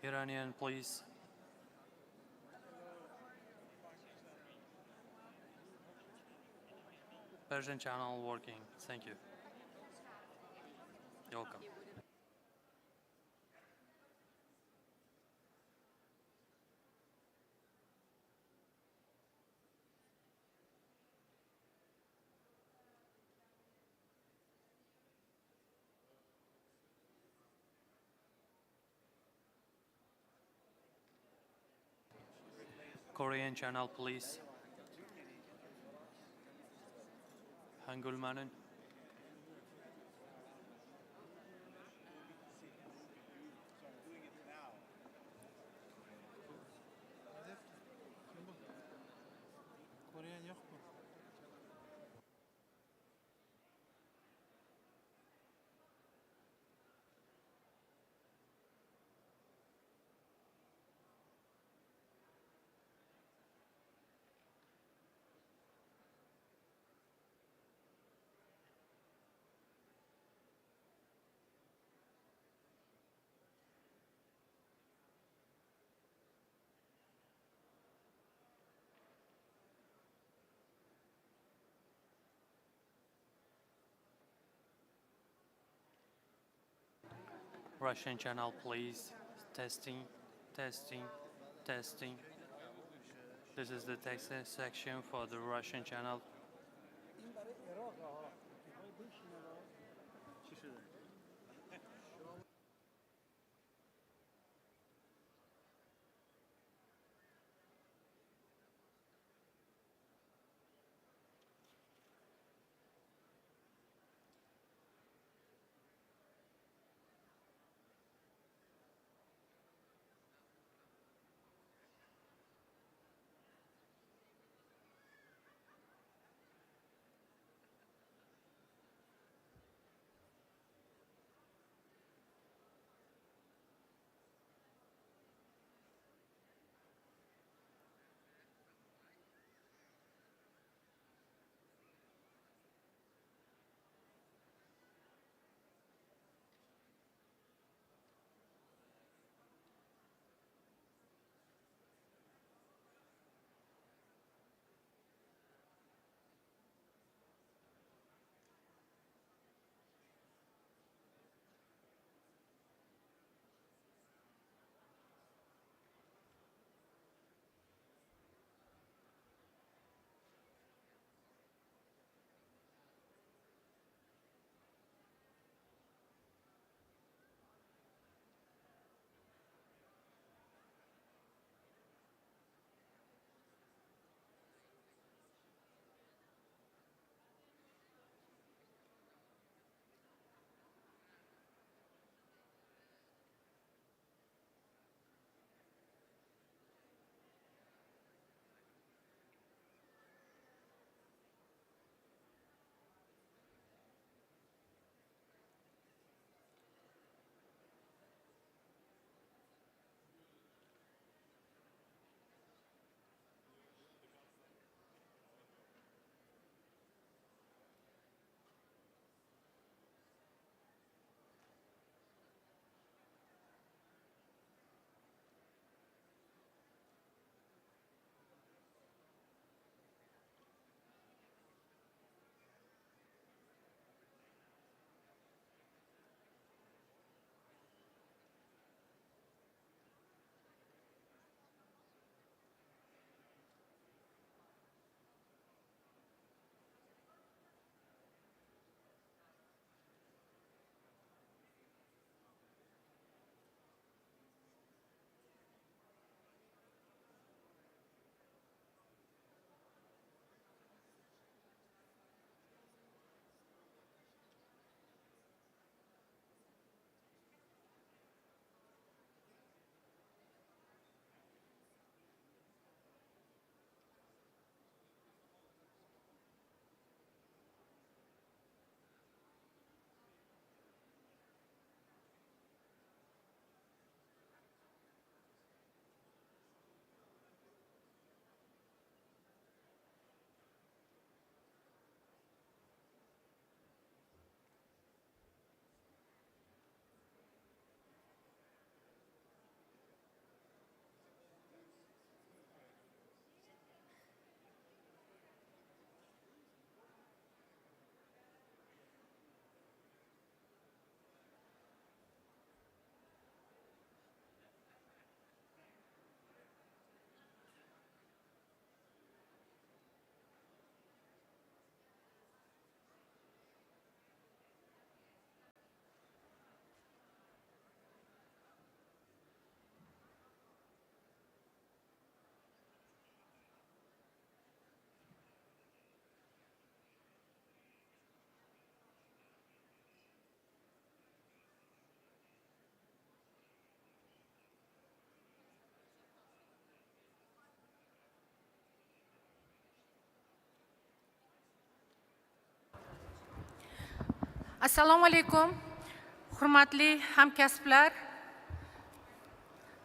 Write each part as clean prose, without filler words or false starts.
Iranian, please. Persian channel working. Thank you. You're welcome. Korean channel, please. Hangulmanen. Koreyan yok mu? Russian channel, please. Testing, testing, testing. This is the text section for the Russian channel. Assalomu alaykum. Hurmatli hamkasblar.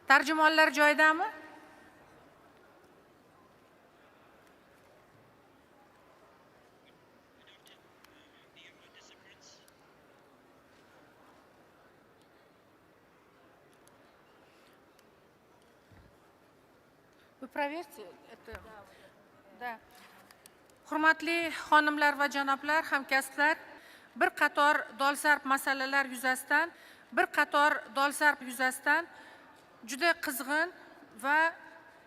Tarjimonlar joyidami? Вы проверьте это. Да. Hurmatli xonimlar va janoblar, hamkasblar, bir qator dolzarb masalalar yuzasidan, juda qizg'in va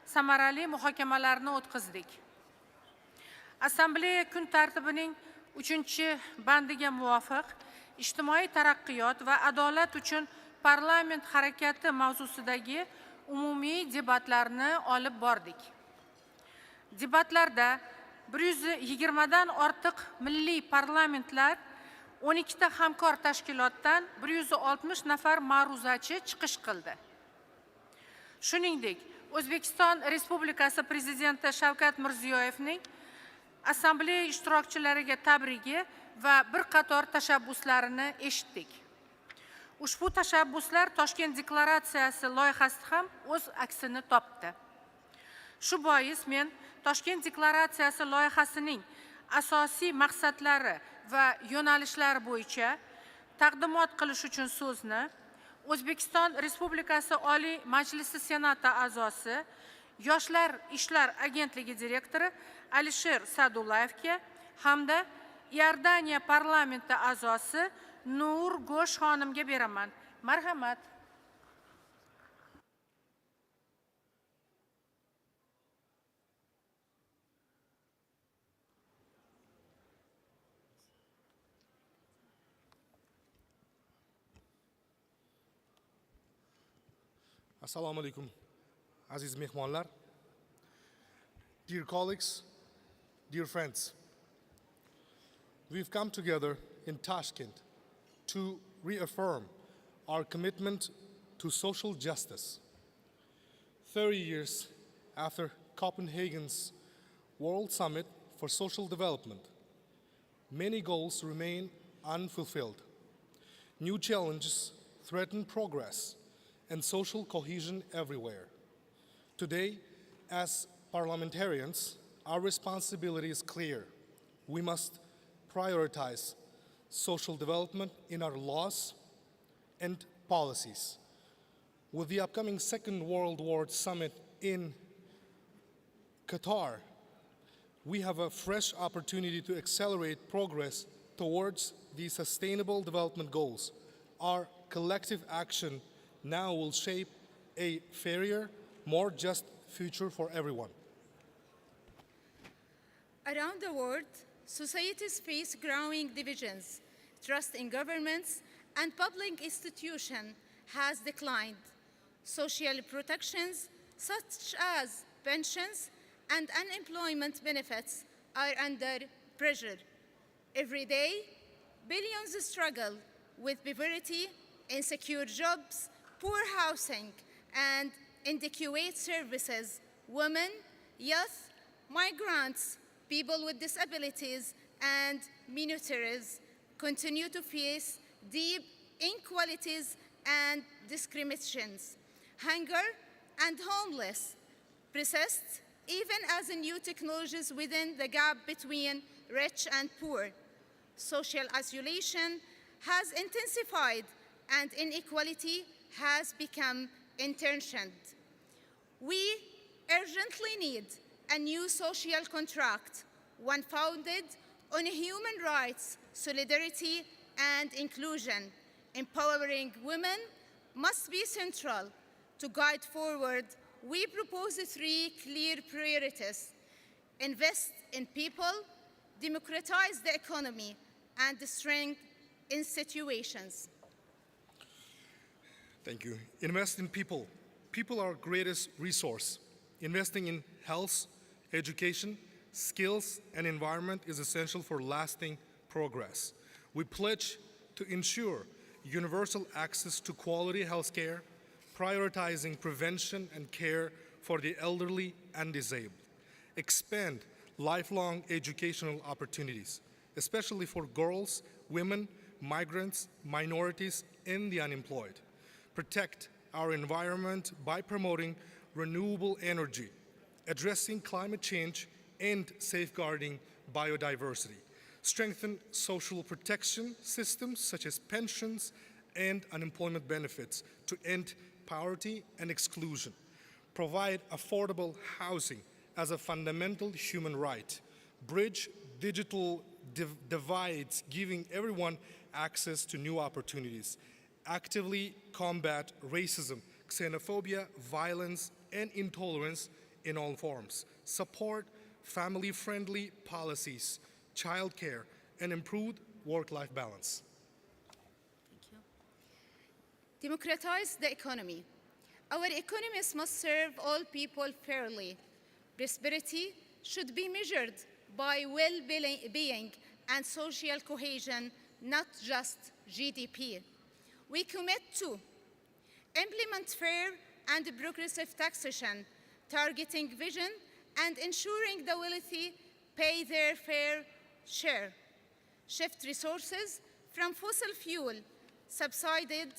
samarali muhokamalarni o'tkazdik. Assambleya kun tartibining 3-bandiga muvofiq ijtimoiy taraqqiyot va adolat uchun parlament harakati mavzusidagi umumiy debatlarni olib bordik. Debatlarda 120 dan ortiq milliy parlamentlar, 12 ta hamkor tashkilotdan 160 nafar ma'ruzachi chiqish qildi. Shuningdek, O'zbekiston Respublikasi Prezidenti Shavkat Mirziyoyevning assambleya ishtirokchilariga tabrigi va bir qator tashabbuslarini eshitdik. Ushbu tashabbuslar Tashkent deklaratsiyasi loyihasida ham o'z aksini topdi. Shu bois men Tashkent deklaratsiyasi loyihasining asosiy maqsadlari va yo'nalishlari bo'yicha taqdimot qilish uchun so'zni O'zbekiston Respublikasi Oliy Majlisi Senati a'zosi, Yoshlar ishlar agentligi direktori Alisher Sa'dullayevga hamda Iordaniya parlamenti a'zosi Nur Go'sh xonimga beraman. Marhamat. Assalomu alaykum, aziz mehmonlar. Dear colleagues, dear friends, we've come together in Tashkent to reaffirm our commitment to social justice. 30 years after Copenhagen's World Summit for Social Development, many goals remain unfulfilled. New challenges threaten progress and social cohesion everywhere. Today, as parliamentarians, our responsibility is clear. We must prioritize social development in our laws and policies. With the upcoming Second World War Summit in Qatar, we have a fresh opportunity to accelerate progress towards the Sustainable Development Goals. Our collective action now will shape a fairer, more just future for everyone. Around the world, societies face growing divisions. Trust in governments and public institutions has declined. Social protections, such as pensions and unemployment benefits, are under pressure. Every day, billions struggle with poverty, insecure jobs, poor housing, and inadequate services. Women, youth, migrants, people with disabilities, and minorities continue to face deep inequalities and discriminations. Hunger and homelessness persist even as new technologies widen the gap between rich and poor. Social isolation has intensified and inequality has become entrenched. We urgently need a new social contract, one founded on human rights, solidarity, and inclusion. Empowering women must be central. To guide forward, we propose 3 clear priorities: invest in people, democratize the economy, and strengthen institutions. Thank you. Invest in people. People are our greatest resource. Investing in health, education, skills, and environment is essential for lasting progress. We pledge to ensure universal access to quality health care, prioritizing prevention and care for the elderly and disabled. Expand lifelong educational opportunities, especially for girls, women, migrants, minorities, and the unemployed. Protect our environment by promoting renewable energy, addressing climate change, and safeguarding biodiversity. Strengthen social protection systems such as pensions and unemployment benefits to end poverty and exclusion. Provide affordable housing as a fundamental human right. Bridge digital divides, giving everyone access to new opportunities. Actively combat racism, xenophobia, violence, and intolerance in all forms. Support family-friendly policies, childcare, and improved work-life balance. Thank you. Democratize the economy. Our economies must serve all people fairly. Prosperity should be measured by well-being and social cohesion, not just GDP. We commit to implement fair and progressive taxation, targeting vision and ensuring the wealthy pay their fair share. Shift resources from fossil fuel, subsided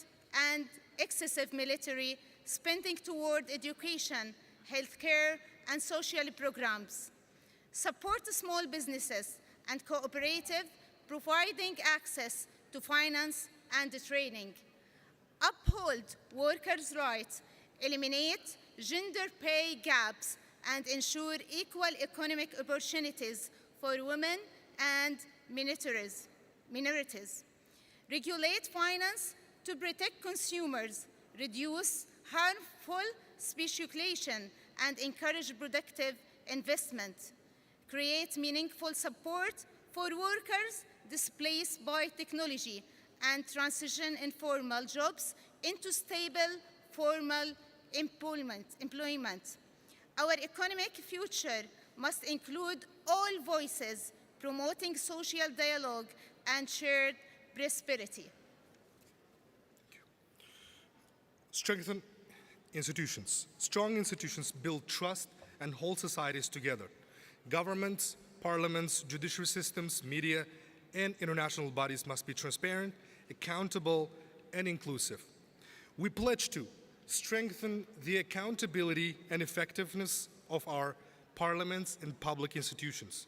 and excessive military spending toward education, healthcare, and social programs. Support small businesses and cooperative, providing access to finance and training. Uphold workers' rights, eliminate gender pay gaps, and ensure equal economic opportunities for women and minorities. Regulate finance to protect consumers, reduce harmful speculation, and encourage productive investment. Create meaningful support for workers displaced by technology and transition informal jobs into stable formal employment. Our economic future must include all voices, promoting social dialogue and shared prosperity. Strengthen institutions. Strong institutions build trust and hold societies together. Governments, parliaments, judiciary systems, media, and international bodies must be transparent, accountable, and inclusive. We pledge to strengthen the accountability and effectiveness of our parliaments and public institutions,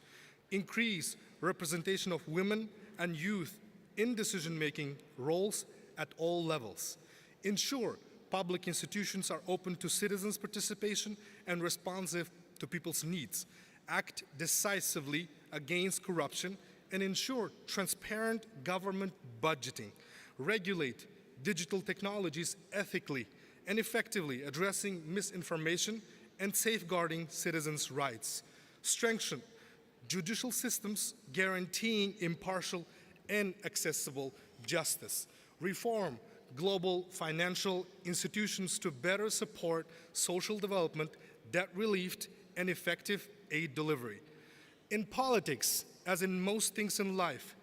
increase representation of women and youth in decision-making roles at all levels, ensure public institutions are open to citizens' participation and responsive to people's needs, act decisively against corruption, and ensure transparent government budgeting, regulate digital technologies ethically and effectively, addressing misinformation and safeguarding citizens' rights, strengthen judicial systems guaranteeing impartial and accessible justice, reform global financial institutions to better support social development, debt relief, and effective aid delivery. In politics, as in most things in life,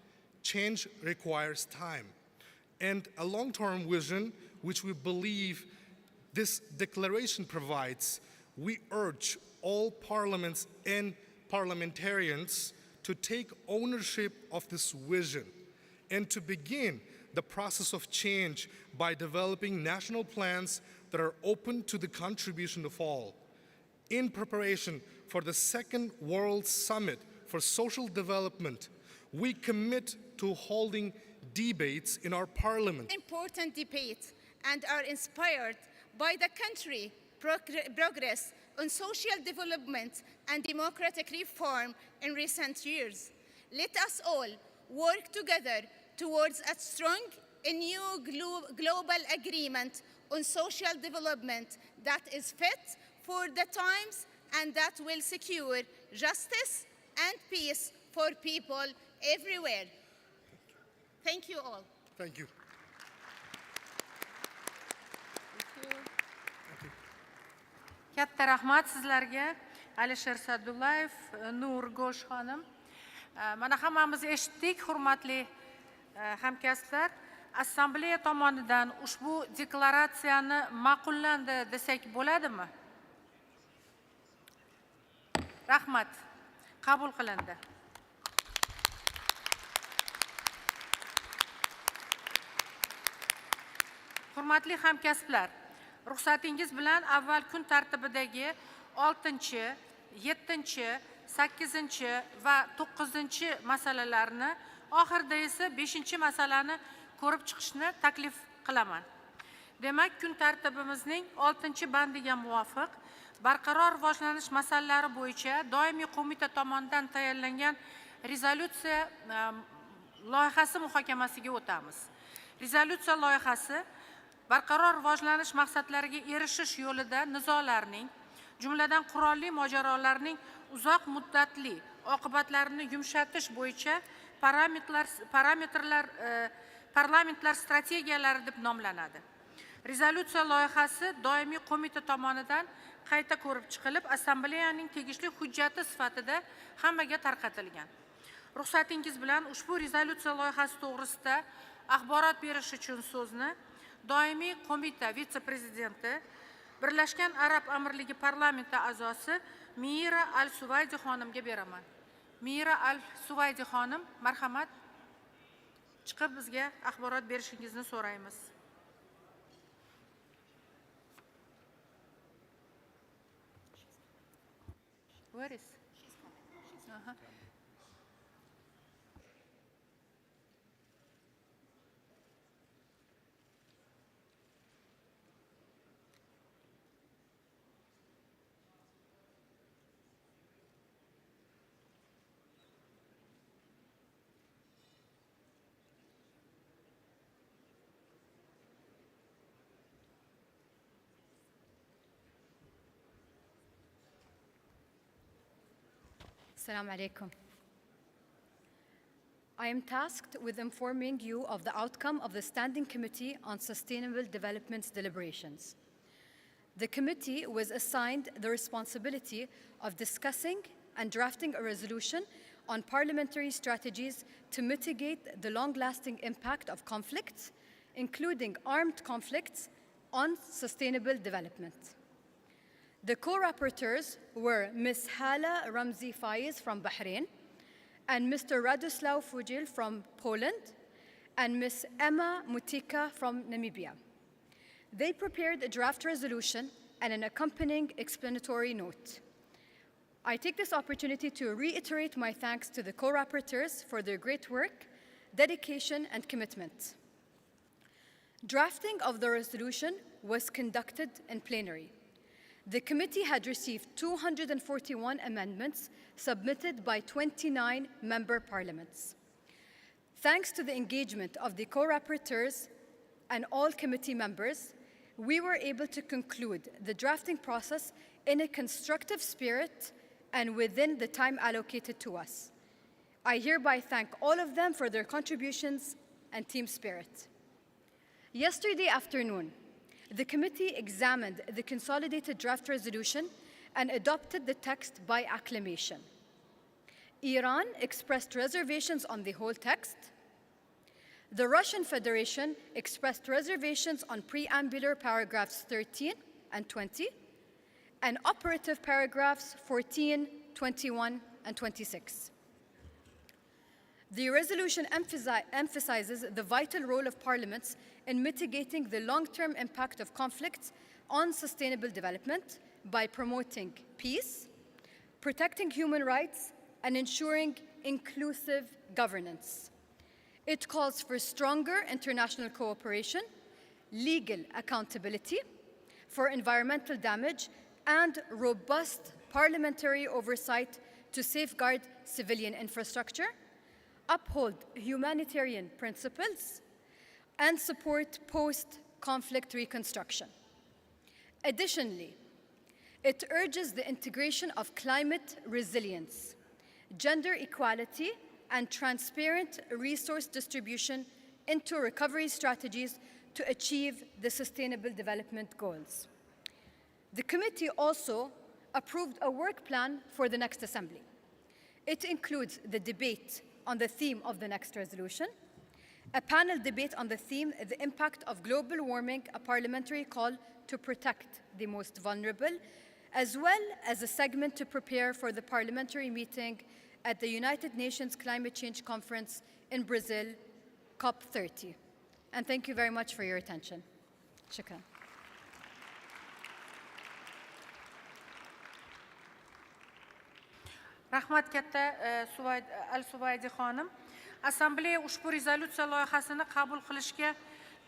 change requires time and a long-term vision, which we believe this declaration provides. We urge all parliaments and parliamentarians to take ownership of this vision and to begin the process of change by developing national plans that are open to the contribution of all. In preparation for the Second World Summit for Social Development, we commit to holding debates in our parliament. Important debate and are inspired by the country progress on social development and democratic reform in recent years. Let us all work together towards a strong and new global agreement on social development that is fit for the times and that will secure justice and peace for people everywhere. Thank you all. Thank you. Katta rahmat sizlarga, Alisher Sadullayev, Nur Go'sh xonim. Mana hammamiz eshitdik, hurmatli hamkasblar. Assambleya tomonidan ushbu deklaratsiyani ma'qullandi desak bo'ladimi? Rahmat. Qabul qilindi. Hurmatli hamkasblar, ruxsatingiz bilan avval kun tartibidagi 6-chi, 7-chi, 8-chi va 9-chi masalalarni, oxirida esa 5-chi masalani ko'rib chiqishni taklif qilaman. Demak, kun tartibimizning 6-chi bandiga muvofiq barqaror rivojlanish masalalari bo'yicha doimiy qo'mita tomonidan tayyorlangan rezolyutsiya loyihasi muhokamasiga o'tamiz. Rezolyutsiya loyihasi barqaror rivojlanish maqsadlariga erishish yo'lida nizolarning, jumladan qurolli mojarolarning uzoq muddatli oqibatlarini yumshatish bo'yicha parlamentlar strategiyalari deb nomlanadi. Rezolyutsiya loyihasi doimiy qo'mita tomonidan qayta ko'rib chiqilib, assambleyaning tegishli hujjati sifatida hammaga tarqatilgan. Ruxsatingiz bilan ushbu rezolyutsiya loyihasi to'g'risida axborot berish uchun so'zni doimiy qo'mita vitse-prezidenti, Birlashgan Arab Amirligi parlamenti a'zosi Mira Al-Suvaydi xonimga beraman. Mira Al-Suvaydi xonim, marhamat, chiqib bizga axborot berishingizni so'raymiz. Where is? Assalamu alaikum. I am tasked with informing you of the outcome of the Standing Committee on Sustainable Development's deliberations. The committee was assigned the responsibility of discussing and drafting a resolution on parliamentary strategies to mitigate the long-lasting impact of conflicts, including armed conflicts, on sustainable development. The co-rapporteurs were Ms. Hala Ramzi Faiz from Bahrain, and Mr. Radoslaw Fujil from Poland, and Ms. Emma Mutika from Namibia. They prepared a draft resolution and an accompanying explanatory note. I take this opportunity to reiterate my thanks to the co-rapporteurs for their great work, dedication, and commitment. Drafting of the resolution was conducted in plenary. The committee had received 241 amendments submitted by 29 member parliaments. Thanks to the engagement of the co-rapporteurs and all committee members, we were able to conclude the drafting process in a constructive spirit and within the time allocated to us. I hereby thank all of them for their contributions and team spirit. Yesterday afternoon, the committee examined the consolidated draft resolution and adopted the text by acclamation. Iran expressed reservations on the whole text. The Russian Federation expressed reservations on preambular paragraphs 13 and 20, and operative paragraphs 14, 21, and 26. The resolution emphasizes the vital role of parliaments in mitigating the long-term impact of conflicts on sustainable development by promoting peace, protecting human rights, and ensuring inclusive governance. It calls for stronger international cooperation, legal accountability for environmental damage, and robust parliamentary oversight to safeguard civilian infrastructure, uphold humanitarian principles, and support post-conflict reconstruction. Additionally, it urges the integration of climate resilience, gender equality, and transparent resource distribution into recovery strategies to achieve the Sustainable Development Goals. The committee also approved a work plan for the next assembly. It includes the debate on the theme of the next resolution, a panel debate on the theme, the impact of global warming, a parliamentary call to protect the most vulnerable, as well as a segment to prepare for the parliamentary meeting at the United Nations Climate Change Conference in Brazil, COP30. And thank you very much for your attention. Shukran. Rahmat katta Al-Suvaydi xonim. Assambleya ushbu rezolyutsiya loyihasini qabul qilishga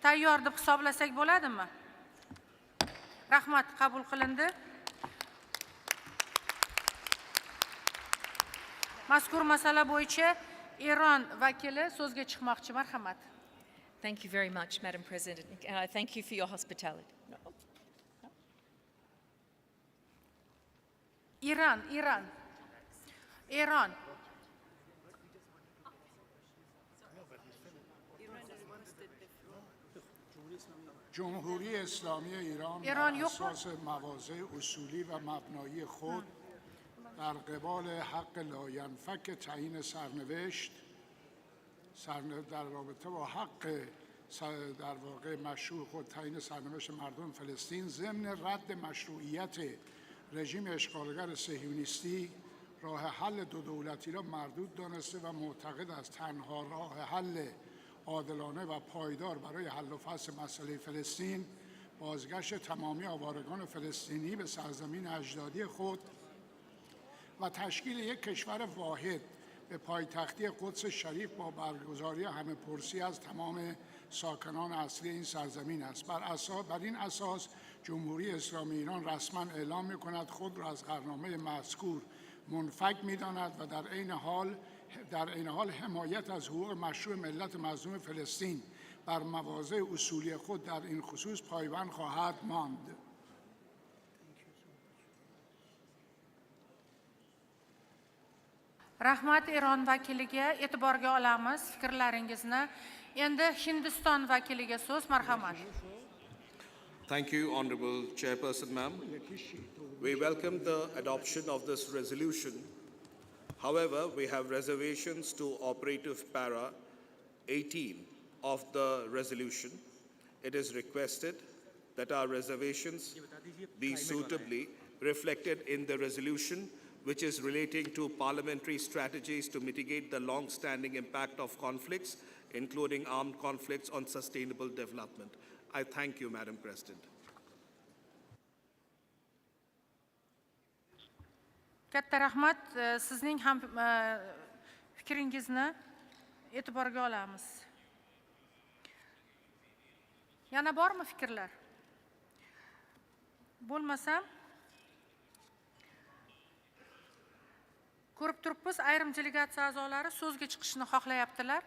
tayyor deb hisoblasak bo'ladimi? Rahmat, qabul qilindi. Mazkur masala bo'yicha Eron vakili so'zga chiqmoqchi. Marhamat. Thank you very much, Madam President, and I thank you for your hospitality. Eron. جمهوری اسلامی ایران ایران بر اساس مواضع اصولی و مبنایی خود در قبال حق لاینفک تعیین سرنوشت در رابطه با حق در واقع مشروع خود تعیین سرنوشت مردم فلسطین ضمن رد مشروعیت رژیم اشغالگر صهیونیستی راه حل دو دولتی را مردود دانسته و معتقد است تنها راه حل عادلانه و پایدار برای حل و فصل مسئله فلسطین بازگشت تمامی آوارگان فلسطینی به سرزمین اجدادی خود و تشکیل یک کشور واحد به پایتختی قدس شریف با برگزاری همه‌پرسی از تمام ساکنان اصلی این سرزمین است. بر این اساس جمهوری اسلامی ایران رسما اعلام می‌کند خود را از قرارنامه مذکور منفک می‌داند و در عین حال حمایت از حقوق مشروع ملت مظلوم فلسطین بر مواضع اصولی خود در این خصوص پایبند خواهد ماند. Rahmat Eron vakiliga e'tiborga olamiz fikrlaringizni. Endi Hindiston vakiliga so'z. Marhamat. Thank you, Honorable Chairperson, ma'am. We welcome the adoption of this resolution. However, we have reservations to operative para 18 of the resolution. It is requested that our reservations be suitably reflected in the resolution, which is relating to parliamentary strategies to mitigate the long-standing impact of conflicts, including armed conflicts, on sustainable development. I thank you, Madam President. Katta rahmat, sizning ham fikringizni e'tiborga olamiz. Yana bormi fikrlar? Bo'lmasa, ko'rib turibmiz, ayrim delegatsiya a'zolari so'zga chiqishni xohlayaptilar.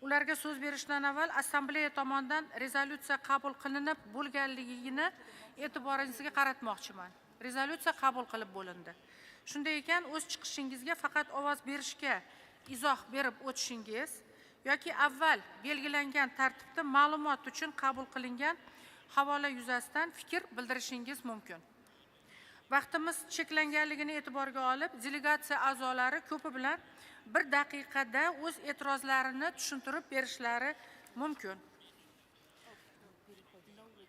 Ularga so'z berishdan avval assambleya tomonidan rezolyutsiya qabul qilinib bo'lganligini e'tiboringizga qaratmoqchiman. Rezolyutsiya qabul qilib bo'lindi. Shunday ekan, o'z chiqishingizga faqat ovoz berishga izoh berib o'tishingiz yoki avval belgilangan tartibda ma'lumot uchun qabul qilingan havola yuzasidan fikr bildirishingiz mumkin. Vaqtimiz cheklanganligini e'tiborga olib, delegatsiya a'zolari ko'pi bilan 1 daqiqada o'z e'tirozlarini tushuntirib berishlari mumkin.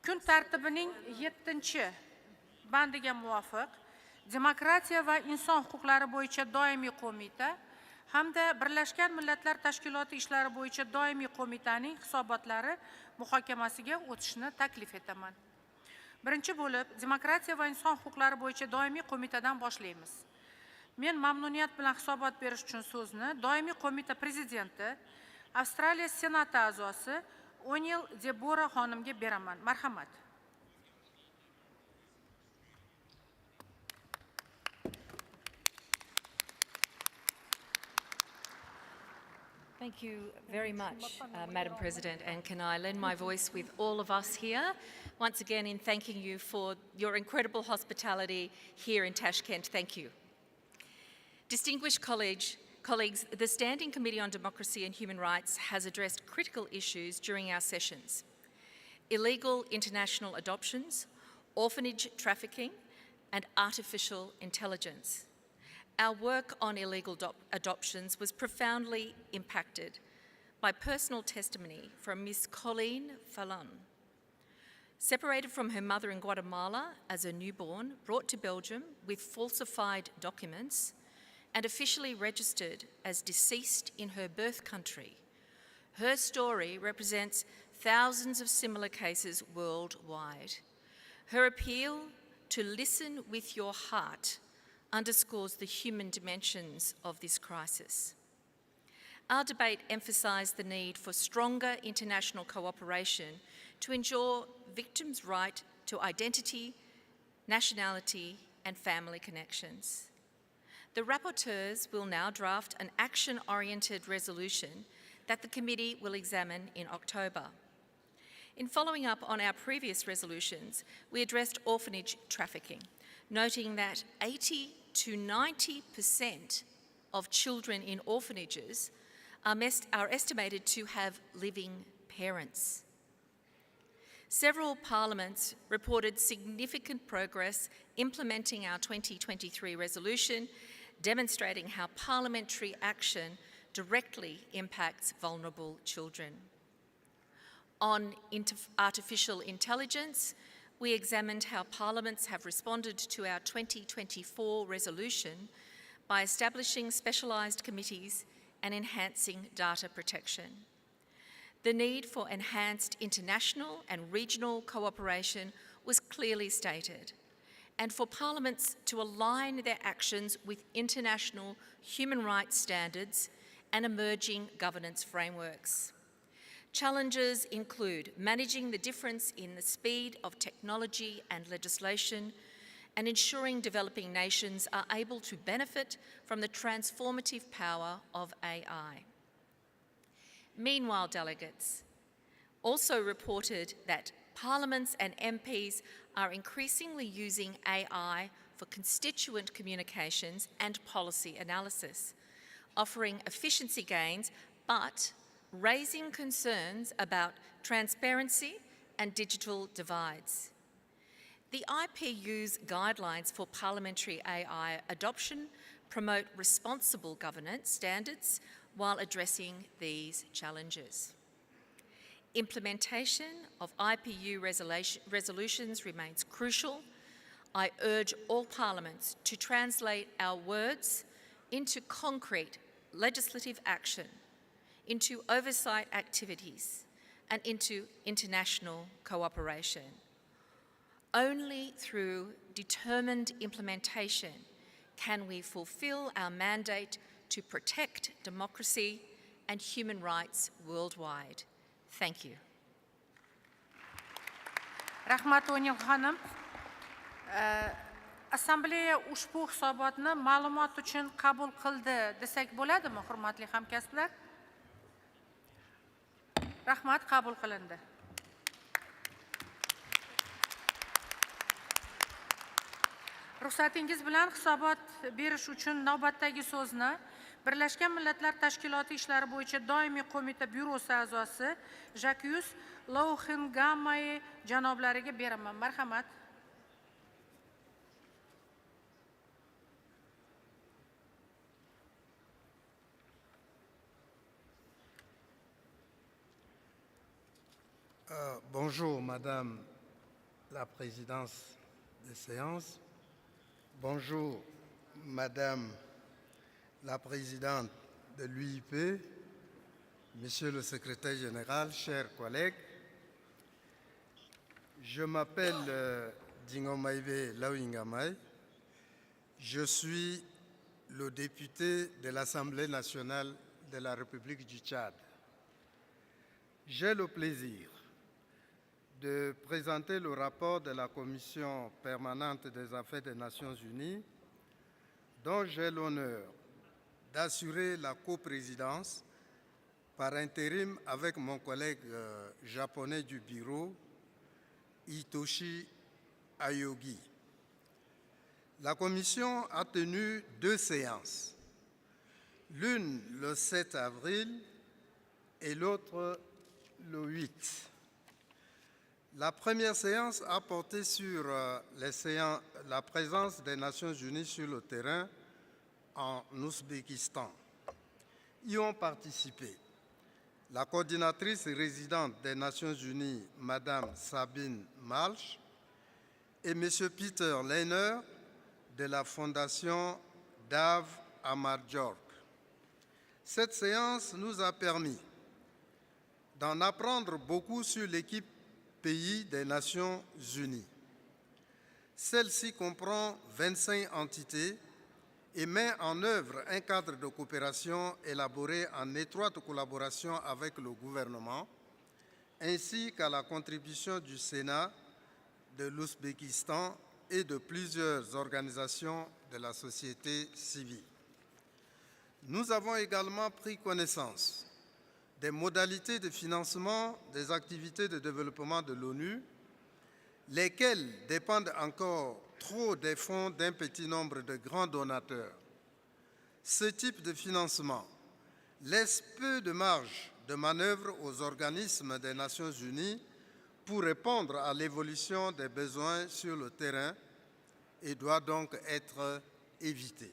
Kun tartibining 7-bandiga muvofiq Demokratiya va inson huquqlari bo'yicha doimiy qo'mita hamda Birlashgan Millatlar Tashkiloti ishlari bo'yicha doimiy qo'mitaning hisobotlari muhokamasiga o'tishni taklif etaman. Birinchi bo'lib, Demokratiya va inson huquqlari bo'yicha doimiy qo'mitadan boshlaymiz. Men mamnuniyat bilan hisobot berish uchun so'zni doimiy qo'mita prezidenti, Avstraliya Senati a'zosi O'Nil Debora xonimga beraman. Marhamat. Thank you very much, Madam President, and can I lend my voice with all of us here, once again in thanking you for your incredible hospitality here in Tashkent. Thank you. Distinguished colleagues, the Standing Committee on Democracy and Human Rights has addressed critical issues during our sessions: illegal international adoptions, orphanage trafficking, and artificial intelligence. Our work on illegal adoptions was profoundly impacted by personal testimony from Miss Colleen Fallon. Separated from her mother in Guatemala as a newborn, brought to Belgium with falsified documents, and officially registered as deceased in her birth country, her story represents thousands of similar cases worldwide. Her appeal to listen with your heart underscores the human dimensions of this crisis. Our debate emphasised the need for stronger international cooperation to ensure victims' right to identity, nationality and family connections. The rapporteurs will now draft an action-oriented resolution that the committee will examine in October. In following up on our previous resolutions, we addressed orphanage trafficking, noting that 80 to 90% of children in orphanages are estimated to have living parents. Several parliaments reported significant progress implementing our 2023 resolution, demonstrating how parliamentary action directly impacts vulnerable children. On artificial intelligence, we examined how parliaments have responded to our 2024 resolution by establishing specialised committees and enhancing data protection. The need for enhanced international and regional cooperation was clearly stated, and for parliaments to align their actions with international human rights standards and emerging governance frameworks. Challenges include managing the difference in the speed of technology and legislation and ensuring developing nations are able to benefit from the transformative power of AI. Meanwhile, delegates also reported that parliaments and MPs are increasingly using AI for constituent communications and policy analysis, offering efficiency gains but raising concerns about transparency and digital divides. The IPU's guidelines for parliamentary AI adoption promote responsible governance standards while addressing these challenges. Implementation of IPU resolutions remains crucial. I urge all parliaments to translate our words into concrete legislative action, into oversight activities, and into international cooperation. Only through determined implementation can we fulfil our mandate to protect democracy and human rights worldwide. Thank you. Rahmat O'Neill Hanım. Assambleya ushbu hisobotni ma'lumot uchun qabul qildi desak bo'ladimi, hurmatli hamkasblar? Rahmat, qabul qilindi. Ruxsatingiz bilan hisobot berish uchun navbatdagi so'zni Birlashgan Millatlar Tashkiloti ishlari bo'yicha doimiy qo'mita byurosi a'zosi Jacques Louchengamay janoblariga beraman. Marhamat. Bonjour, Madame la Présidente des séances. Bonjour, Madame la Présidente de l'UIP, Monsieur le Secrétaire Général, chers collègues. Je m'appelle Dingomaïve Lauingamay. Je suis le député de l'Assemblée nationale de la République du Tchad. J'ai le plaisir de présenter le rapport de la Commission permanente des affaires des Nations Unies, dont j'ai l'honneur d'assurer la coprésidence par intérim avec mon collègue japonais du bureau, Hitoshi Ayogi. La Commission a tenu 2 séances, l'une le 7 avril et l'autre le 8. La première séance a porté sur la présence des Nations Unies sur le terrain en Uzbekistan. Y ont participé la coordinatrice résidente des Nations Unies, Madame Sabine Malch, et M. Peter Lehner de la Fondation Dav Amarjork. Cette séance nous a permis d'en apprendre beaucoup sur l'équipe pays des Nations Unies. Celle-ci comprend 25 entités et met en œuvre un cadre de coopération élaboré en étroite collaboration avec le gouvernement, ainsi qu'à la contribution du Sénat, de l'Ouzbékistan et de plusieurs organisations de la société civile. Nous avons également pris connaissance des modalités de financement des activités de développement de l'ONU, lesquelles dépendent encore trop des fonds d'un petit nombre de grands donateurs. Ce type de financement laisse peu de marge de manœuvre aux organismes des Nations Unies pour répondre à l'évolution des besoins sur le terrain et doit donc être évité.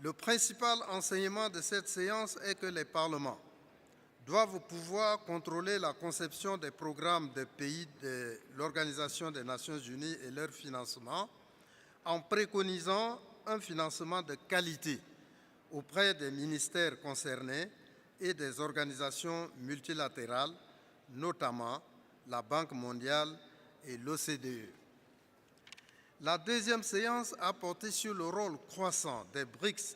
Le principal enseignement de cette séance est que les parlements doivent pouvoir contrôler la conception des programmes de pays de l'Organisation des Nations Unies et leur financement en préconisant un financement de qualité auprès des ministères concernés et des organisations multilatérales, notamment la Banque mondiale et l'OCDE. La deuxième séance a porté sur le rôle croissant des BRICS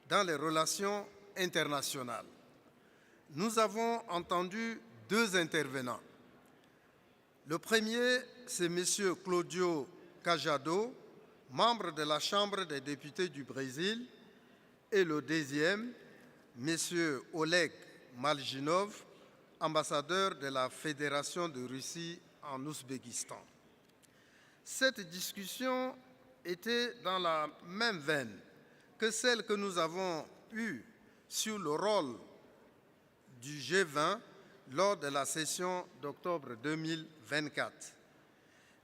dans les relations internationales. Nous avons entendu deux intervenants. Le premier, c'est M. Claudio Cajado, membre de la Chambre des députés du Brésil, et le deuxième, M. Oleg Maljinov, ambassadeur de la Fédération de Russie en Ouzbékistan. Cette discussion était dans la même veine que celle que nous avons eue sur le rôle du G20 lors de la session d'octobre 2024.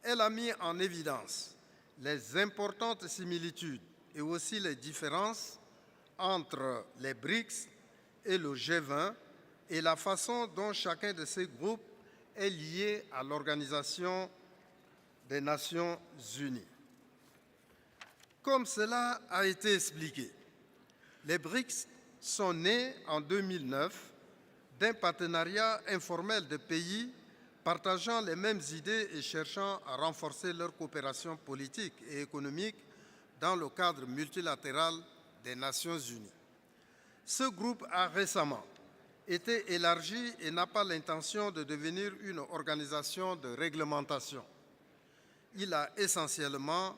Elle a mis en évidence les importantes similitudes et aussi les différences entre les BRICS et le G20 et la façon dont chacun de ces groupes est lié à l'Organisation des Nations Unies. Comme cela a été expliqué, les BRICS sont nés en 2009 d'un partenariat informel de pays partageant les mêmes idées et cherchant à renforcer leur coopération politique et économique dans le cadre multilatéral des Nations Unies. Ce groupe a récemment été élargi et n'a pas l'intention de devenir une organisation de réglementation. Il a essentiellement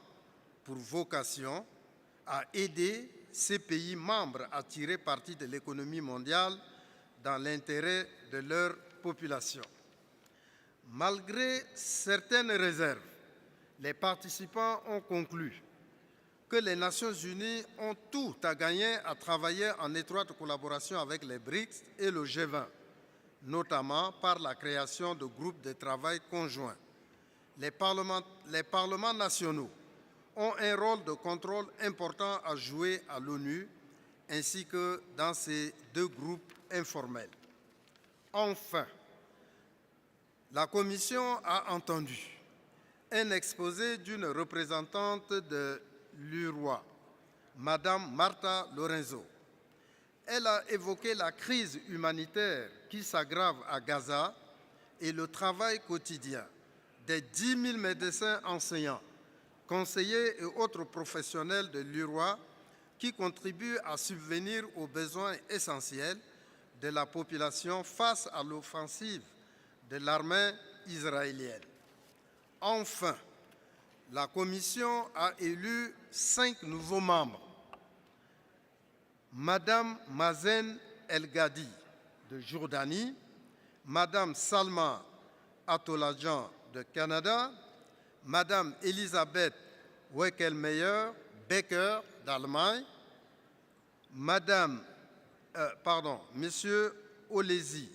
pour vocation à aider ces pays membres à tirer parti de l'économie mondiale dans l'intérêt de leur population. Malgré certaines réserves, les participants ont conclu que les Nations Unies ont tout à gagner à travailler en étroite collaboration avec les BRICS et le G20, notamment par la création de groupes de travail conjoints. Les parlements nationaux ont un rôle de contrôle important à jouer à l'ONU, ainsi que dans ces deux groupes informels. Enfin, la Commission a entendu un exposé d'une représentante de l'URWA, Mme Marta Lorenzo. Elle a évoqué la crise humanitaire qui s'aggrave à Gaza et le travail quotidien des 10 000 médecins enseignants, conseillers et autres professionnels de l'URWA qui contribuent à subvenir aux besoins essentiels de la population face à l'offensive de l'armée israélienne. Enfin, la Commission a élu 5 nouveaux membres. Madame Mazen El Ghadi de Jordanie, Madame Salma Atolajan de Canada, Madame Elisabeth Weckelmeyer Becker d'Allemagne, Monsieur Olesi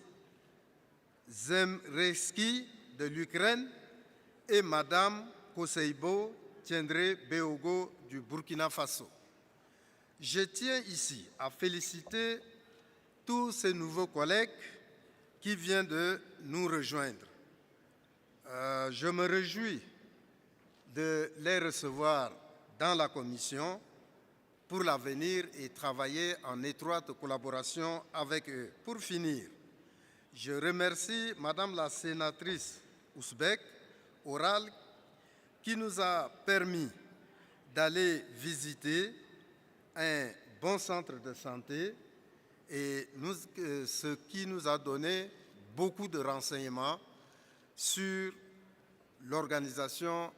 Zemreski de l'Ukraine et Madame Koseibo Tiendre Beogo du Burkina Faso. Je tiens ici à féliciter tous ces nouveaux collègues qui viennent de nous rejoindre. Je me réjouis de les recevoir dans la Commission pour l'avenir et travailler en étroite collaboration avec eux. Pour finir, Je remercie Madame la sénatrice ouzbek Oral qui nous a permis d'aller visiter un bon centre de santé et ce qui nous a donné beaucoup de renseignements sur l'organisation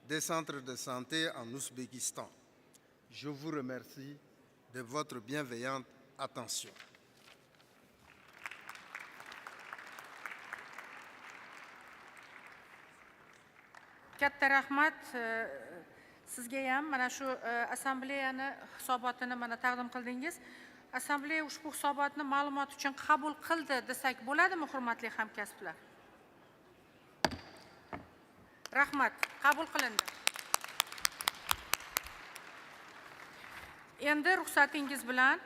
des centres de santé en Ouzbékistan. Je vous remercie de votre bienveillante attention. Katta rahmat sizga ham mana shu assambleyani hisobotini mana taqdim qildingiz. Assambleya ushbu hisobotni ma'lumot uchun qabul qildi desak bo'ladimi, hurmatli hamkasblar? Rahmat, qabul qilindi. Endi ruxsatingiz bilan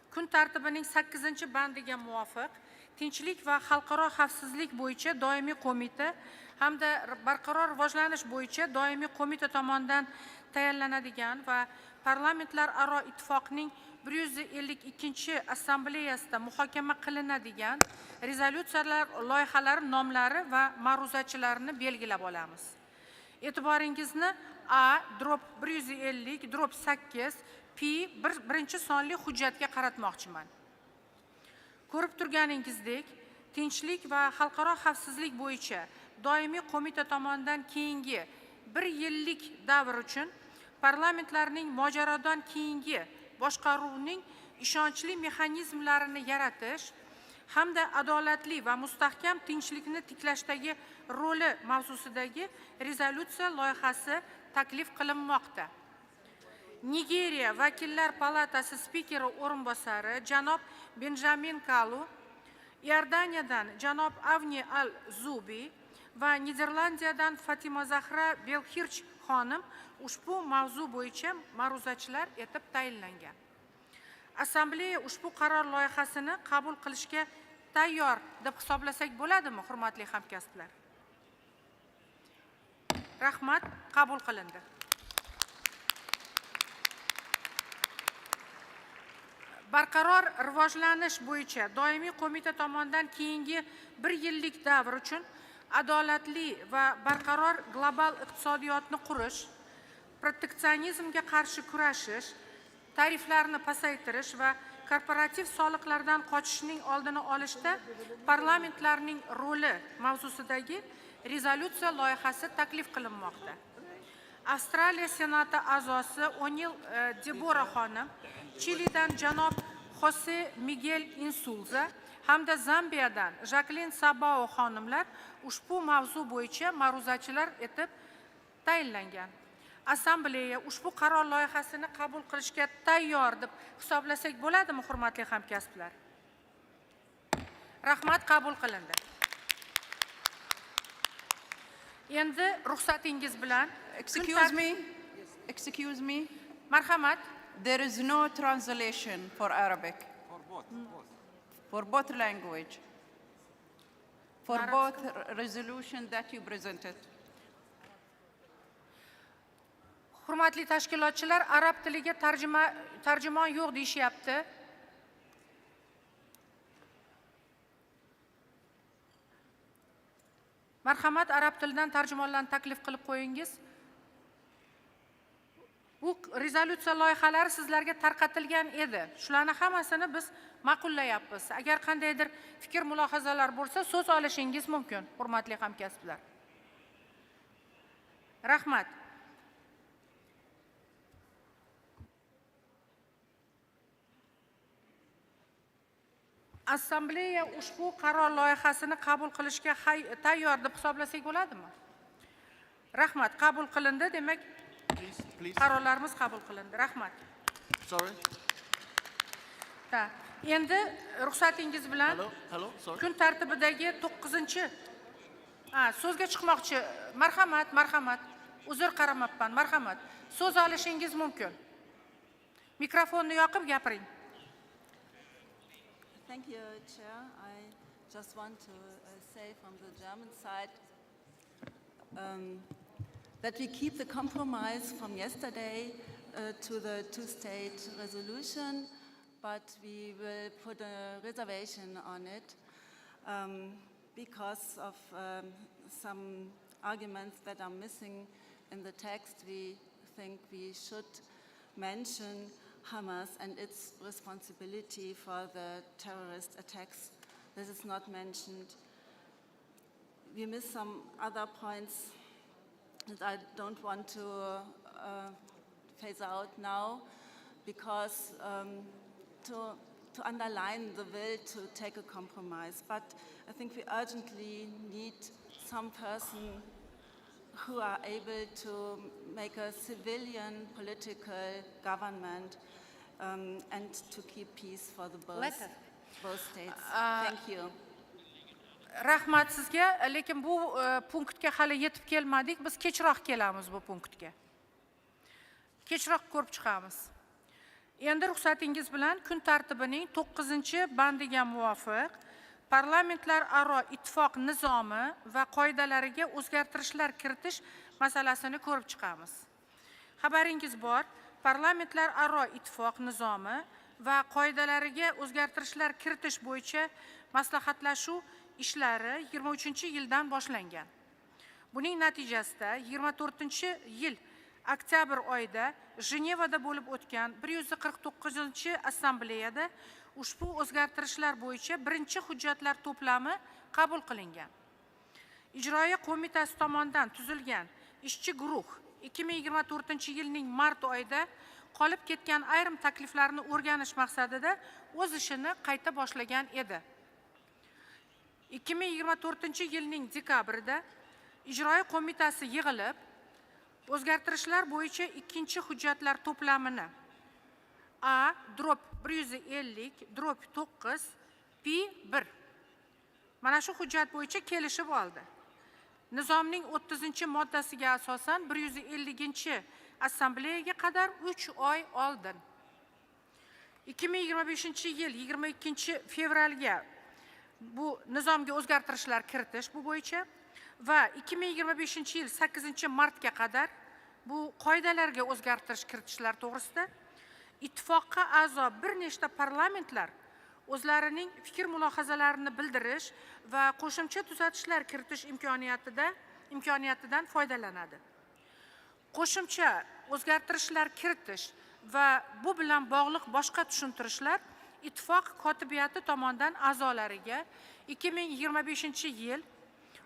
kun tartibining 8-bandiga muvofiq tinchlik va xalqaro xavfsizlik bo'yicha doimiy qo'mita hamda barqaror rivojlanish bo'yicha doimiy qo'mita tomonidan tayinlanadigan va parlamentlararo ittifoqning 152-assambleyasida muhokama qilinadigan rezolyutsiyalar loyihalari nomlari va ma'ruzachilarini belgilab olamiz. E'tiboringizni A-150-8 birinchi sonli hujjatga qaratmoqchiman. Ko'rib turganingizdek, tinchlik va xalqaro xavfsizlik bo'yicha doimiy qo'mita tomonidan keyingi 1 yillik davr uchun parlamentlarning mojarodan keyingi boshqaruvning ishonchli mexanizmlarini yaratish hamda adolatli va mustahkam tinchlikni tiklashdagi roli mavzusidagi rezolyutsiya loyihasi taklif qilinmoqda. Nigeriya Vakillar palatasi spikeri o'rinbosari janob Benjamin Kalu, Iordaniyadan janob Avni Al-Zubi va Niderlandiyadan Fatima Zahra Belhirch xonim ushbu mavzu bo'yicha ma'ruzachilar etib tayinlangan. Assambleya ushbu qaror loyihasini qabul qilishga tayyor deb hisoblasak bo'ladimi, hurmatli hamkasblar? Rahmat, qabul qilindi. Barqaror rivojlanish bo'yicha doimiy qo'mita tomonidan keyingi 1 yillik davr uchun adolatli va barqaror global iqtisodiyotni qurish, proteksionizmga qarshi kurashish, tariflarni pasaytirish va korporativ soliqlardan qochishning oldini olishda parlamentlarning roli mavzusidagi rezolyutsiya loyihasi taklif qilinmoqda. Avstraliya Senati a'zosi O'Nil Debora xonim, Chilidan janob Jose Miguel Insulza hamda Zambiyadan Jacqueline Sabao xonimlar ushbu mavzu bo'yicha ma'ruzachilar etib tayinlangan. Assambleya ushbu qaror loyihasini qabul qilishga tayyor deb hisoblasak bo'ladimi, hurmatli hamkasblar? Rahmat, qabul qilindi. Endi ruxsatingiz bilan Excuse me. Marhamat. There is no translation for Arabic. For both language. For both resolution that you presented. Hurmatli tashkilotchilar, arab tiliga tarjimon yo'q deyishyapti. Marhamat, arab tilidan tarjimonlarni taklif qilib qo'yingiz. Bu rezolyutsiya loyihalari sizlarga tarqatilgan edi. Shularni hammasini biz ma'qullayapmiz. Agar qandaydir fikr mulohazalar bo'lsa, so'z olishingiz mumkin, hurmatli hamkasblar. Rahmat. Assambleya ushbu qaror loyihasini qabul qilishga tayyor deb hisoblasak bo'ladimi? Rahmat, qabul qilindi. Demak, qarorlarimiz qabul qilindi. Rahmat. Sorry. Endi ruxsatingiz bilan kun tartibidagi 9-chi so'zga chiqmoqchi. Marhamat. Uzr qaramabman. Marhamat. So'z olishingiz mumkin. Mikrofonni yoqib gapiring. Thank you, Chair. I just want to say from the German side that we keep the compromise from yesterday to the two-state resolution, but we will put a reservation on it. because of some arguments that are missing in the text, we think we should mention Hamas and its responsibility for the terrorist attacks. This is not mentioned. We miss some other points that I don't want to phase out now, because to underline the will to take a compromise. But I think we urgently need some person who are able to make a civilian political government and to keep peace for the both states. Thank you. Rahmat sizga, lekin bu punktga hali yetib kelmadik. Biz kechroq kelamiz bu punktga. Kechroq ko'rib chiqamiz. Endi ruxsatingiz bilan kun tartibining 9-bandiga muvofiq parlamentlararo ittifoq nizomi va qoidalariga o'zgartirishlar kiritish masalasini ko'rib chiqamiz. Xabaringiz bor, parlamentlararo ittifoq nizomi va qoidalariga o'zgartirishlar kiritish bo'yicha maslahatlashuv ishlari 23-yildan boshlangan. Buning natijasida 24-yil oktyabr oyida Jenevada bo'lib o'tgan 149-assambleyada ushbu o'zgartirishlar bo'yicha birinchi hujjatlar to'plami qabul qilingan. Ijroiya qo'mitasi tomonidan tuzilgan ishchi guruh 2024-yilning mart oyida qolib ketgan ayrim takliflarni o'rganish maqsadida o'z ishini qayta boshlagan edi. 2024-yilning dekabrida ijroiya qo'mitasi yig'ilib, o'zgartirishlar bo'yicha ikkinchi hujjatlar to'plamini A/150/9 mana shu hujjat bo'yicha kelishib oldi. Nizomning 30-moddasiga asosan 150-assambleyaga qadar 3 oy oldin 2025-yil 22-fevralga bu nizomga o'zgartirishlar kiritish bu bo'yicha va 2025-yil 8-martga qadar bu qoidalarga o'zgartirish kiritishlar to'g'risida ittifoqqa a'zo bir nechta parlamentlar o'zlarining fikr mulohazalarini bildirish va qo'shimcha tuzatishlar kiritish imkoniyatidan foydalanadi. Qo'shimcha o'zgartirishlar kiritish va bu bilan bog'liq boshqa tushuntirishlar ittifoq kotibiyati tomonidan a'zolariga 2025-yil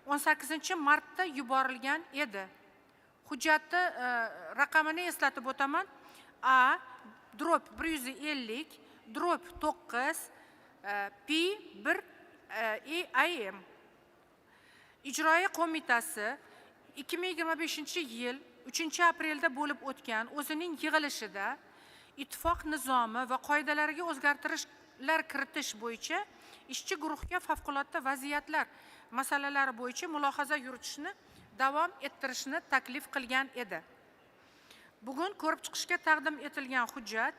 18-martda yuborilgan edi. Hujjatni raqamini eslatib o'taman. A/150/9/P1/IM. Ijroiya qo'mitasi 2025-yil 3-aprelda bo'lib o'tgan o'zining yig'ilishida ittifoq nizomi va qoidalariga o'zgartirishlar kiritish bo'yicha ishchi guruhga favqulodda vaziyatlar masalalari bo'yicha mulohaza yuritishni davom ettirishni taklif qilgan edi. Bugun ko'rib chiqishga taqdim etilgan hujjat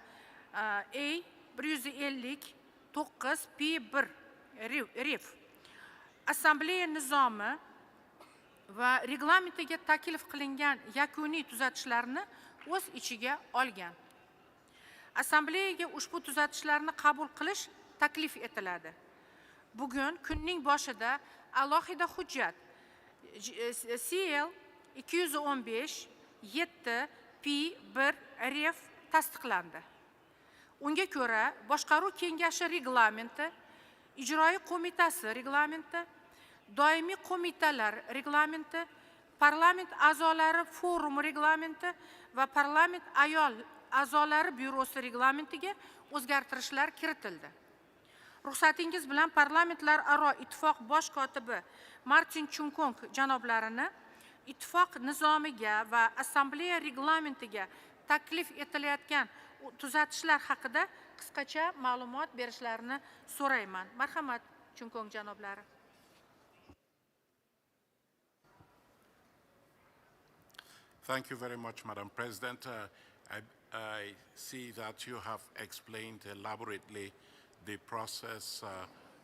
A/150/9/P1/RIF Assambleya nizomi va reglamentiga taklif qilingan yakuniy tuzatishlarni o'z ichiga olgan. Assambleyaga ushbu tuzatishlarni qabul qilish taklif etiladi. Bugun kunning boshida alohida hujjat CL 215/7/P1/RF tasdiqlandi. Unga ko'ra, boshqaruv kengashi reglamenti, ijroiya qo'mitasi reglamenti, doimiy qo'mitalar reglamenti, parlament a'zolari forumi reglamenti va parlament ayol a'zolari byurosi reglamentiga o'zgartirishlar kiritildi. Ruxsatingiz bilan parlamentlararo ittifoq bosh kotibi Martin Chunkong janoblarini ittifoq nizomiga va assambleya reglamentiga taklif etilayotgan tuzatishlar haqida qisqacha ma'lumot berishlarini so'rayman. Marhamat, Chunkong janoblari. Thank you very much, Madam President. I see that you have explained elaborately the process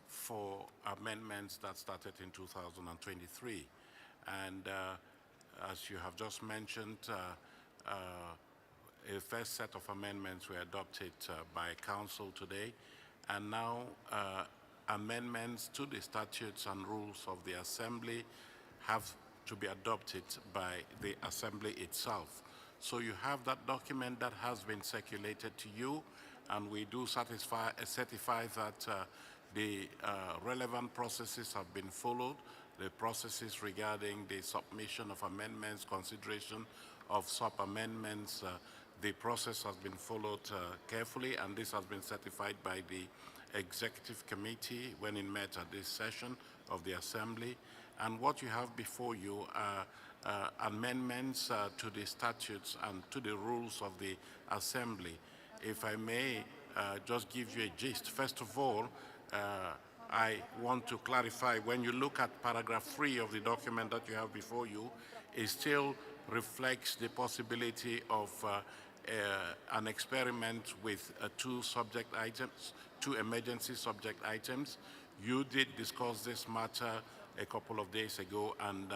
for amendments that started in 2023. And as you have just mentioned, a first set of amendments were adopted by Council today. And now amendments to the statutes and rules of the Assembly have to be adopted by the Assembly itself. So you have that document that has been circulated to you, and we do certify that the relevant processes have been followed, the processes regarding the submission of amendments, consideration of sub-amendments, the process has been followed carefully, and this has been certified by the Executive Committee when it met at this session of the Assembly. And what you have before you are amendments to the statutes and to the rules of the Assembly. If I may just give you a gist. First of all, I want to clarify, when you look at paragraph 3 of the document that you have before you, it still reflects the possibility of an experiment with two subject items, two emergency subject items. You did discuss this matter a couple of days ago, and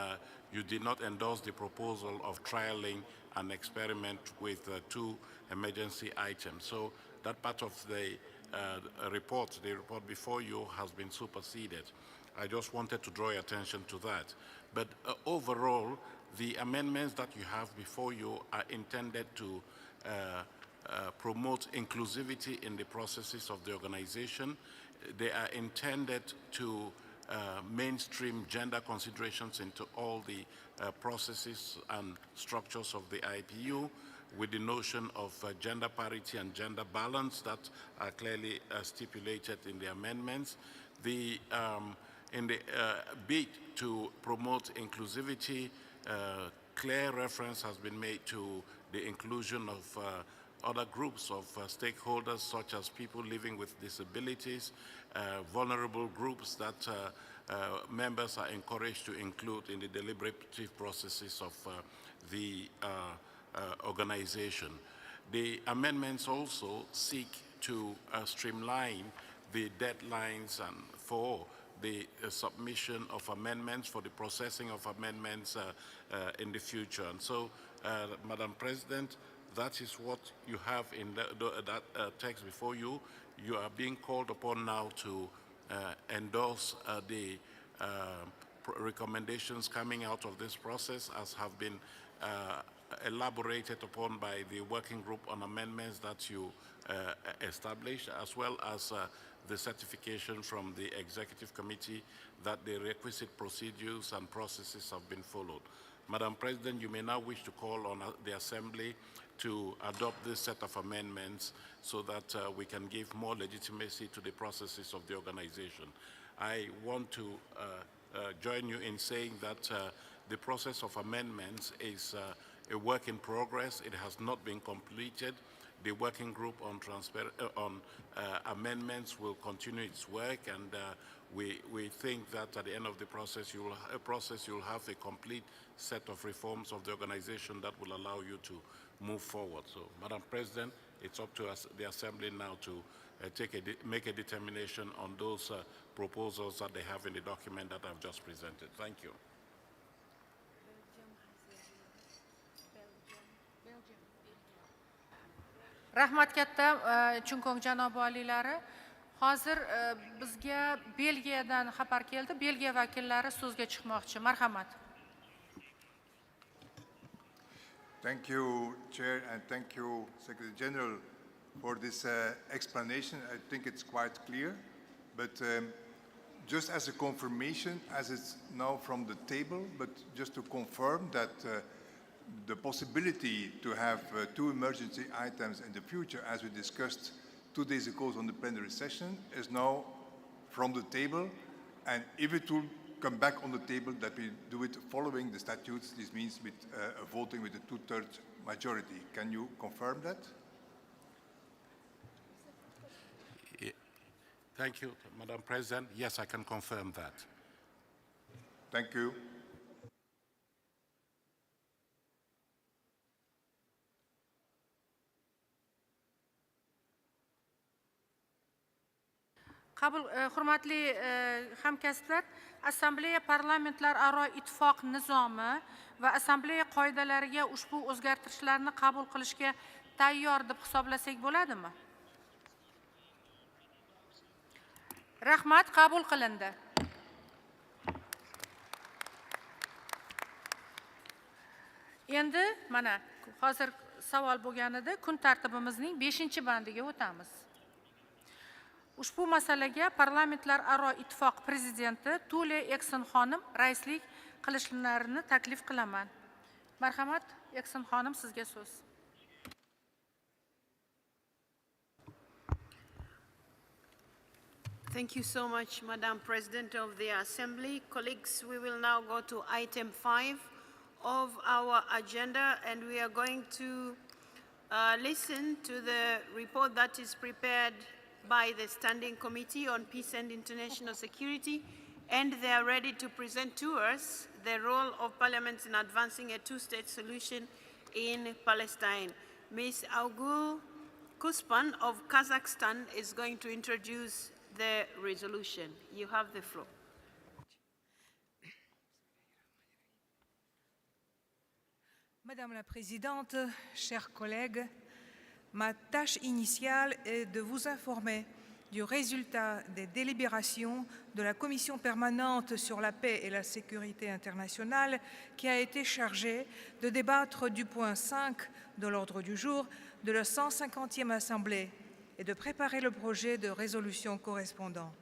you did not endorse the proposal of trialing an experiment with two emergency items. So that part of the report before you has been superseded. I just wanted to draw your attention to that. But overall, the amendments that you have before you are intended to promote inclusivity in the processes of the organization. They are intended to mainstream gender considerations into all the processes and structures of the IPU, with the notion of gender parity and gender balance that are clearly stipulated in the amendments. In the bid to promote inclusivity, clear reference has been made to the inclusion of other groups of stakeholders, such as people living with disabilities, vulnerable groups that members are encouraged to include in the deliberative processes of the organization. The amendments also seek to streamline the deadlines and for the submission of amendments, for the processing of amendments in the future. And so, Madam President, that is what you have in that text before you. You are being called upon now to endorse the recommendations coming out of this process, as have been elaborated upon by the working group on amendments that you established, as well as the certification from the Executive Committee that the requisite procedures and processes have been followed. Madam President, you may now wish to call on the Assembly to adopt this set of amendments so that we can give more legitimacy to the processes of the organization. I want to join you in saying that the process of amendments is a work in progress. It has not been completed. The working group on amendments will continue its work, and we think that at the end of the process, you'll have a complete set of reforms of the organization that will allow you to move forward. So, Madam President, it's up to us, the Assembly now to make a determination on those proposals that they have in the document that I've just presented. Thank you. Rahmat katta Chunko'ng janob oliylari. Hozir bizga Belgiyadan xabar keldi. Belgiya vakillari so'zga chiqmoqchi. Marhamat. Thank you, Chair, and thank you, Secretary General, for this explanation. I think it's quite clear, but just as a confirmation, as it's now from the table, but just to confirm that the possibility to have two emergency items in the future, as we discussed 2 days ago on the plenary session, is now from the table, and if it will come back on the table, that we do it following the statutes. This means with voting with a 2/3 majority. Can you confirm that? Thank you, Madam President. Yes, I can confirm that. Thank you. Hurmatli hamkasblar, Assambleya parlamentlararo ittifoq nizomi va Assambleya qoidalariga ushbu o'zgartirishlarni qabul qilishga tayyor deb hisoblasak bo'ladimi? Rahmat, qabul qilindi. Endi mana hozir savol bo'lganida kun tartibimizning 5-bandiga o'tamiz. Ushbu masalaga parlamentlararo ittifoq prezidenti Tule Ekson xonim raislik qilishlarini taklif qilaman. Marhamat, Ekson xonim, sizga so'z. Thank you so much, Madam President of the Assembly. Colleagues, we will now go to item 5 of our agenda, and we are going to listen to the report that is prepared by the Standing Committee on Peace and International Security, and they are ready to present to us the role of Parliament in advancing a two-state solution in Palestine. Ms. Augul Kuspan of Kazakhstan is going to introduce the resolution. You have the floor. Madame la Présidente, chers collègues, ma tâche initiale est de vous informer du résultat des délibérations de la Commission permanente sur la paix et la sécurité internationale qui a été chargée de débattre du point 5 de l'ordre du jour de la 150e Assemblée et de préparer le projet de résolution correspondant.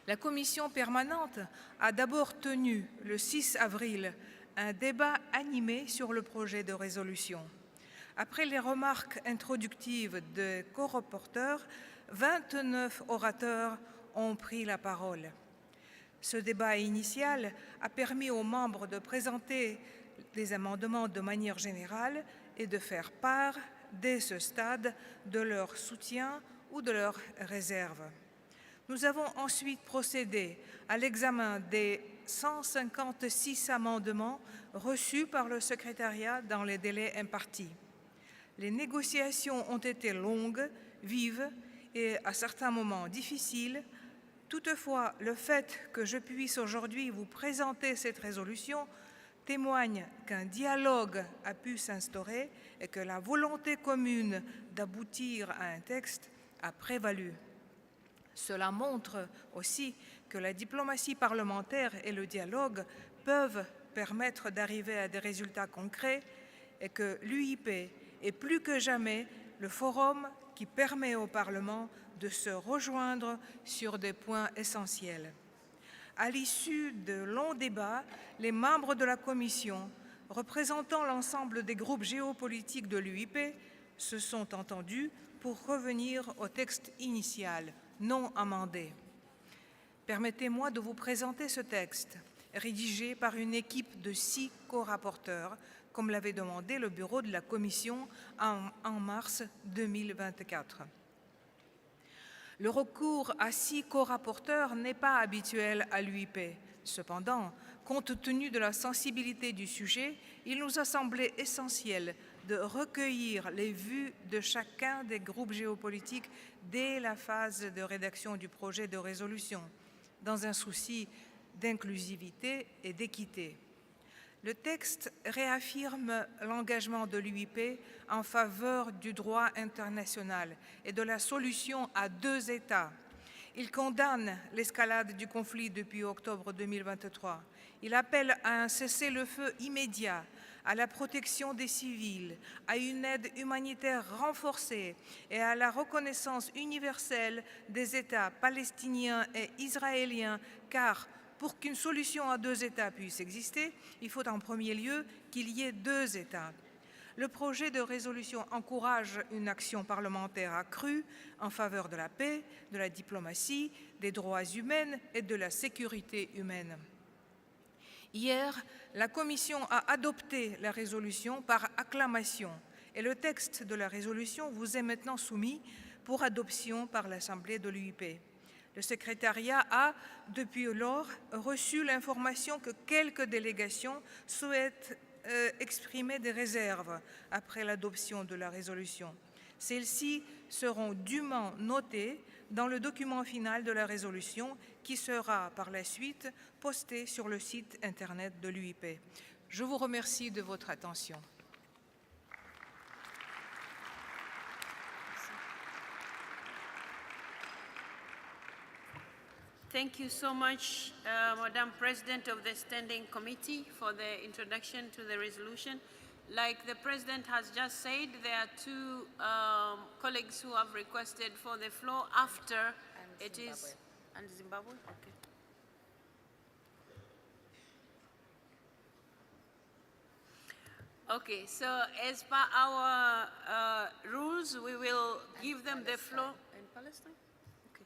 La Commission permanente a d'abord tenu le 6 avril un débat animé sur le projet de résolution. Après les remarques introductives des co-rapporteurs, 29 orateurs ont pris la parole. Ce débat initial a permis aux membres de présenter des amendements de manière générale et de faire part, dès ce stade, de leur soutien ou de leurs réserves. Nous avons ensuite procédé à l'examen des 156 amendements reçus par le secrétariat dans les délais impartis. Les négociations ont été longues, vives et à certains moments difficiles. Toutefois, le fait que je puisse aujourd'hui vous présenter cette résolution témoigne qu'un dialogue a pu s'instaurer et que la volonté commune d'aboutir à un texte a prévalu. Cela montre aussi que la diplomatie parlementaire et le dialogue peuvent permettre d'arriver à des résultats concrets et que l'UIP est plus que jamais le forum qui permet au Parlement de se rejoindre sur des points essentiels. À l'issue de longs débats, les membres de la Commission, représentant l'ensemble des groupes géopolitiques de l'UIP, se sont entendus pour revenir au texte initial, non amendé. Permettez-moi de vous présenter ce texte, rédigé par une équipe de 6 co-rapporteurs, comme l'avait demandé le bureau de la Commission en mars 2024. Le recours à 6 co-rapporteurs n'est pas habituel à l'UIP. Cependant, compte tenu de la sensibilité du sujet, il nous a semblé essentiel de recueillir les vues de chacun des groupes géopolitiques dès la phase de rédaction du projet de résolution, dans un souci d'inclusivité et d'équité. Le texte réaffirme l'engagement de l'UIP en faveur du droit international et de la solution à 2 États. Il condamne l'escalade du conflit depuis octobre 2023. Il appelle à un cessez-le-feu immédiat, à la protection des civils, à une aide humanitaire renforcée et à la reconnaissance universelle des États palestiniens et israéliens, car pour qu'une solution à 2 États puisse exister, il faut en premier lieu qu'il y ait 2 États. Le projet de résolution encourage une action parlementaire accrue en faveur de la paix, de la diplomatie, des droits humains et de la sécurité humaine. Hier, la Commission a adopté la résolution par acclamation et le texte de la résolution vous est maintenant soumis pour adoption par l'Assemblée de l'UIP. Le secrétariat a, depuis lors, reçu l'information que quelques délégations souhaitent exprimer des réserves après l'adoption de la résolution. Celles-ci seront dûment notées dans le document final de la résolution qui sera par la suite posté sur le site Internet de l'UIP. Je vous remercie de votre attention. Thank you so much, Madam President of the Standing Committee, for the introduction to the resolution. Like the President has just said, there are two colleagues who have requested for the floor after it is... And Zimbabwe? Okay. Okay, so as per our rules, we will give them the floor. In Palestine? Okay.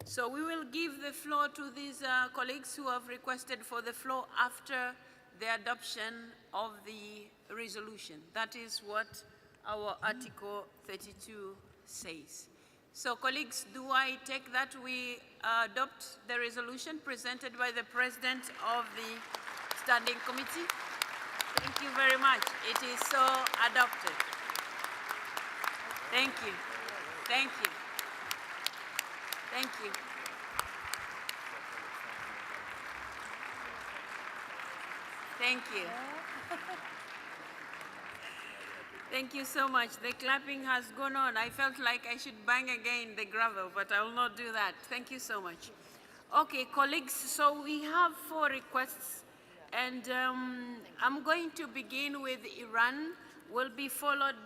So we will give the floor to these colleagues who have requested for the floor after the adoption of the resolution. That is what our Article 32 says. So colleagues, do I take that we adopt the resolution presented by the President of the Standing Committee? Thank you very much. It is so adopted. Thank you. Thank you. Thank you. Thank you. Thank you so much. The clapping has gone on. I felt like I should bang again the gravel, but I will not do that. Thank you so much. Okay, colleagues, so we have 4 requests, and I'm going to begin with Iran. Will be followed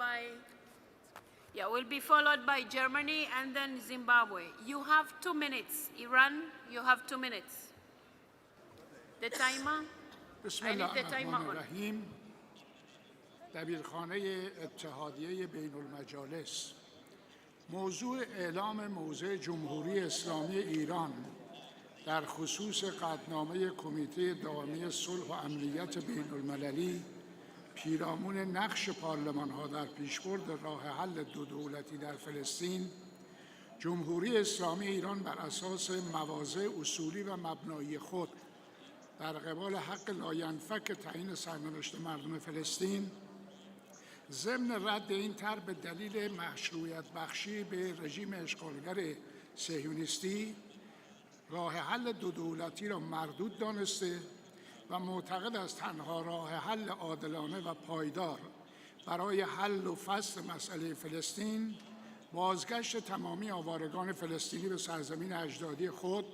by Germany and then Zimbabwe. You have 2 minutes. Iran, you have 2 minutes. The timer? I need the timer on. دبیرخانه اتحادیه بین المجالس موضوع اعلام موضع جمهوری اسلامی ایران در خصوص قطعنامه کمیته دائمی صلح و امنیت بین المللی پیرامون نقش پارلمان‌ها در پیشبرد راه حل دو دولتی در فلسطین جمهوری اسلامی ایران بر اساس مواضع اصولی و مبنایی خود در قبال حق لاینفک تعیین سرنوشت مردم فلسطین ضمن رد این طرح به دلیل مشروعیت بخشی به رژیم اشغالگر صهیونیستی راه حل دو دولتی را مردود دانسته و معتقد است تنها راه حل عادلانه و پایدار برای حل و فصل مسئله فلسطین بازگشت تمامی آوارگان فلسطینی به سرزمین اجدادی خود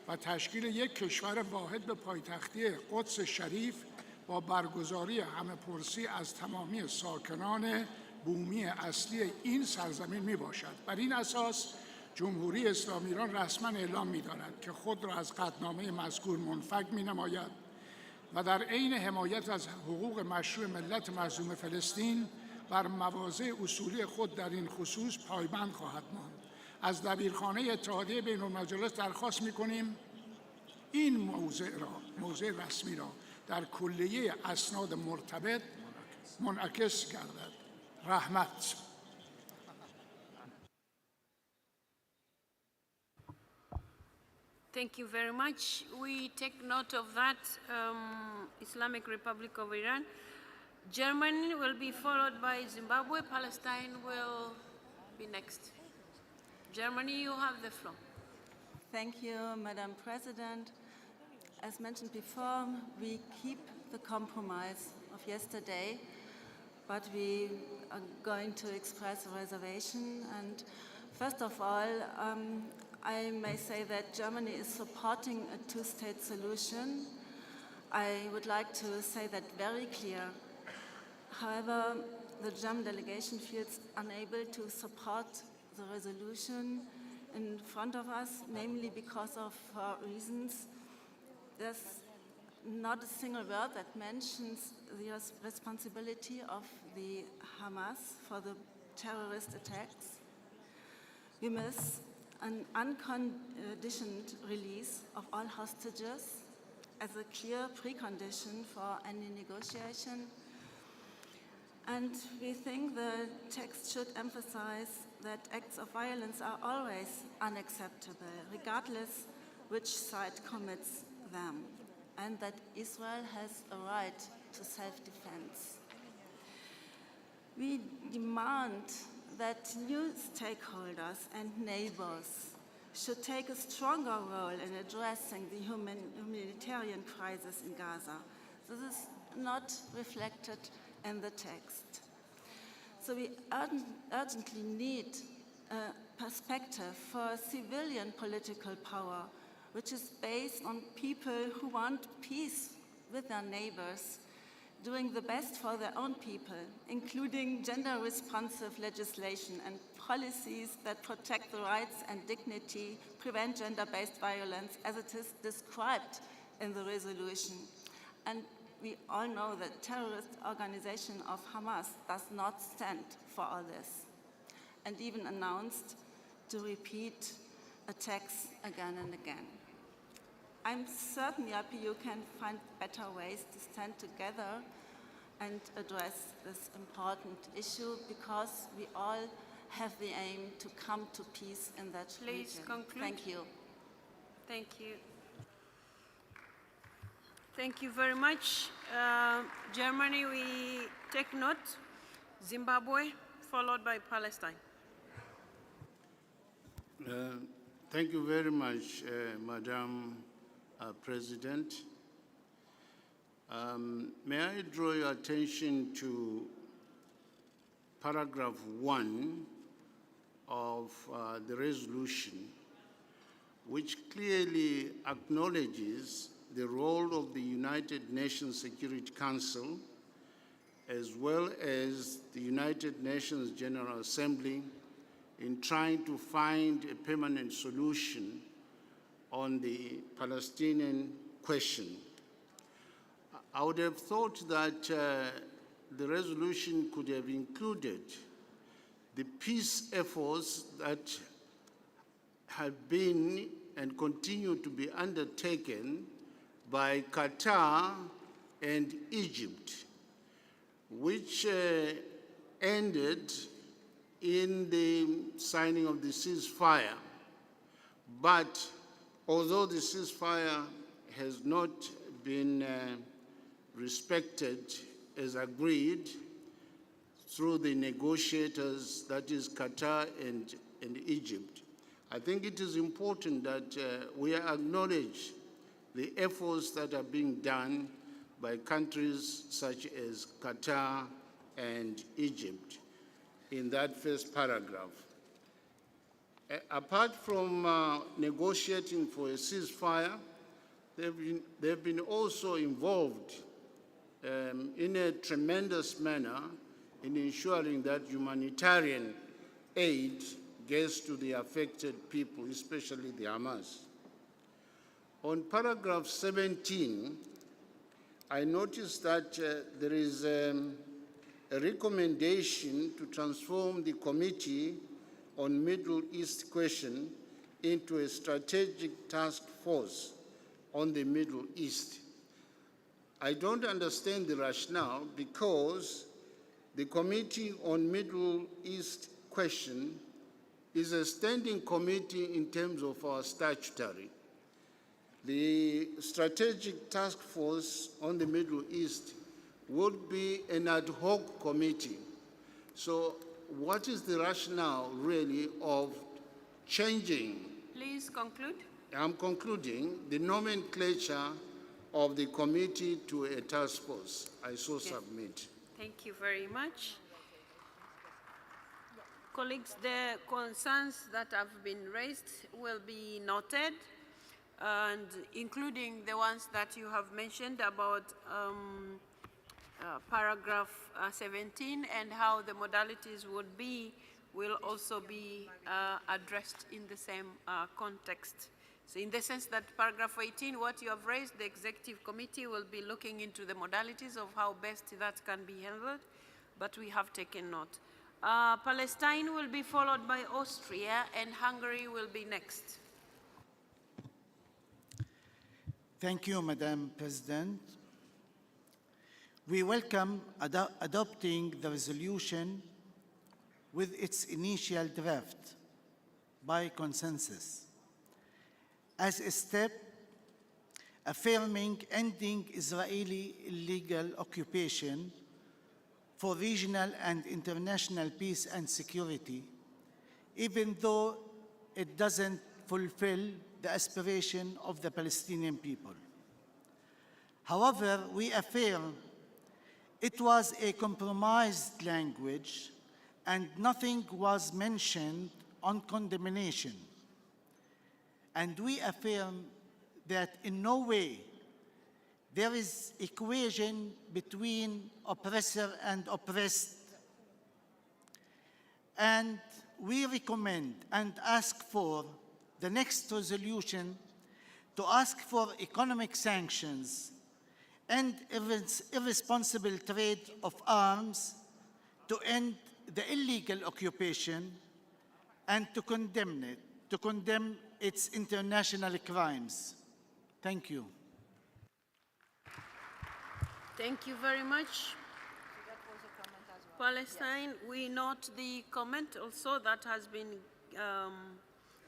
و تشکیل یک کشور واحد به پایتختی قدس شریف با برگزاری همه‌پرسی از تمامی ساکنان بومی اصلی این سرزمین می باشد. بر این اساس جمهوری اسلامی ایران رسما اعلام می دارد که خود را از قطعنامه مذکور منفک می نماید و در عین حمایت از حقوق مشروع ملت مظلوم فلسطین بر مواضع اصولی خود در این خصوص پایبند خواهد ماند. از دبیرخانه اتحادیه بین المجالس درخواست می کنیم این موضع رسمی را در کلیه اسناد مرتبط منعکس گردد. رحمت. Thank you very much. We take note of that, Islamic Republic of Iran. Germany will be followed by Zimbabwe. Palestine will be next. Germany, you have the floor. Thank you, Madam President. As mentioned before, we keep the compromise of yesterday, but we are going to express a reservation. And first of all, I may say that Germany is supporting a two-state solution. I would like to say that very clear. However, the German delegation feels unable to support the resolution in front of us, namely because of reasons. There's not a single word that mentions the responsibility of the Hamas for the terrorist attacks. We miss an unconditioned release of all hostages as a clear precondition for any negotiation. And we think the text should emphasize that acts of violence are always unacceptable, regardless which side commits them, and that Israel has a right to self-defense. We demand that new stakeholders and neighbors should take a stronger role in addressing the humanitarian crisis in Gaza. This is not reflected in the text. So we urgently need perspective for civilian political power, which is based on people who want peace with their neighbors, doing the best for their own people, including gender-responsive legislation and policies that protect the rights and dignity, prevent gender-based violence, as it is described in the resolution. And we all know that terrorist organization of Hamas does not stand for all this, and even announced to repeat attacks again and again. I'm certain the IPU can find better ways to stand together and address this important issue, because we all have the aim to come to peace in that region. Please conclude. Thank you. Thank you. Thank you very much. Germany, we take note. Zimbabwe, followed by Palestine. Thank you very much, Madam President. May I draw your attention to paragraph 1 of the resolution, which clearly acknowledges the role of the United Nations Security Council as well as the United Nations General Assembly in trying to find a permanent solution on the Palestinian question. I would have thought that the resolution could have included the peace efforts that have been and continue to be undertaken by Qatar and Egypt, which ended in the signing of the ceasefire. But although the ceasefire has not been respected as agreed through the negotiators, that is Qatar and Egypt, I think it is important that we acknowledge the efforts that are being done by countries such as Qatar and Egypt in that first paragraph. Apart from negotiating for a ceasefire, they've been also involved in a tremendous manner in ensuring that humanitarian aid gets to the affected people, especially the Hamas. On paragraph 17, I noticed that there is a recommendation to transform the Committee on Middle East Question into a strategic task force on the Middle East. I don't understand the rationale, because the Committee on Middle East Question is a standing committee in terms of our statutory. The strategic task force on the Middle East would be an ad hoc committee. So what is the rationale really of changing? Please conclude. I'm concluding the nomenclature of the committee to a task force. I so submit. Thank you very much. Colleagues, the concerns that have been raised will be noted, and including the ones that you have mentioned about paragraph 17 and how the modalities would be, will also be addressed in the same context. So in the sense that paragraph 18, what you have raised, the executive committee will be looking into the modalities of how best that can be handled, but we have taken note. Palestine will be followed by Austria, and Hungary will be next. Thank you, Madam President. We welcome adopting the resolution with its initial draft by consensus as a step affirming ending Israeli illegal occupation for regional and international peace and security, even though it doesn't fulfill the aspiration of the Palestinian people. However, we affirm it was a compromised language and nothing was mentioned on condemnation. And we affirm that in no way there is equation between oppressor and oppressed. And we recommend and ask for the next resolution to ask for economic sanctions and irresponsible trade of arms, to end the illegal occupation, and to condemn its international crimes. Thank you. Thank you very much. Palestine, we note the comment also that has been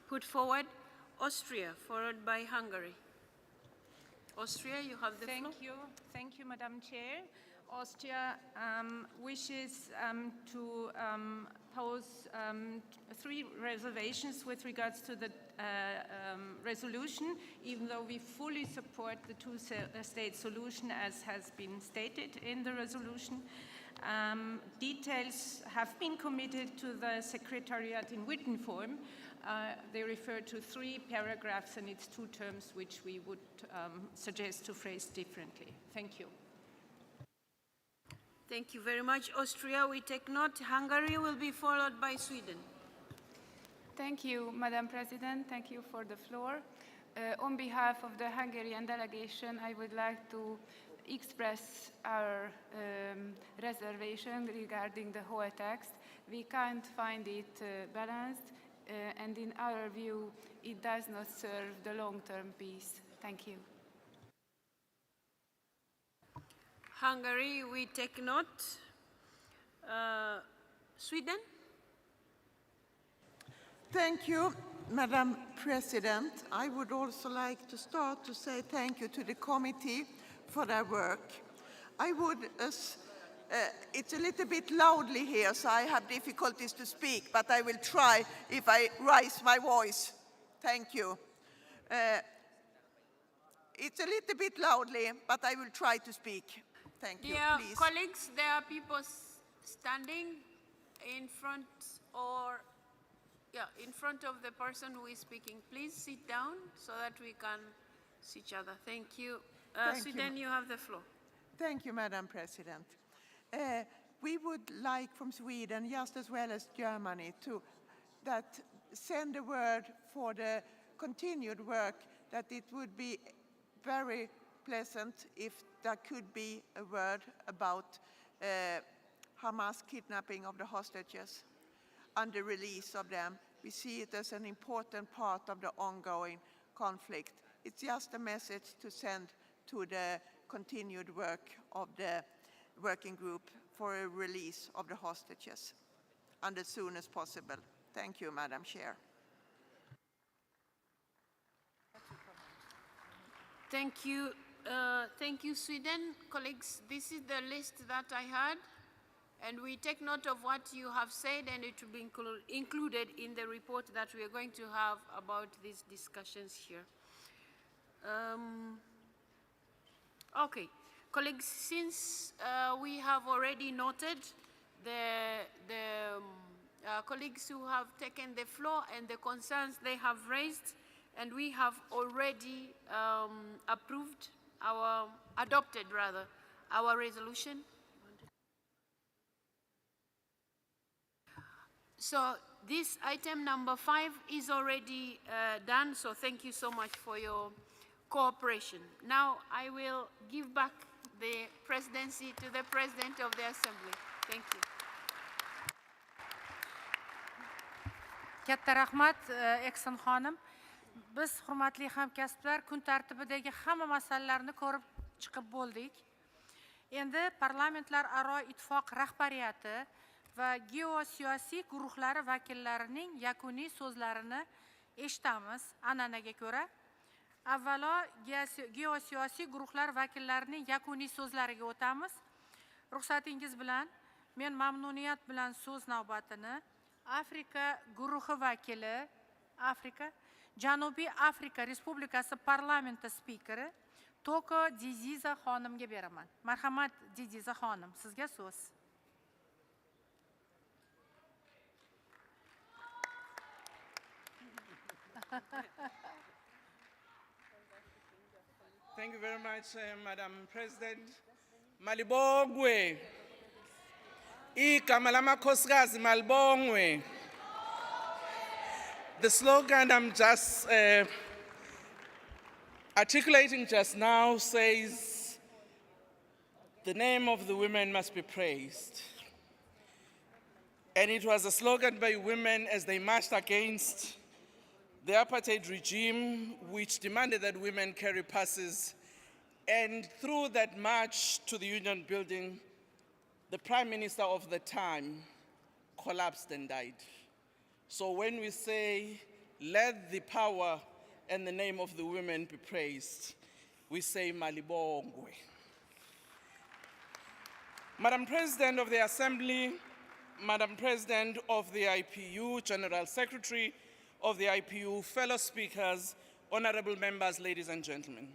put forward. Austria, followed by Hungary. Austria, you have the floor. Thank you, Madam Chair. Austria wishes to pose 3 reservations with regards to the resolution, even though we fully support the two-state solution as has been stated in the resolution. Details have been committed to the Secretariat in written form. They refer to 3 paragraphs and it's 2 terms which we would suggest to phrase differently. Thank you. Thank you very much. Austria, we take note. Hungary will be followed by Sweden. Thank you, Madam President. Thank you for the floor. On behalf of the Hungarian delegation, I would like to express our reservation regarding the whole text. We can't find it balanced, and in our view, it does not serve the long-term peace. Thank you. Hungary, we take note. Sweden? Thank you, Madam President. I would also like to start to say thank you to the committee for their work. I would, it's a little bit loudly here, so I have difficulties to speak, but I will try if I raise my voice. Thank you. It's a little bit loudly, but I will try to speak. Thank you, Dear please. colleagues, there are people standing in front in front of the person who is speaking. Please sit down so that we can see each other. Thank you. Sweden, you have the floor. Thank you, Madam President. We would like from Sweden, just as well as Germany, to send a word for the continued work, that it would be very pleasant if there could be a word about Hamas kidnapping of the hostages and the release of them. We see it as an important part of the ongoing conflict. It's just a message to send to the continued work of the working group for a release of the hostages, and as soon as possible. Thank you, Madam Chair. Thank you. Thank you, Sweden. Colleagues, this is the list that I had, and we take note of what you have said, and it will be included in the report that we are going to have about these discussions here. Okay, colleagues, since we have already noted the colleagues who have taken the floor and the concerns they have raised, and we have already adopted our resolution. So this item number 5 is already done, so thank you so much for your cooperation. Now I will give back the presidency to the President of the Assembly. Thank you. Katta rahmat, Ekson xonim. Biz hurmatli hamkasblar kun tartibidagi hamma masalalarni ko'rib chiqib bo'ldik. Endi parlamentlar aro ittifoq rahbariyati va geosiyosiy guruhlari vakillarining yakuniy so'zlarini eshitamiz. An'anaga ko'ra, avvalo geosiyosiy guruhlar vakillarining yakuniy so'zlariga o'tamiz. Ruxsatingiz bilan men mamnuniyat bilan so'z navbatini Afrika guruhi vakili, Janubiy Afrika Respublikasi parlamenti spikeri Toko Diziza xonimga beraman. Marhamat, Diziza xonim, sizga so'z. Thank you very much, Madam President. Malibongwe. Igama lamakhosikazi malibongwe. The slogan I'm just articulating just now says, the name of the women must be praised. And it was a slogan by women as they marched against the apartheid regime, which demanded that women carry passes. And through that march to the Union building, the Prime Minister of the time collapsed and died. So when we say, let the power and the name of the women be praised, we say Malibongwe. Madam President of the Assembly, Madam President of the IPU, General Secretary of the IPU, fellow speakers, honorable members, ladies and gentlemen.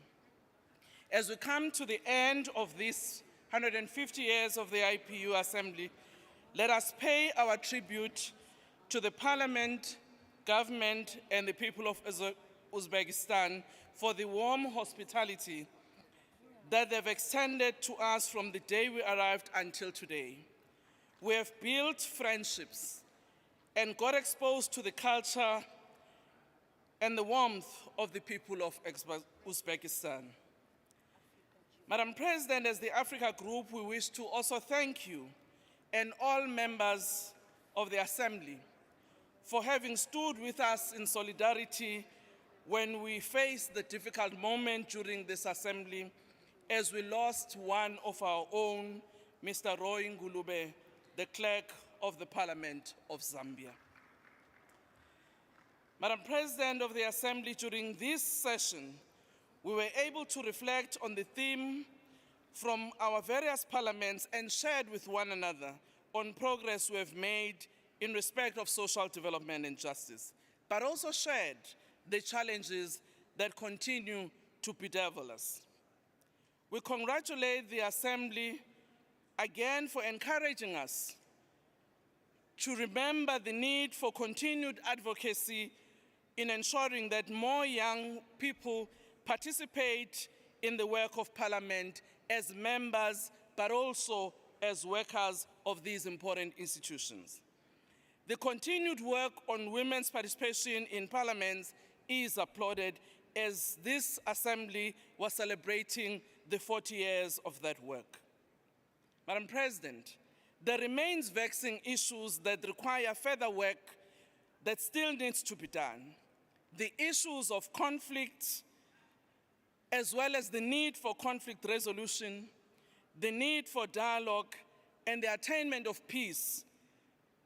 As we come to the end of this 150 years of the IPU Assembly, let us pay our tribute to the Parliament, government, and the people of Uzbekistan for the warm hospitality that they've extended to us from the day we arrived until today. We have built friendships and got exposed to the culture and the warmth of the people of Uzbekistan. Madam President, as the Africa Group, we wish to also thank you and all members of the Assembly for having stood with us in solidarity when we faced the difficult moment during this Assembly as we lost one of our own, Mr. Roy Ngulube, the Clerk of the Parliament of Zambia. Madam President of the Assembly, during this session, we were able to reflect on the theme from our various parliaments and shared with one another on progress we have made in respect of social development and justice, but also shared the challenges that continue to bedevil us. We congratulate the Assembly again for encouraging us to remember the need for continued advocacy in ensuring that more young people participate in the work of Parliament as members, but also as workers of these important institutions. The continued work on women's participation in parliaments is applauded as this Assembly was celebrating the 40 years of that work. Madam President, there remains vexing issues that require further work that still needs to be done. The issues of conflict, as well as the need for conflict resolution, the need for dialogue, and the attainment of peace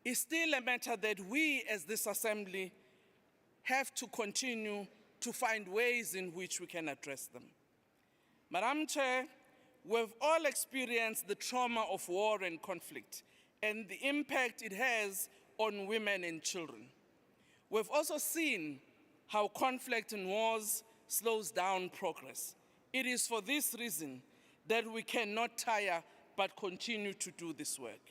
is still a matter that we as this Assembly have to continue to find ways in which we can address them. Madam Chair, we've all experienced the trauma of war and conflict and the impact it has on women and children. We've also seen how conflict and wars slows down progress. It is for this reason that we cannot tire but continue to do this work.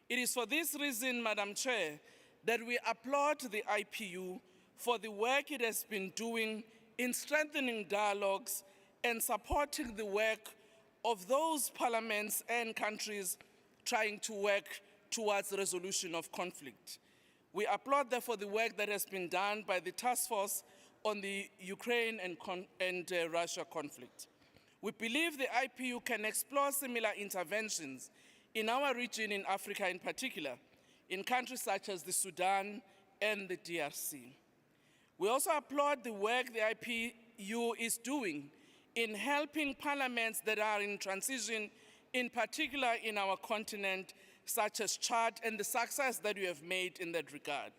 It is for this reason, Madam Chair, that we applaud the IPU for the work it has been doing in strengthening dialogues and supporting the work of those parliaments and countries trying to work towards the resolution of conflict. We applaud therefore the work that has been done by the task force on the Ukraine and Russia conflict. We believe the IPU can explore similar interventions in our region in Africa in particular, in countries such as the Sudan and the DRC. We also applaud the work the IPU is doing in helping parliaments that are in transition, in particular in our continent, such as Chad, and the success that you have made in that regard.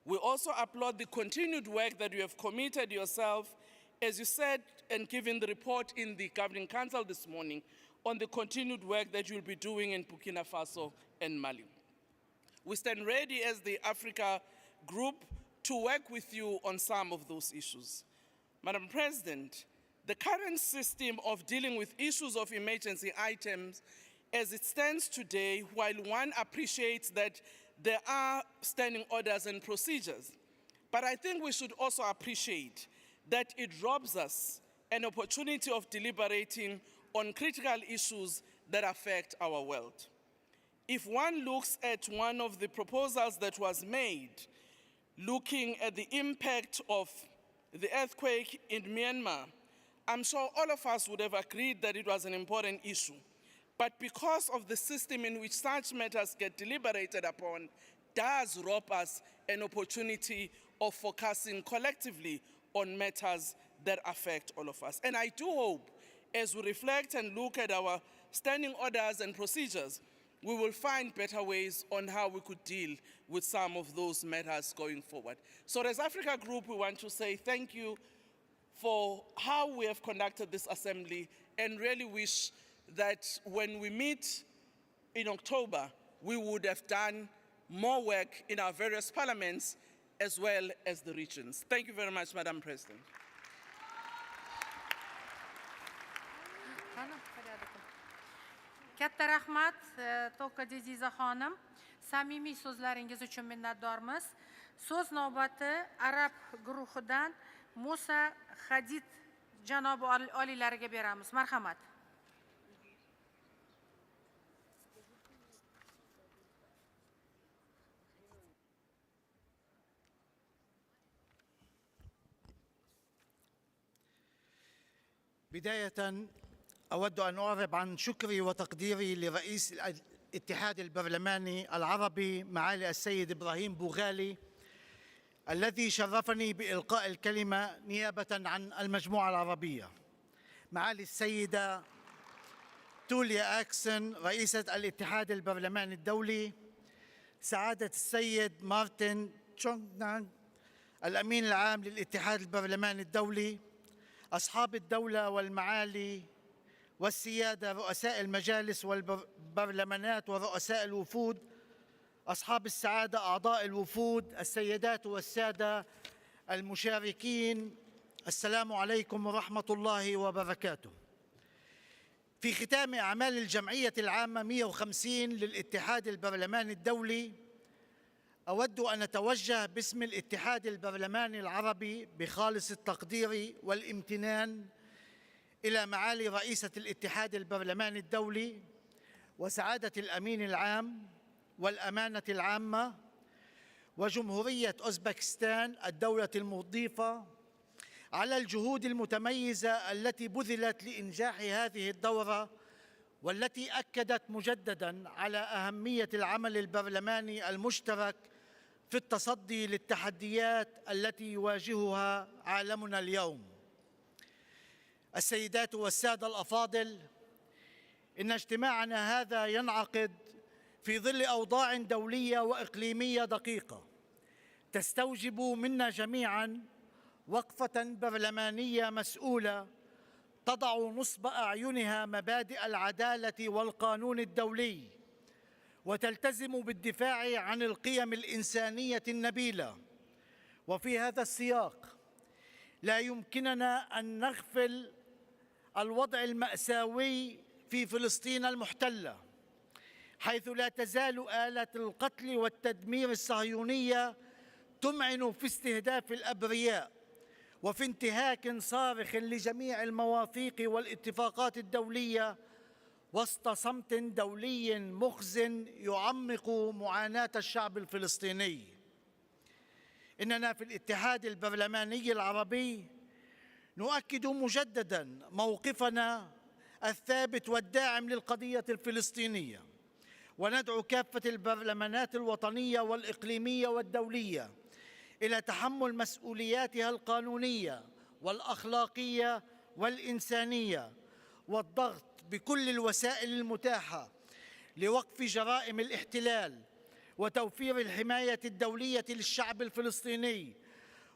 We also applaud the continued work that you have committed yourself, as you said and given the report in the Governing Council this morning, on the continued work that you'll be doing in Burkina Faso and Mali. We stand ready as the Africa Group to work with you on some of those issues. Madam President, the current system of dealing with issues of emergency items as it stands today, while one appreciates that there are standing orders and procedures, But I think we should also appreciate that it robs us an opportunity of deliberating on critical issues that affect our world. If one looks at one of the proposals that was made, looking at the impact of the earthquake in Myanmar, I'm sure all of us would have agreed that it was an important issue. But because of the system in which such matters get deliberated upon, does rob us an opportunity of focusing collectively on matters that affect all of us. And I do hope, as we reflect and look at our standing orders and procedures, we will find better ways on how we could deal with some of those matters going forward. So as Africa Group, we want to say thank you for how we have conducted this assembly, and really wish that when we meet in October, we would have done more work in our various parliaments as well as the regions. Thank you very much, Madam President. Katta rahmat To'ka Diziza xonim. Samimiy so'zlaringiz uchun minnatdormiz. So'z navbati Arab guruhidan Musa Hadid janobi oliylariga beramiz. Marhamat. بداية أود أن أعرب عن شكري وتقديري لرئيس الاتحاد البرلماني العربي معالي السيد إبراهيم بوغالي الذي شرفني بإلقاء الكلمة نيابة عن المجموعة العربية. معالي السيدة توليا أكسن رئيسة الاتحاد البرلماني الدولي، سعادة السيد مارتن تشونغنان الأمين العام للاتحاد البرلماني الدولي، أصحاب الدولة والمعالي والسيادة رؤساء المجالس والبرلمانات ورؤساء الوفود، أصحاب السعادة أعضاء الوفود، السيدات والسادة المشاركين، السلام عليكم ورحمة الله وبركاته. في ختام أعمال الجمعية العامة 150 للاتحاد البرلماني الدولي، أود أن أتوجه باسم الاتحاد البرلماني العربي بخالص التقدير والامتنان إلى معالي رئيسة الاتحاد البرلماني الدولي وسعادة الأمين العام والأمانة العامة وجمهورية أوزبكستان الدولة المضيفة على الجهود المتميزة التي بذلت لإنجاح هذه الدورة، والتي أكدت مجدداً على أهمية العمل البرلماني المشترك في التصدي للتحديات التي يواجهها عالمنا اليوم. السيدات والسادة الأفاضل، إن اجتماعنا هذا ينعقد في ظل أوضاع دولية وإقليمية دقيقة تستوجب منا جميعاً وقفة برلمانية مسؤولة تضع نصب أعينها مبادئ العدالة والقانون الدولي، وتلتزم بالدفاع عن القيم الإنسانية النبيلة. وفي هذا السياق لا يمكننا أن نغفل الوضع المأساوي في فلسطين المحتلة، حيث لا تزال آلة القتل والتدمير الصهيونية تمعن في استهداف الأبرياء وفي انتهاك صارخ لجميع المواثيق والاتفاقات الدولية، وسط صمت دولي مخزن يعمق معاناة الشعب الفلسطيني. إننا في الاتحاد البرلماني العربي نؤكد مجدداً موقفنا الثابت والداعم للقضية الفلسطينية، وندعو كافة البرلمانات الوطنية والإقليمية والدولية إلى تحمل مسؤولياتها القانونية والأخلاقية والإنسانية، والضغط بكل الوسائل المتاحة لوقف جرائم الاحتلال وتوفير الحماية الدولية للشعب الفلسطيني،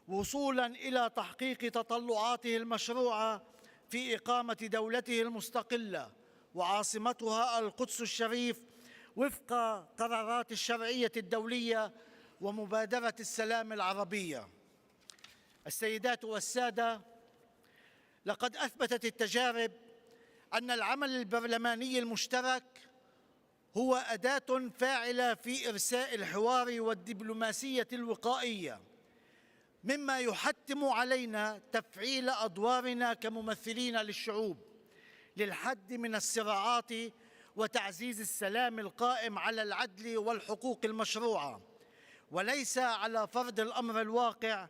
وصولاً إلى تحقيق تطلعاته المشروعة في إقامة دولته المستقلة وعاصمتها القدس الشريف وفق قرارات الشرعية الدولية ومبادرة السلام العربية. السيدات والسادة، لقد أثبتت التجارب أن العمل البرلماني المشترك هو أداة فاعلة في إرساء الحوار والدبلوماسية الوقائية مما يحتم علينا تفعيل أدوارنا كممثلين للشعوب للحد من الصراعات وتعزيز السلام القائم على العدل والحقوق المشروعة، وليس على فرض الأمر الواقع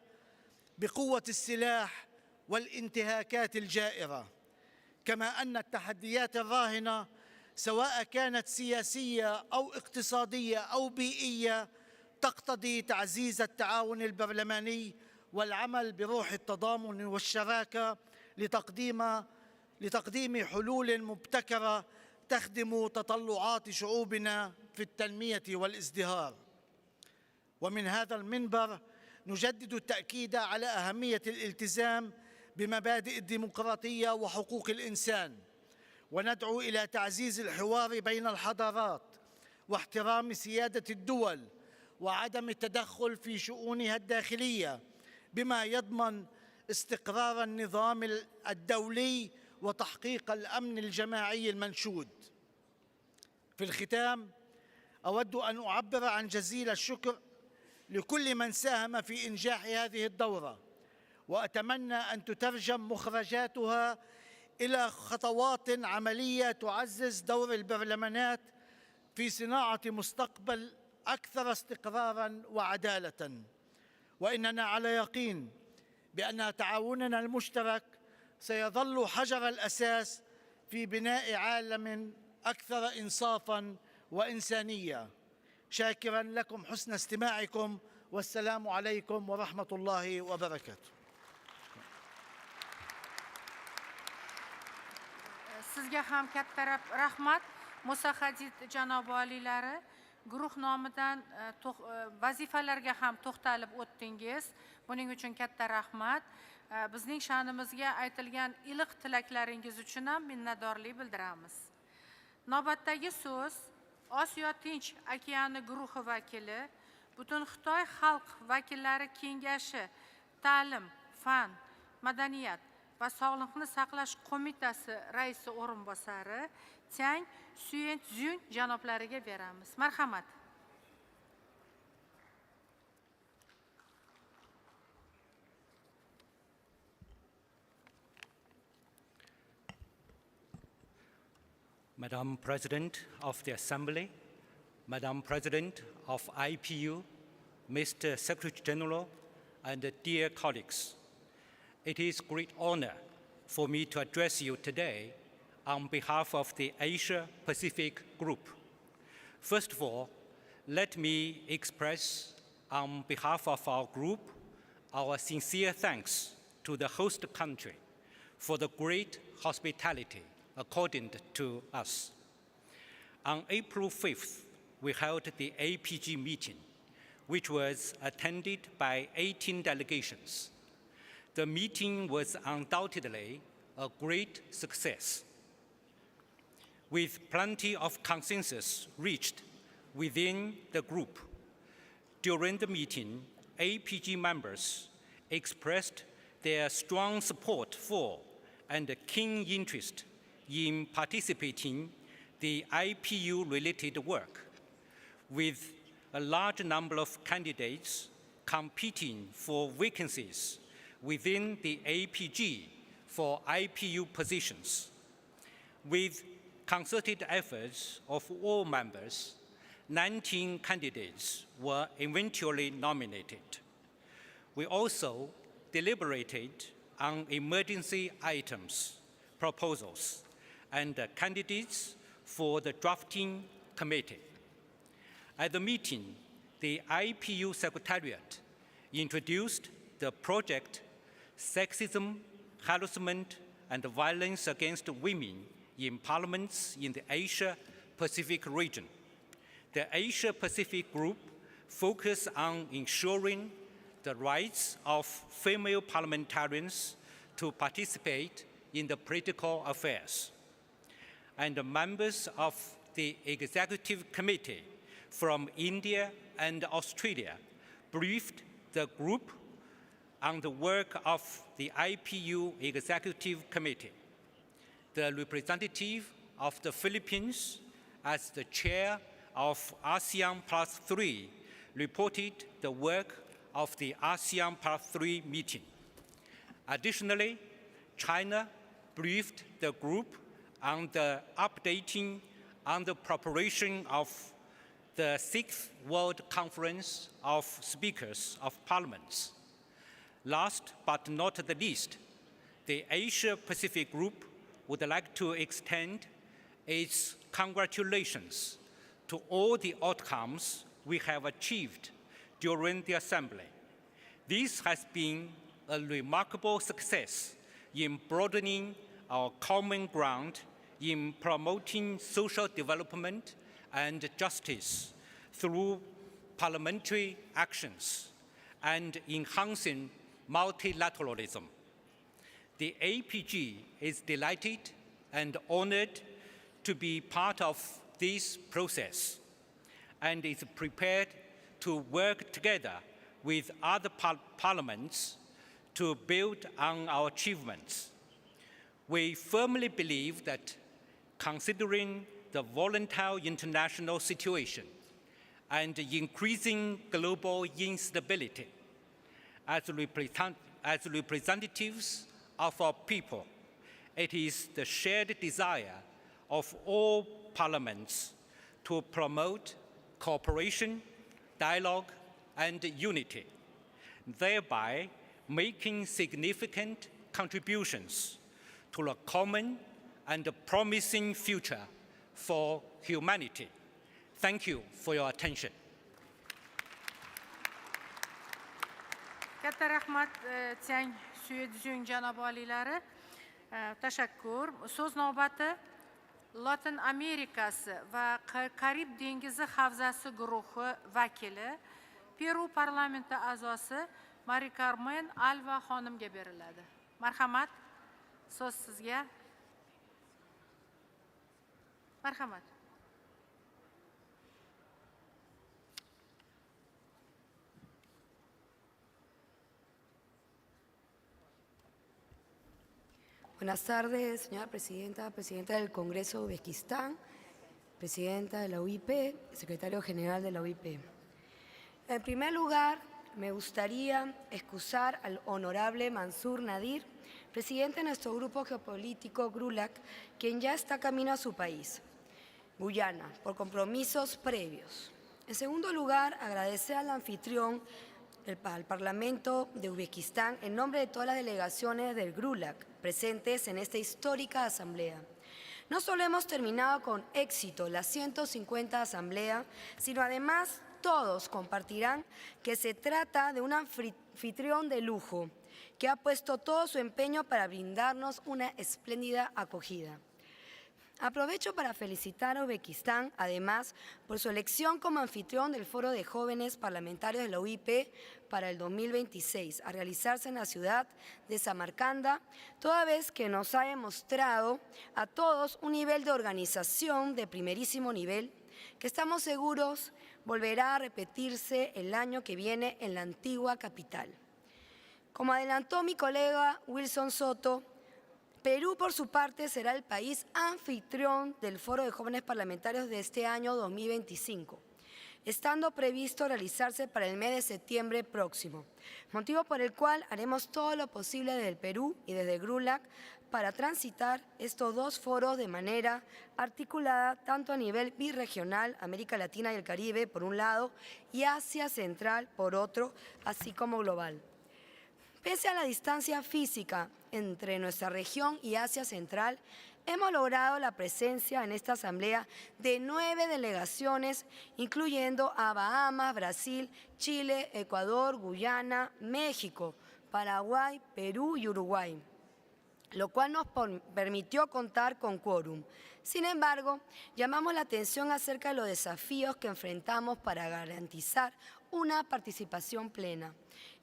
بقوة السلاح والانتهاكات الجائرة. كما أن التحديات الراهنة سواء كانت سياسية أو اقتصادية أو بيئية تقتضي تعزيز التعاون البرلماني والعمل بروح التضامن والشراكة لتقديم حلول مبتكرة تخدم تطلعات شعوبنا في التنمية والازدهار. ومن هذا المنبر نجدد التأكيد على أهمية الالتزام بمبادئ الديمقراطية وحقوق الإنسان، وندعو إلى تعزيز الحوار بين الحضارات واحترام سيادة الدول وعدم التدخل في شؤونها الداخلية، بما يضمن استقرار النظام الدولي وتحقيق الأمن الجماعي المنشود. في الختام أود أن أعبر عن جزيل الشكر لكل من ساهم في إنجاح هذه الدورة، وأتمنى أن تترجم مخرجاتها إلى خطوات عملية تعزز دور البرلمانات في صناعة مستقبل أكثر استقراراً وعدالة. وإننا على يقين بأن تعاوننا المشترك سيظل حجر الأساس في بناء عالم أكثر إنصافاً وإنسانية. شاكراً لكم حسن استماعكم، والسلام عليكم ورحمة الله وبركاته. Sizga ham katta rahmat. Musa Hadid janob oliylari, guruh nomidan vazifalarga ham to'xtalib o'tdingiz. Buning uchun katta rahmat. Bizning sha'nimizga aytilgan iliq tilaklaringiz uchun ham minnatdorlik bildiramiz. Navbatdagi so'z Osiyo Tinch okeani guruhi vakili, Butun Xitoy xalq vakillari kengashi ta'lim, fan, madaniyat va sog'liqni saqlash qo'mitasi raisi o'rinbosari Tiang Suyent-Zun janoblariga beramiz. Marhamat. Madam President of the Assembly, Madam President of IPU, Mr. Secretary General, and dear colleagues, it is a great honor for me to address you today on behalf of the Asia-Pacific Group. First of all, let me express on behalf of our group our sincere thanks to the host country for the great hospitality accorded to us. On April 5th, we held the APG meeting, which was attended by 18 delegations. The meeting was undoubtedly a great success, with plenty of consensus reached within the group. During the meeting, APG members expressed their strong support for and a keen interest in participating the IPU-related work, with a large number of candidates competing for vacancies within the APG for IPU positions. With concerted efforts of all members, 19 candidates were eventually nominated. We also deliberated on emergency items, proposals, and candidates for the drafting committee. At the meeting, the IPU Secretariat introduced the project Sexism, Harassment, and Violence Against Women in Parliaments in the Asia-Pacific region. The Asia-Pacific Group focused on ensuring the rights of female parliamentarians to participate in the political affairs. And the members of the Executive Committee from India and Australia briefed the group on the work of the IPU Executive Committee. The representative of the Philippines, as the chair of ASEAN+3, reported the work of the ASEAN Part 3 meeting. Additionally, China briefed the group on the updating on the preparation of the 6th World Conference of Speakers of Parliaments. Last but not the least, the Asia-Pacific Group would like to extend its congratulations to all the outcomes we have achieved during the Assembly. This has been a remarkable success in broadening our common ground in promoting social development and justice through parliamentary actions and enhancing multilateralism. The APG is delighted and honored to be part of this process and is prepared to work together with other parliaments to build on our achievements. We firmly believe that considering the volatile international situation and increasing global instability, as representatives of our people, it is the shared desire of all parliaments to promote cooperation, dialogue, and unity, thereby making significant contributions to a common and promising future for humanity. Thank you for your attention. Katta rahmat Tsang Suyedzung janob oliylari. Tashakkur. So'z navbati Latin Amerikasi va Karib dengizi havzasi guruhi vakili, Peru parlamenti a'zosi Mari Carmen Alva xonimga beriladi. Marhamat, so'z sizga. Marhamat. Buenas tardes, señora presidenta, presidenta del Congreso de Uzbekistán, presidenta de la UIP, secretario general de la UIP. En primer lugar, me gustaría excusar al honorable Mansur Nadir, presidente de nuestro grupo geopolítico GRULAC, quien ya está camino a su país, Guyana, por compromisos previos. En segundo lugar, agradecer al anfitrión al Parlamento de Uzbekistán en nombre de todas las delegaciones del GRULAC presentes en esta histórica asamblea. No solo hemos terminado con éxito la 150 asamblea, sino además todos compartirán que se trata de un anfitrión de lujo que ha puesto todo su empeño para brindarnos una espléndida acogida. Aprovecho para felicitar a Uzbekistán, además, por su elección como anfitrión del Foro de Jóvenes Parlamentarios de la UIP para el 2026, a realizarse en la ciudad de Samarcanda, toda vez que nos ha demostrado a todos un nivel de organización de primerísimo nivel, que estamos seguros volverá a repetirse el año que viene en la antigua capital. Como adelantó mi colega Wilson Soto, Perú, por su parte, será el país anfitrión del Foro de Jóvenes Parlamentarios de este año 2025, estando previsto realizarse para el mes de septiembre próximo, motivo por el cual haremos todo lo posible desde el Perú y desde GRULAC para transitar estos dos foros de manera articulada tanto a nivel birregional, América Latina y el Caribe, por un lado, y Asia Central, por otro, así como global. Pese a la distancia física entre nuestra región y Asia Central, hemos logrado la presencia en esta asamblea de 9 delegaciones, incluyendo a Bahamas, Brasil, Chile, Ecuador, Guyana, México, Paraguay, Perú y Uruguay, lo cual nos permitió contar con quórum. Sin embargo, llamamos la atención acerca de los desafíos que enfrentamos para garantizar una participación plena.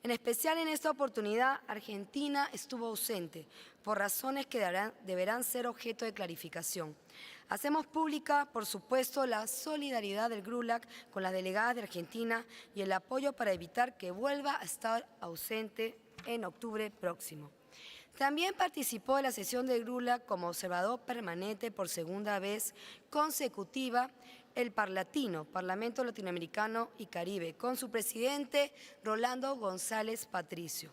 En especial en esta oportunidad, Argentina estuvo ausente, por razones que deberán ser objeto de clarificación. Hacemos pública, por supuesto, la solidaridad del GRULAC con las delegadas de Argentina y el apoyo para evitar que vuelva a estar ausente en octubre próximo. También participó de la sesión del GRULAC como observador permanente por segunda vez consecutiva el Parlatino, Parlamento Latinoamericano y Caribe, con su presidente Rolando González Patricio.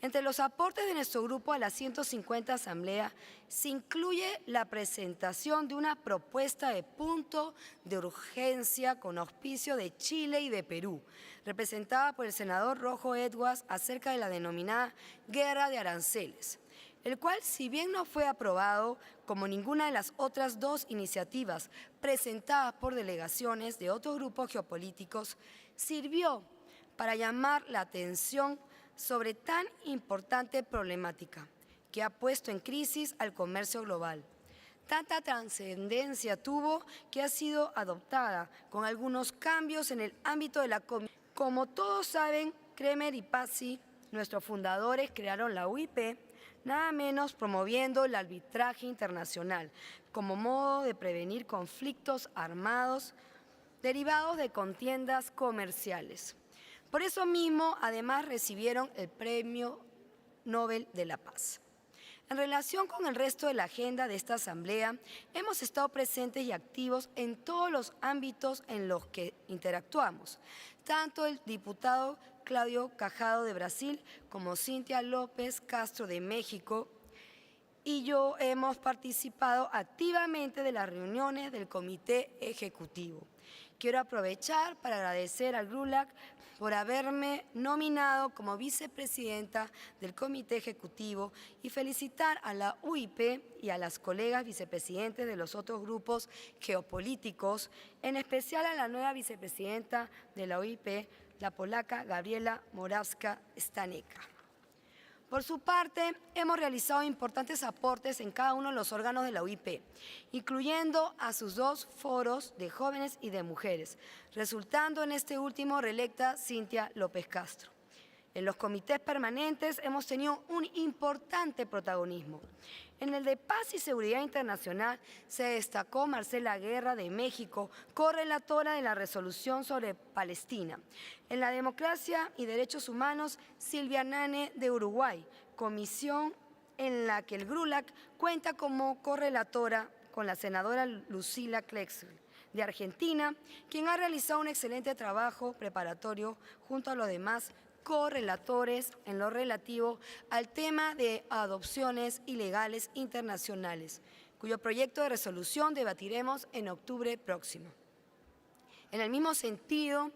Entre los aportes de nuestro grupo a la 150 Asamblea se incluye la presentación de una propuesta de punto de urgencia con auspicio de Chile y de Perú, representada por el senador Rojo Edwards acerca de la denominada guerra de aranceles, el cual, si bien no fue aprobado, como ninguna de las otras dos iniciativas presentadas por delegaciones de otros grupos geopolíticos, sirvió para llamar la atención sobre tan importante problemática que ha puesto en crisis al comercio global. Tanta trascendencia tuvo que ha sido adoptada con algunos cambios en el ámbito de la Comisión. Como todos saben, Kremer y Pazzi, nuestros fundadores, crearon la UIP, nada menos promoviendo el arbitraje internacional como modo de prevenir conflictos armados derivados de contiendas comerciales. Por eso mismo, además, recibieron el Premio Nobel de la Paz. En relación con el resto de la agenda de esta Asamblea, hemos estado presentes y activos en todos los ámbitos en los que interactuamos. Tanto el diputado Claudio Cajado de Brasil como Cintia López Castro de México y yo hemos participado activamente de las reuniones del Comité Ejecutivo. Quiero aprovechar para agradecer al GRULAC por haberme nominado como vicepresidenta del Comité Ejecutivo y felicitar a la UIP y a las colegas vicepresidentes de los otros grupos geopolíticos, en especial a la nueva vicepresidenta de la UIP, la polaca Gabriela Morawska-Staneka. Por su parte, hemos realizado importantes aportes en cada uno de los órganos de la UIP, incluyendo a sus dos foros de jóvenes y de mujeres, resultando en este último reelecta Cintia López Castro. En los comités permanentes hemos tenido un importante protagonismo. En el de Paz y Seguridad Internacional se destacó Marcela Guerra de México, correlatora de la resolución sobre Palestina. En la Democracia y Derechos Humanos, Silvia Nane de Uruguay, comisión en la que el GRULAC cuenta como correlatora con la senadora Lucila Klexl de Argentina, quien ha realizado un excelente trabajo preparatorio junto a los demás correlatores en lo relativo al tema de adopciones ilegales internacionales, cuyo proyecto de resolución debatiremos en octubre próximo. En el mismo sentido,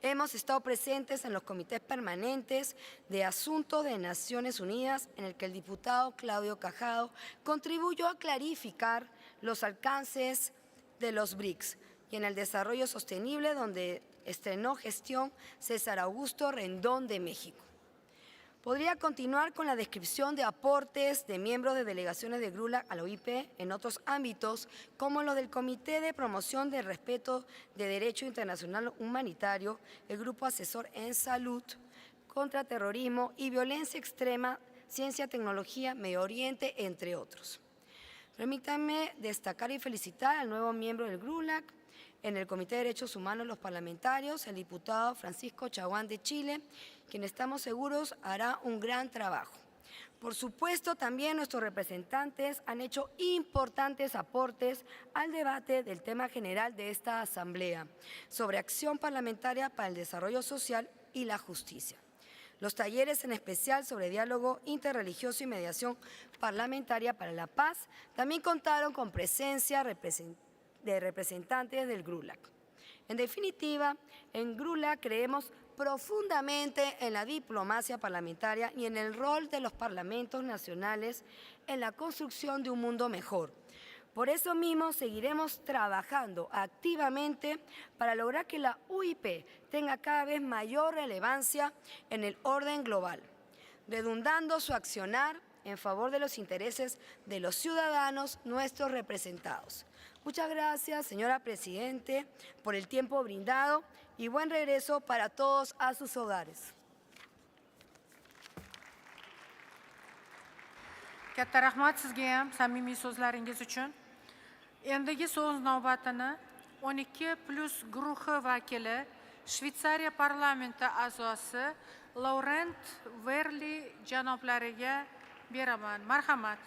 hemos estado presentes en los comités permanentes de Asuntos de Naciones Unidas, en el que el diputado Claudio Cajado contribuyó a clarificar los alcances de los BRICS, y en el Desarrollo Sostenible, donde estrenó gestión César Augusto Rendón de México. Podría continuar con la descripción de aportes de miembros de delegaciones de GRULAC a la UIP en otros ámbitos, como lo del Comité de Promoción del Respeto de Derecho Internacional Humanitario, el Grupo Asesor en Salud, contra Terrorismo y Violencia Extrema, Ciencia, Tecnología, Medio Oriente, entre otros. Permítanme destacar y felicitar al nuevo miembro del GRULAC, en el Comité de Derechos Humanos los parlamentarios, el diputado Francisco Chaguán de Chile, quien estamos seguros hará un gran trabajo. Por supuesto, también nuestros representantes han hecho importantes aportes al debate del tema general de esta Asamblea sobre acción parlamentaria para el desarrollo social y la justicia. Los talleres, en especial sobre diálogo interreligioso y mediación parlamentaria para la paz, también contaron con presencia de representantes del GRULAC. En definitiva, en GRULAC creemos profundamente en la diplomacia parlamentaria y en el rol de los parlamentos nacionales en la construcción de un mundo mejor. Por eso mismo seguiremos trabajando activamente para lograr que la UIP tenga cada vez mayor relevancia en el orden global, redundando su accionar en favor de los intereses de los ciudadanos, nuestros representados. Muchas gracias, señora Presidente, por el tiempo brindado y buen regreso para todos a sus hogares. Katta rahmat sizga ham samimiy so'zlaringiz uchun. Endigi so'z navbatini 12+ guruhi vakili, Shveysariya parlamenti a'zosi Laurent Verli janoblariga beraman. Marhamat.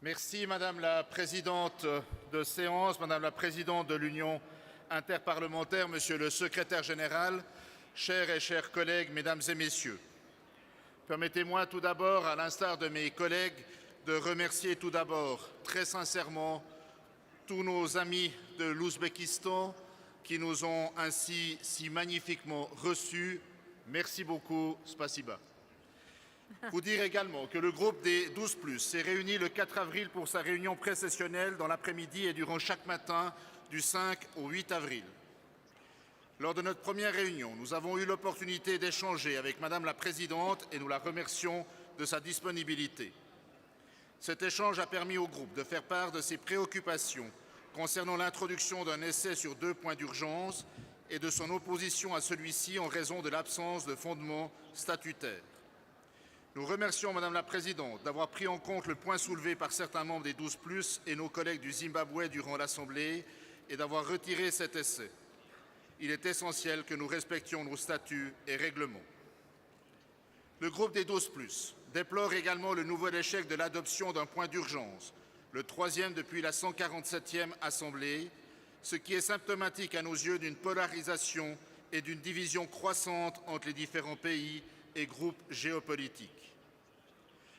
Merci Madame la Présidente de séance, Madame la Présidente de l'Union interparlementaire, Monsieur le Secrétaire général, chers collègues, Mesdames et Messieurs. Permettez-moi tout d'abord, à l'instar de mes collègues, de remercier tout d'abord très sincèrement tous nos amis de l'Ouzbékistan qui nous ont ainsi si magnifiquement reçus. Merci beaucoup, spasiba. Vous dire également que le groupe des 12+, s'est réuni le 4 avril pour sa réunion présessionnelle dans l'après-midi et durant chaque matin du 5 au 8 avril. Lors de notre première réunion, nous avons eu l'opportunité d'échanger avec Madame la Présidente et nous la remercions de sa disponibilité. Cet échange a permis au groupe de faire part de ses préoccupations concernant l'introduction d'un essai sur 2 points d'urgence et de son opposition à celui-ci en raison de l'absence de fondement statutaire. Nous remercions Madame la Présidente d'avoir pris en compte le point soulevé par certains membres des 12+, et nos collègues du Zimbabwe durant l'Assemblée et d'avoir retiré cet essai. Il est essentiel que nous respections nos statuts et règlements. Le groupe des 12+, déplore également le nouvel échec de l'adoption d'un point d'urgence, le 3e depuis la 147e Assemblée, ce qui est symptomatique à nos yeux d'une polarisation et d'une division croissante entre les différents pays et groupes géopolitiques.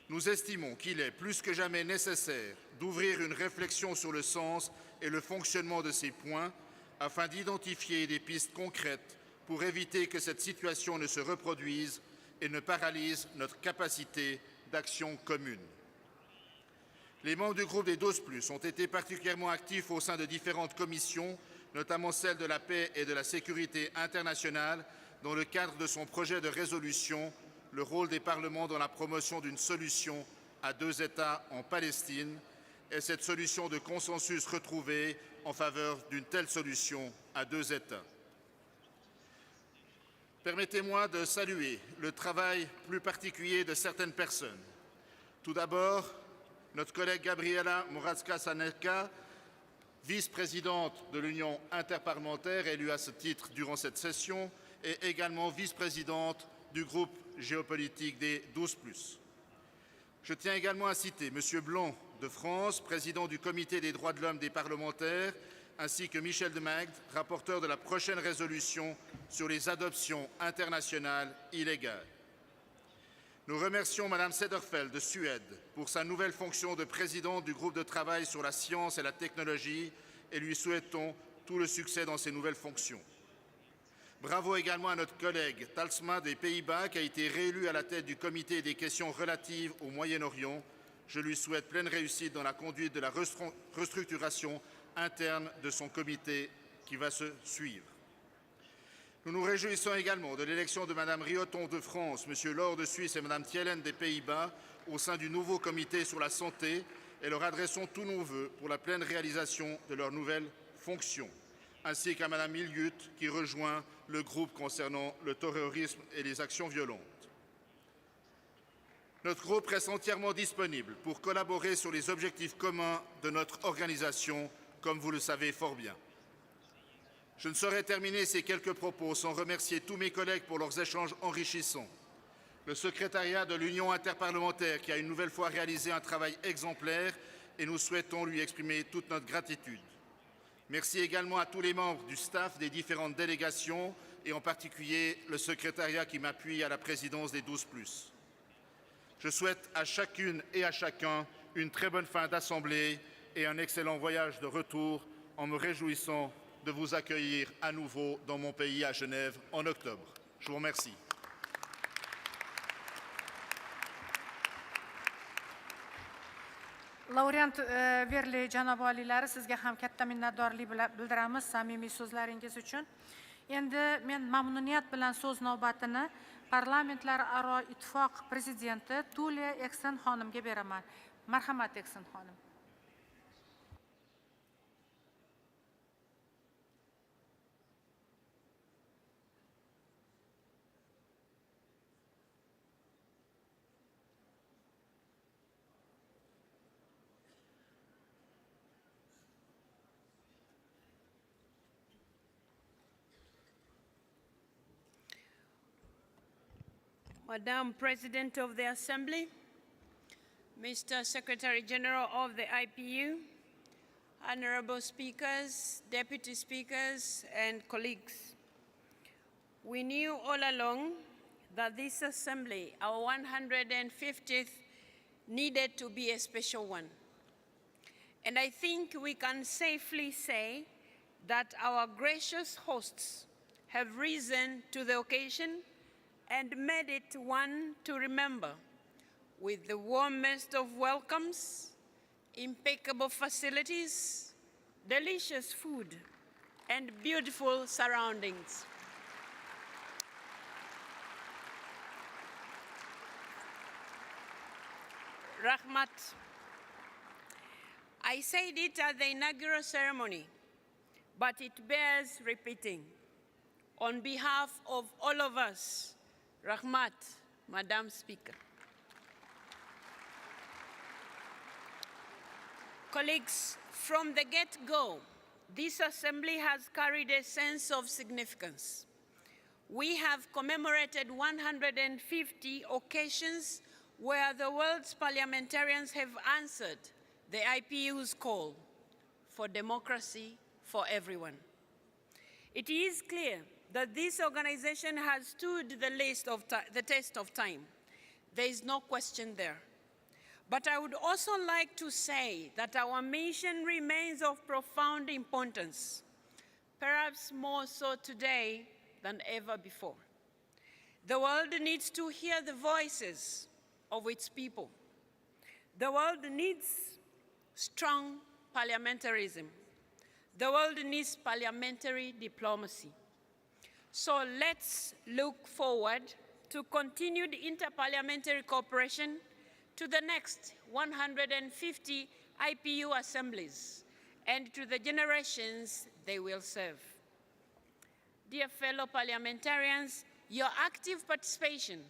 Nous estimons qu'il est plus que jamais nécessaire d'ouvrir une réflexion sur le sens et le fonctionnement de ces points afin d'identifier des pistes concrètes pour éviter que cette situation ne se reproduise et ne paralyse notre capacité d'action commune. Les membres du groupe des 12+ ont été particulièrement actifs au sein de différentes commissions, notamment celle de la paix et de la sécurité internationale, dans le cadre de son projet de résolution, le rôle des parlements dans la promotion d'une solution à 2 États en Palestine et cette solution de consensus retrouvée en faveur d'une telle solution à 2 États. Permettez-moi de saluer le travail plus particulier de certaines personnes. Tout d'abord, notre collègue Gabriela Moravska-Saneka, vice-présidente de l'Union interparlementaire, élue à ce titre durant cette session, et également vice-présidente du groupe géopolitique des 12+. Je tiens également à citer M. Blanc de France, président du Comité des droits de l'homme des parlementaires, ainsi que Michel de Magde, rapporteur de la prochaine résolution sur les adoptions internationales illégales. Nous remercions Mme Sederfeld de Suède pour sa nouvelle fonction de présidente du groupe de travail sur la science et la technologie et lui souhaitons tout le succès dans ses nouvelles fonctions. Bravo également à notre collègue Talsma des Pays-Bas qui a été réélu à la tête du comité des questions relatives au Moyen-Orient. Je lui souhaite pleine réussite dans la conduite de la restructuration interne de son comité qui va se suivre. Nous nous réjouissons également de l'élection de Mme Rioton de France, M. Laure de Suisse et Mme Thielen des Pays-Bas au sein du nouveau comité sur la santé et leur adressons tous nos vœux pour la pleine réalisation de leurs nouvelles fonctions, ainsi qu'à Mme Miliut qui rejoint le groupe concernant le terrorisme et les actions violentes. Notre groupe reste entièrement disponible pour collaborer sur les objectifs communs de notre organisation, comme vous le savez fort bien. Je ne saurais terminer ces quelques propos sans remercier tous mes collègues pour leurs échanges enrichissants. Le secrétariat de l'Union interparlementaire qui a une nouvelle fois réalisé un travail exemplaire et nous souhaitons lui exprimer toute notre gratitude. Merci également à tous les membres du staff des différentes délégations et en particulier le secrétariat qui m'appuie à la présidence des 12+. Je souhaite à chacune et à chacun une très bonne fin d'Assemblée et un excellent voyage de retour en me réjouissant de vous accueillir à nouveau dans mon pays à Genève en octobre. Je vous remercie. Laureant Verli janob oliylari, sizga ham katta minnatdorlik bildiramiz samimiy so'zlaringiz uchun. Endi men mamnuniyat bilan so'z navbatini Parlamentlararo ittifoq prezidenti Tulia Eksen xonimga beraman. Marhamat Eksen xonim. Madam President of the Assembly, Mr. Secretary General of the IPU, honorable speakers, deputy speakers, and colleagues. We knew all along that this assembly, our 150th, needed to be a special one. And I think we can safely say that our gracious hosts have risen to the occasion and made it one to remember, with the warmest of welcomes, impeccable facilities, delicious food, and beautiful surroundings. Rahmat, I said it at the inaugural ceremony, but it bears repeating. On behalf of all of us, Rahmat, Madam Speaker. Colleagues, from the get-go, this assembly has carried a sense of significance. We have commemorated 150 occasions where the world's parliamentarians have answered the IPU's call for democracy for everyone. It is clear that this organization has stood the test of time. There is no question there. But I would also like to say that our mission remains of profound importance, perhaps more so today than ever before. The world needs to hear the voices of its people. The world needs strong parliamentarism. The world needs parliamentary diplomacy. So let's look forward to continued inter-parliamentary cooperation to the next 150 IPU assemblies and to the generations they will serve. Dear fellow parliamentarians, your active participation,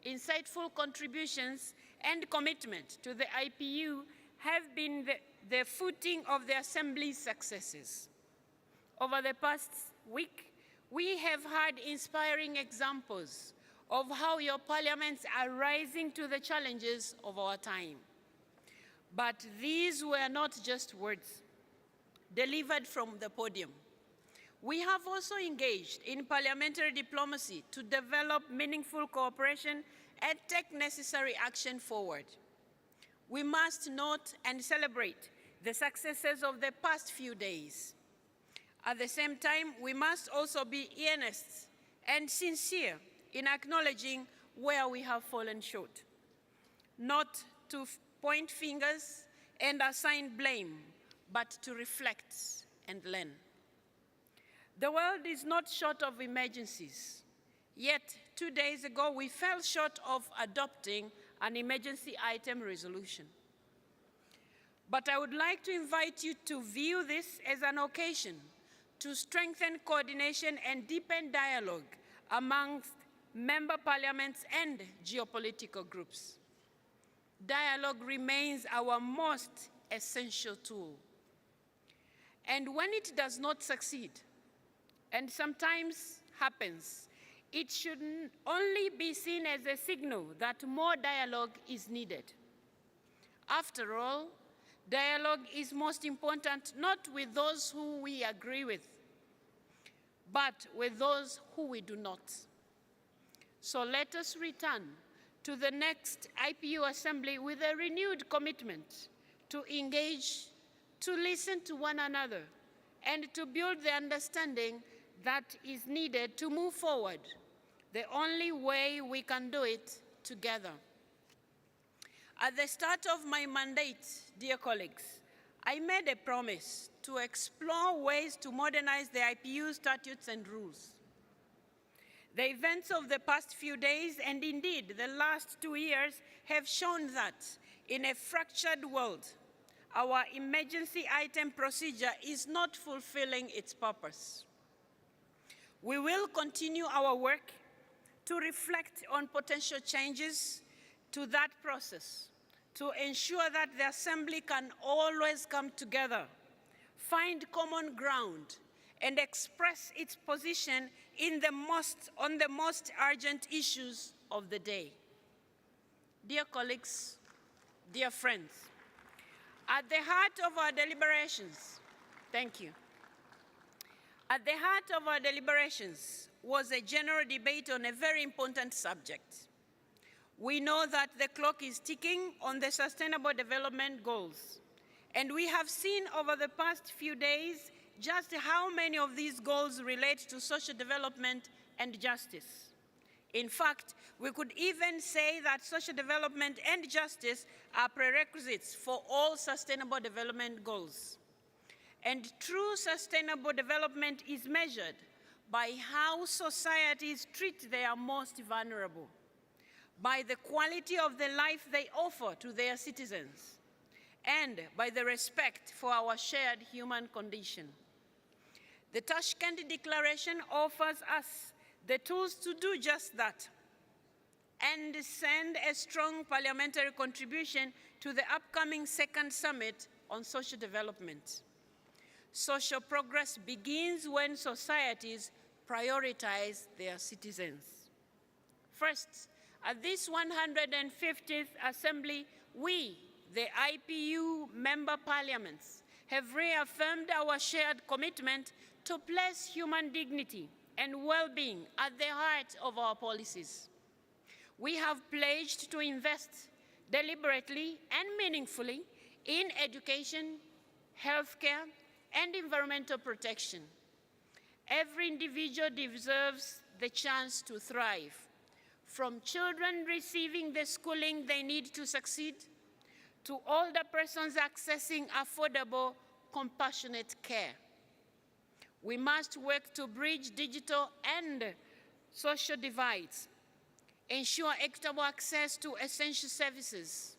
insightful contributions, and commitment to the IPU have been the footing of the Assembly's successes. Over the past week, we have had inspiring examples of how your parliaments are rising to the challenges of our time. But these were not just words delivered from the podium. We have also engaged in parliamentary diplomacy to develop meaningful cooperation and take necessary action forward. We must note and celebrate the successes of the past few days. At the same time, we must also be earnest and sincere in acknowledging where we have fallen short, not to point fingers and assign blame, but to reflect and learn. The world is not short of emergencies, yet 2 days ago we fell short of adopting an emergency item resolution. But I would like to invite you to view this as an occasion to strengthen coordination and deepen dialogue amongst member parliaments and geopolitical groups. Dialogue remains our most essential tool. And when it does not succeed, and sometimes happens, it should only be seen as a signal that more dialogue is needed. After all, dialogue is most important not with those who we agree with, but with those who we do not. So let us return to the next IPU assembly with a renewed commitment to engage, to listen to one another, and to build the understanding that is needed to move forward, the only way we can do it together. At the start of my mandate, dear colleagues, I made a promise to explore ways to modernize the IPU statutes and rules. The events of the past few days, and indeed the last 2 years, have shown that in a fractured world, our emergency item procedure is not fulfilling its purpose. We will continue our work to reflect on potential changes to that process, to ensure that the Assembly can always come together, find common ground, and express its position on the most urgent issues of the day. Dear colleagues, dear friends, at the heart of our deliberations, thank you. At the heart of our deliberations was a general debate on a very important subject. We know that the clock is ticking on the Sustainable Development Goals, and we have seen over the past few days just how many of these goals relate to social development and justice. In fact, we could even say that social development and justice are prerequisites for all Sustainable Development Goals. And true sustainable development is measured by how societies treat their most vulnerable, by the quality of the life they offer to their citizens, and by the respect for our shared human condition. The Tashkent Declaration offers us the tools to do just that and send a strong parliamentary contribution to the upcoming second summit on social development. Social progress begins when societies prioritize their citizens. First, at this 150th Assembly, we, the IPU member parliaments, have reaffirmed our shared commitment to place human dignity and well-being at the heart of our policies. We have pledged to invest deliberately and meaningfully in education, healthcare, and environmental protection. Every individual deserves the chance to thrive, from children receiving the schooling they need to succeed, to older persons accessing affordable, compassionate care. We must work to bridge digital and social divides, ensure equitable access to essential services,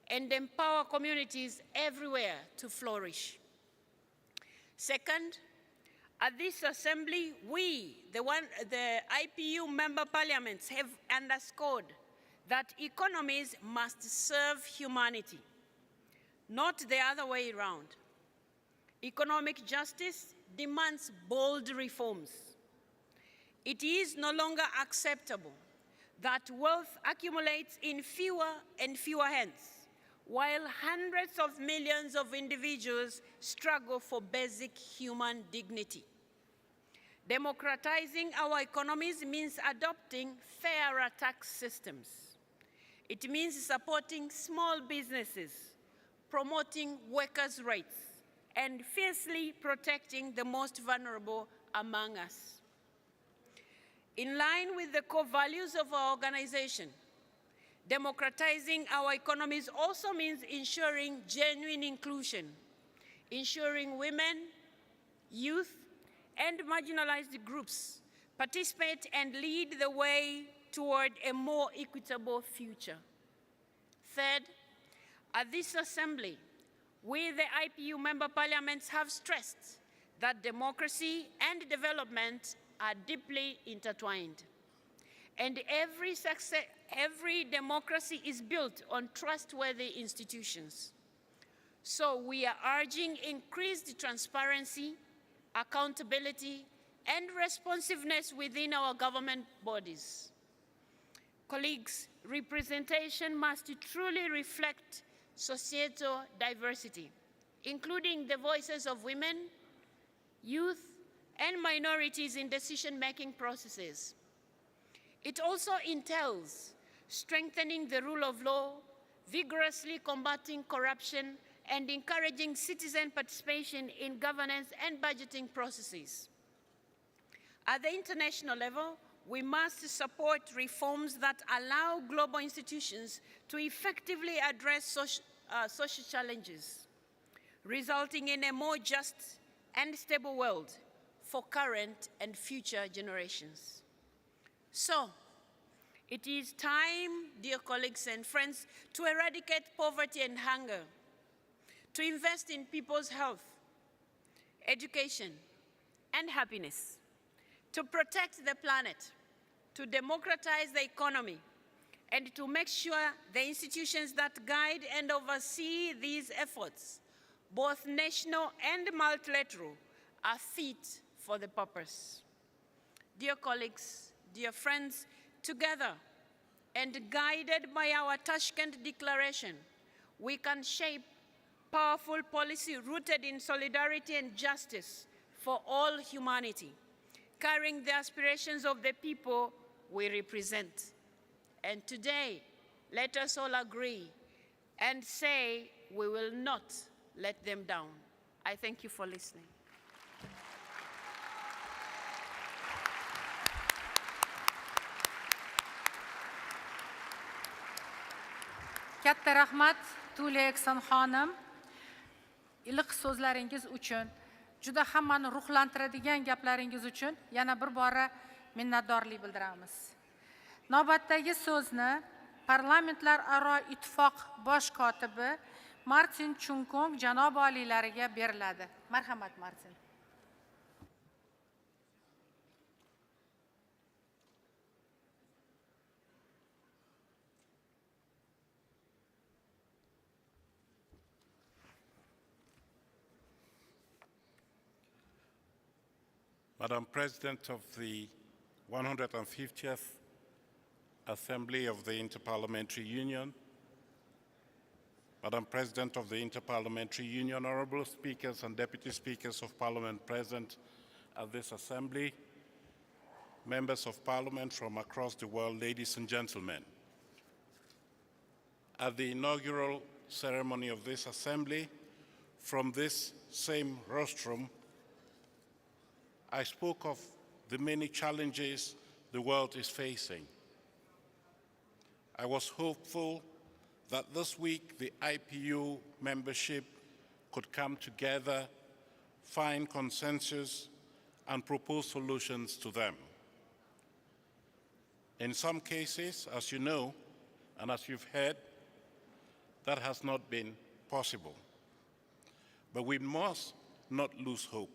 and empower communities everywhere to flourish. Second, at this Assembly, we, the IPU member parliaments, have underscored that economies must serve humanity, not the other way around. Economic justice demands bold reforms. It is no longer acceptable that wealth accumulates in fewer and fewer hands, while hundreds of millions of individuals struggle for basic human dignity. Democratizing our economies means adopting fairer tax systems. It means supporting small businesses, promoting workers' rights, and fiercely protecting the most vulnerable among us. In line with the core values of our organization, democratizing our economies also means ensuring genuine inclusion, ensuring women, youth, and marginalized groups participate and lead the way toward a more equitable future. Third, at this Assembly, we, the IPU member parliaments, have stressed that democracy and development are deeply intertwined. And every democracy is built on trustworthy institutions. So we are urging increased transparency, accountability, and responsiveness within our government bodies. Colleagues, representation must truly reflect societal diversity, including the voices of women, youth, and minorities in decision-making processes. It also entails strengthening the rule of law, vigorously combating corruption, and encouraging citizen participation in governance and budgeting processes. At the international level, we must support reforms that allow global institutions to effectively address social challenges, resulting in a more just and stable world for current and future generations. So, it is time, dear colleagues and friends, to eradicate poverty and hunger, to invest in people's health, education, and happiness, to protect the planet, to democratize the economy, and to make sure the institutions that guide and oversee these efforts, both national and multilateral, are fit for the purpose. Dear colleagues, dear friends, together and guided by our Tashkent Declaration, we can shape powerful policy rooted in solidarity and justice for all humanity, carrying the aspirations of the people we represent. And today, let us all agree and say we will not let them down. I thank you for listening. Katta rahmat Tuli Ekson xonim. Iliq so'zlaringiz uchun, juda hammani ruhlantiradigan gaplaringiz uchun yana bir bora minnatdorlik bildiramiz. Navbatdagi so'zni Parlamentlararo ittifoq bosh kotibi Martin Chunkong janob oliylariga beriladi. Marhamat Martin. Madam President of the 150th Assembly of the Inter-Parliamentary Union, Madam President of the Inter-Parliamentary Union, honorable speakers and deputy speakers of Parliament present at this Assembly, members of Parliament from across the world, ladies and gentlemen. At the inaugural ceremony of this Assembly, from this same rostrum, I spoke of the many challenges the world is facing. I was hopeful that this week the IPU membership could come together, find consensus, and propose solutions to them. In some cases, as you know, and as you've heard, that has not been possible. But we must not lose hope.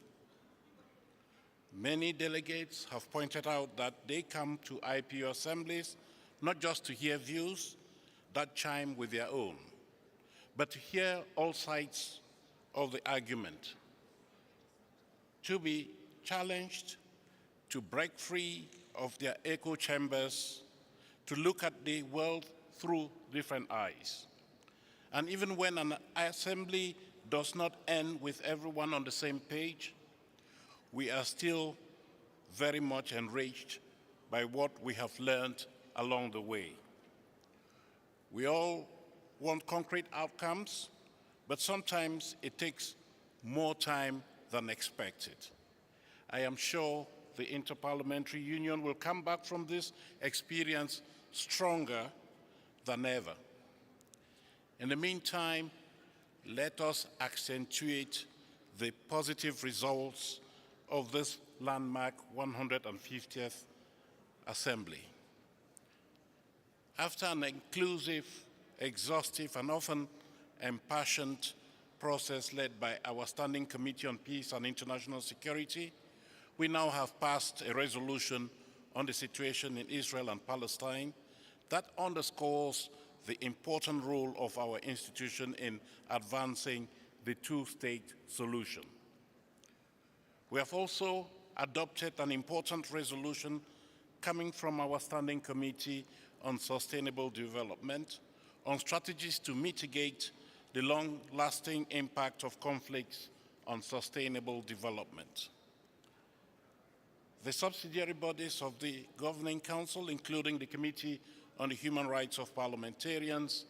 Many delegates have pointed out that they come to IPU assemblies not just to hear views that chime with their own, but to hear all sides of the argument, to be challenged, to break free of their echo chambers, to look at the world through different eyes. And even when an assembly does not end with everyone on the same page, we are still very much enriched by what we have learned along the way. We all want concrete outcomes, but sometimes it takes more time than expected. I am sure the Inter-Parliamentary Union will come back from this experience stronger than ever. In the meantime, let us accentuate the positive results of this landmark 150th Assembly. After an inclusive, exhaustive, and often impassioned process led by our Standing Committee on Peace and International Security, we now have passed a resolution on the situation in Israel and Palestine that underscores the important role of our institution in advancing the two-state solution. We have also adopted an important resolution coming from our Standing Committee on Sustainable Development on strategies to mitigate the long-lasting impact of conflicts on sustainable development. The subsidiary bodies of the Governing Council, including the Committee on the Human Rights of Parliamentarians,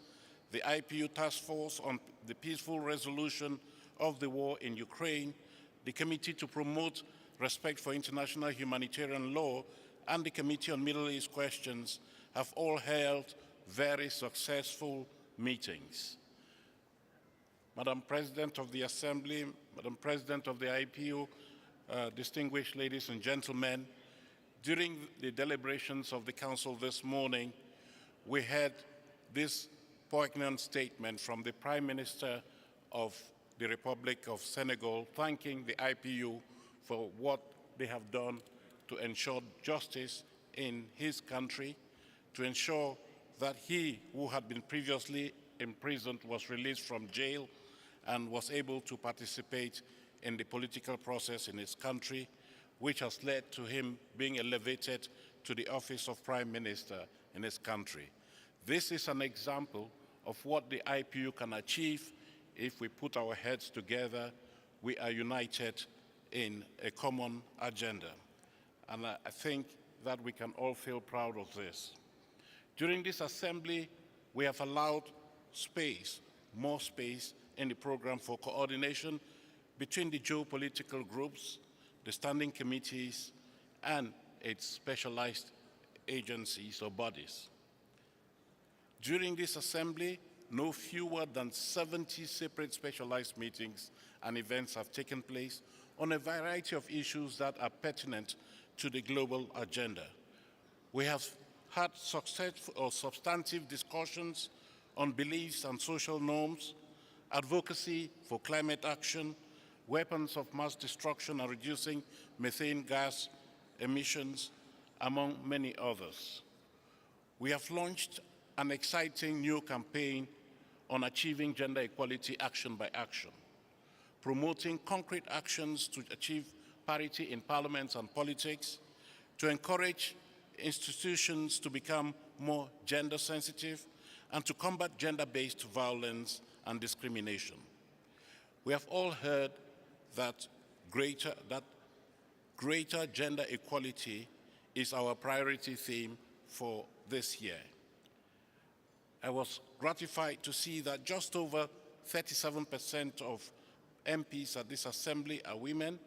the IPU Task Force on the Peaceful Resolution of the War in Ukraine, the Committee to Promote Respect for International Humanitarian Law, and the Committee on Middle East Questions have all held very successful meetings. Madam President of the Assembly, Madam President of the IPU, distinguished ladies and gentlemen, during the deliberations of the Council this morning, we had this poignant statement from the Prime Minister of the Republic of Senegal, thanking the IPU for what they have done to ensure justice in his country, to ensure that he, who had been previously imprisoned, was released from jail and was able to participate in the political process in his country, which has led to him being elevated to the office of Prime Minister in his country. This is an example of what the IPU can achieve if we put our heads together, we are united in a common agenda. And I think that we can all feel proud of this. During this assembly, we have allowed space, more space in the program for coordination between the geopolitical groups, the standing committees, and its specialized agencies or bodies. During this assembly, no fewer than 70 separate specialized meetings and events have taken place on a variety of issues that are pertinent to the global agenda. We have had successful or substantive discussions on beliefs and social norms, advocacy for climate action, weapons of mass destruction and reducing methane gas emissions, among many others. We have launched an exciting new campaign on achieving gender equality action by action, promoting concrete actions to achieve parity in parliaments and politics, to encourage institutions to become more gender sensitive, and to combat gender-based violence and discrimination. We have all heard that greater gender equality is our priority theme for this year. I was gratified to see that just over 37% of MPs at this assembly are women,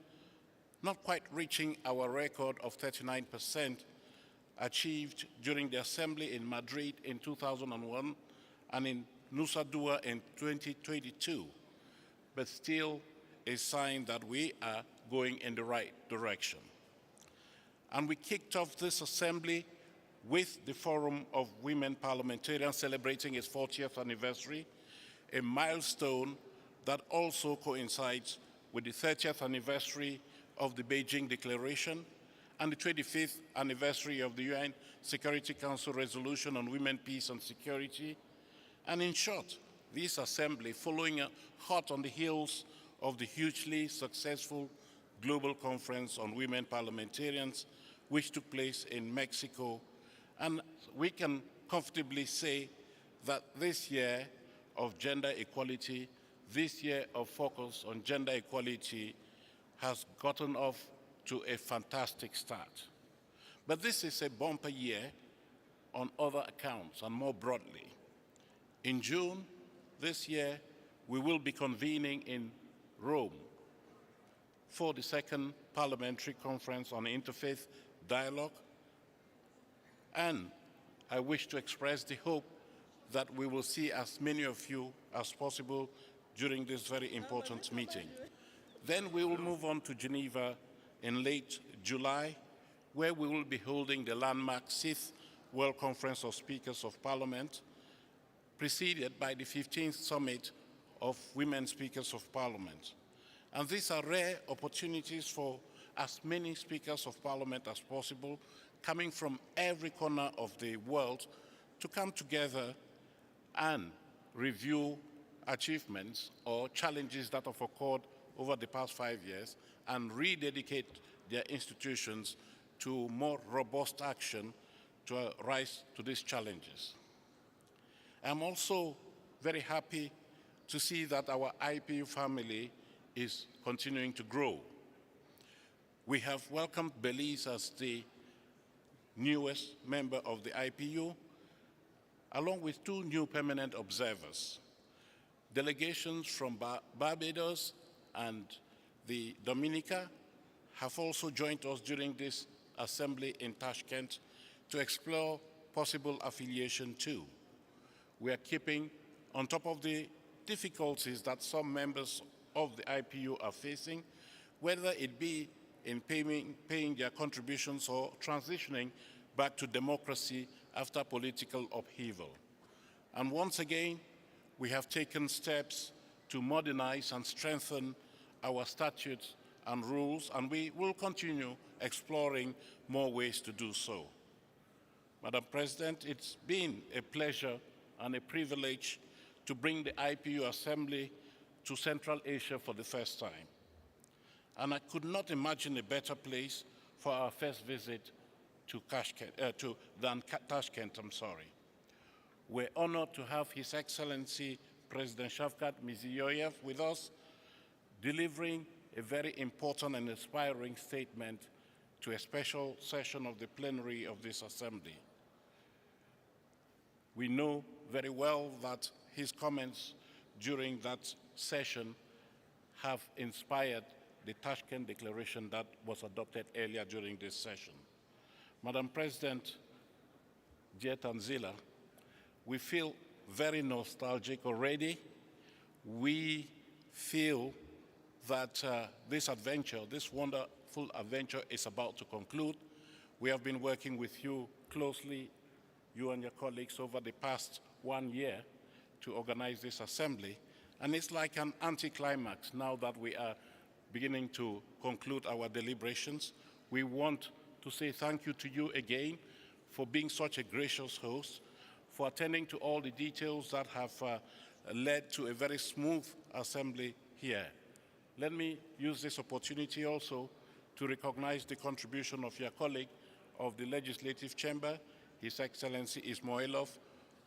not quite reaching our record of 39% achieved during the assembly in Madrid in 2001 and in Nusa Dua in 2022, but still a sign that we are going in the right direction. And we kicked off this assembly with the Forum of Women Parliamentarians celebrating its 40th anniversary, a milestone that also coincides with the 30th anniversary of the Beijing Declaration and the 25th anniversary of the UN Security Council Resolution on Women, Peace and Security. And in short, this assembly following hot on the heels of the hugely successful Global Conference on Women Parliamentarians, which took place in Mexico. And we can comfortably say that this year of gender equality, this year of focus on gender equality has gotten off to a fantastic start. But this is a bumper year on other accounts and more broadly. In June this year, we will be convening in Rome for the second Parliamentary Conference on Interfaith Dialogue. And I wish to express the hope that we will see as many of you as possible during this very important meeting. Then we will move on to Geneva in late July, where we will be holding the landmark 6th World Conference of Speakers of Parliament, preceded by the 15th Summit of Women Speakers of Parliament. And these are rare opportunities for as many speakers of Parliament as possible, coming from every corner of the world, to come together and review achievements or challenges that have occurred over the past 5 years and rededicate their institutions to more robust action to rise to these challenges. I'm also very happy to see that our IPU family is continuing to grow. We have welcomed Belize as the newest member of the IPU, along with 2 new permanent observers. Delegations from Barbados and the Dominica have also joined us during this assembly in Tashkent to explore possible affiliation too. We are keeping on top of the difficulties that some members of the IPU are facing, whether it be in paying their contributions or transitioning back to democracy after political upheaval. And once again, we have taken steps to modernize and strengthen our statutes and rules, and we will continue exploring more ways to do so. Madam President, it's been a pleasure and a privilege to bring the IPU Assembly to Central Asia for the first time. And I could not imagine a better place for our first visit to Tashkent. We're honored to have His Excellency President Shavkat Mirziyoyev with us, delivering a very important and inspiring statement to a special session of the plenary of this Assembly. We know very well that his comments during that session have inspired the Tashkent Declaration that was adopted earlier during this session. Madam President, dear Tanzila, we feel very nostalgic already. We feel that this adventure, this wonderful adventure, is about to conclude. We have been working with you closely, you and your colleagues, over the past 1 year to organize this assembly. And it's like an anticlimax now that we are beginning to conclude our deliberations. We want to say thank you to you again for being such a gracious host, for attending to all the details that have led to a very smooth assembly here. Let me use this opportunity also to recognize the contribution of your colleague of the Legislative Chamber, His Excellency Ismailov,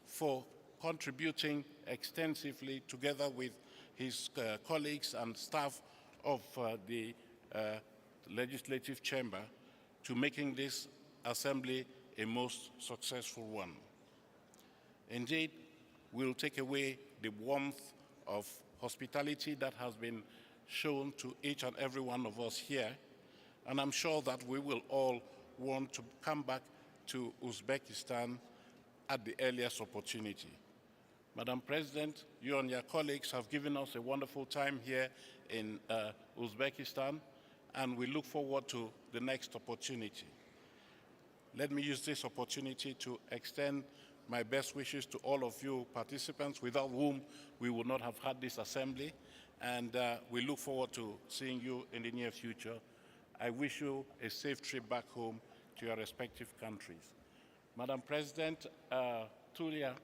for contributing extensively together with his colleagues and staff of the Legislative Chamber to making this assembly a most successful one. Indeed, we'll take away the warmth of hospitality that has been shown to each and every one of us here, and I'm sure that we will all want to come back to Uzbekistan at the earliest opportunity. Madam President, you and your colleagues have given us a wonderful time here in Uzbekistan, and we look forward to the next opportunity. Let me use this opportunity to extend my best wishes to all of you participants, without whom we would not have had this assembly, and we look forward to seeing you in the near future. I wish you a safe trip back home to your respective countries. Madam President, Tulia,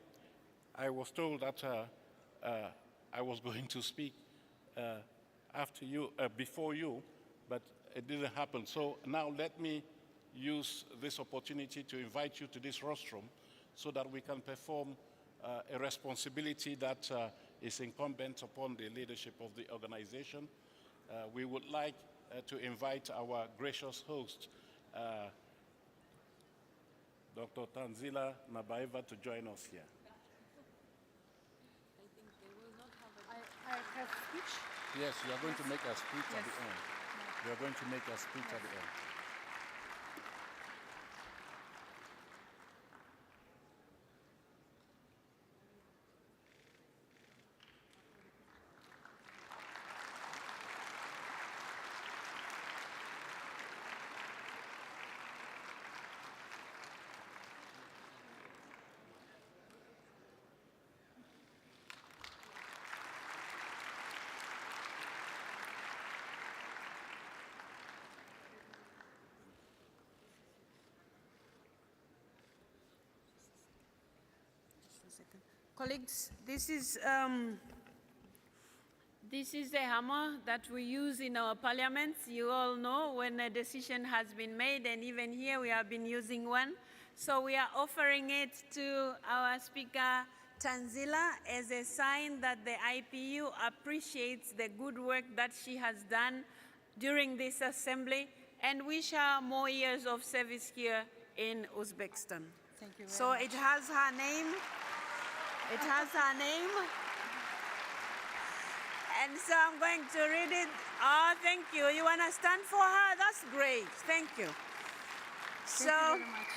I was told that I was going to speak after you, before you, but it didn't happen. So now let me use this opportunity to invite you to this rostrum so that we can perform a responsibility that is incumbent upon the leadership of the organization. We would like to invite our gracious host, Dr. Tanzila Nabaeva, to join us here. I have speech? Yes, you are going to make a speech at the end. You are going to make a speech at the end. Colleagues, this is the hammer that we use in our parliaments. You all know when a decision has been made, and even here we have been using one. So we are offering it to our Speaker, Tanzila, as a sign that the IPU appreciates the good work that she has done during this assembly, and wish her more years of service here in Uzbekistan. Thank you very So much. it has her name. It has her name. And so I'm going to read it. Oh, thank you. You want to stand for her? That's great. Thank you. Thank you very much.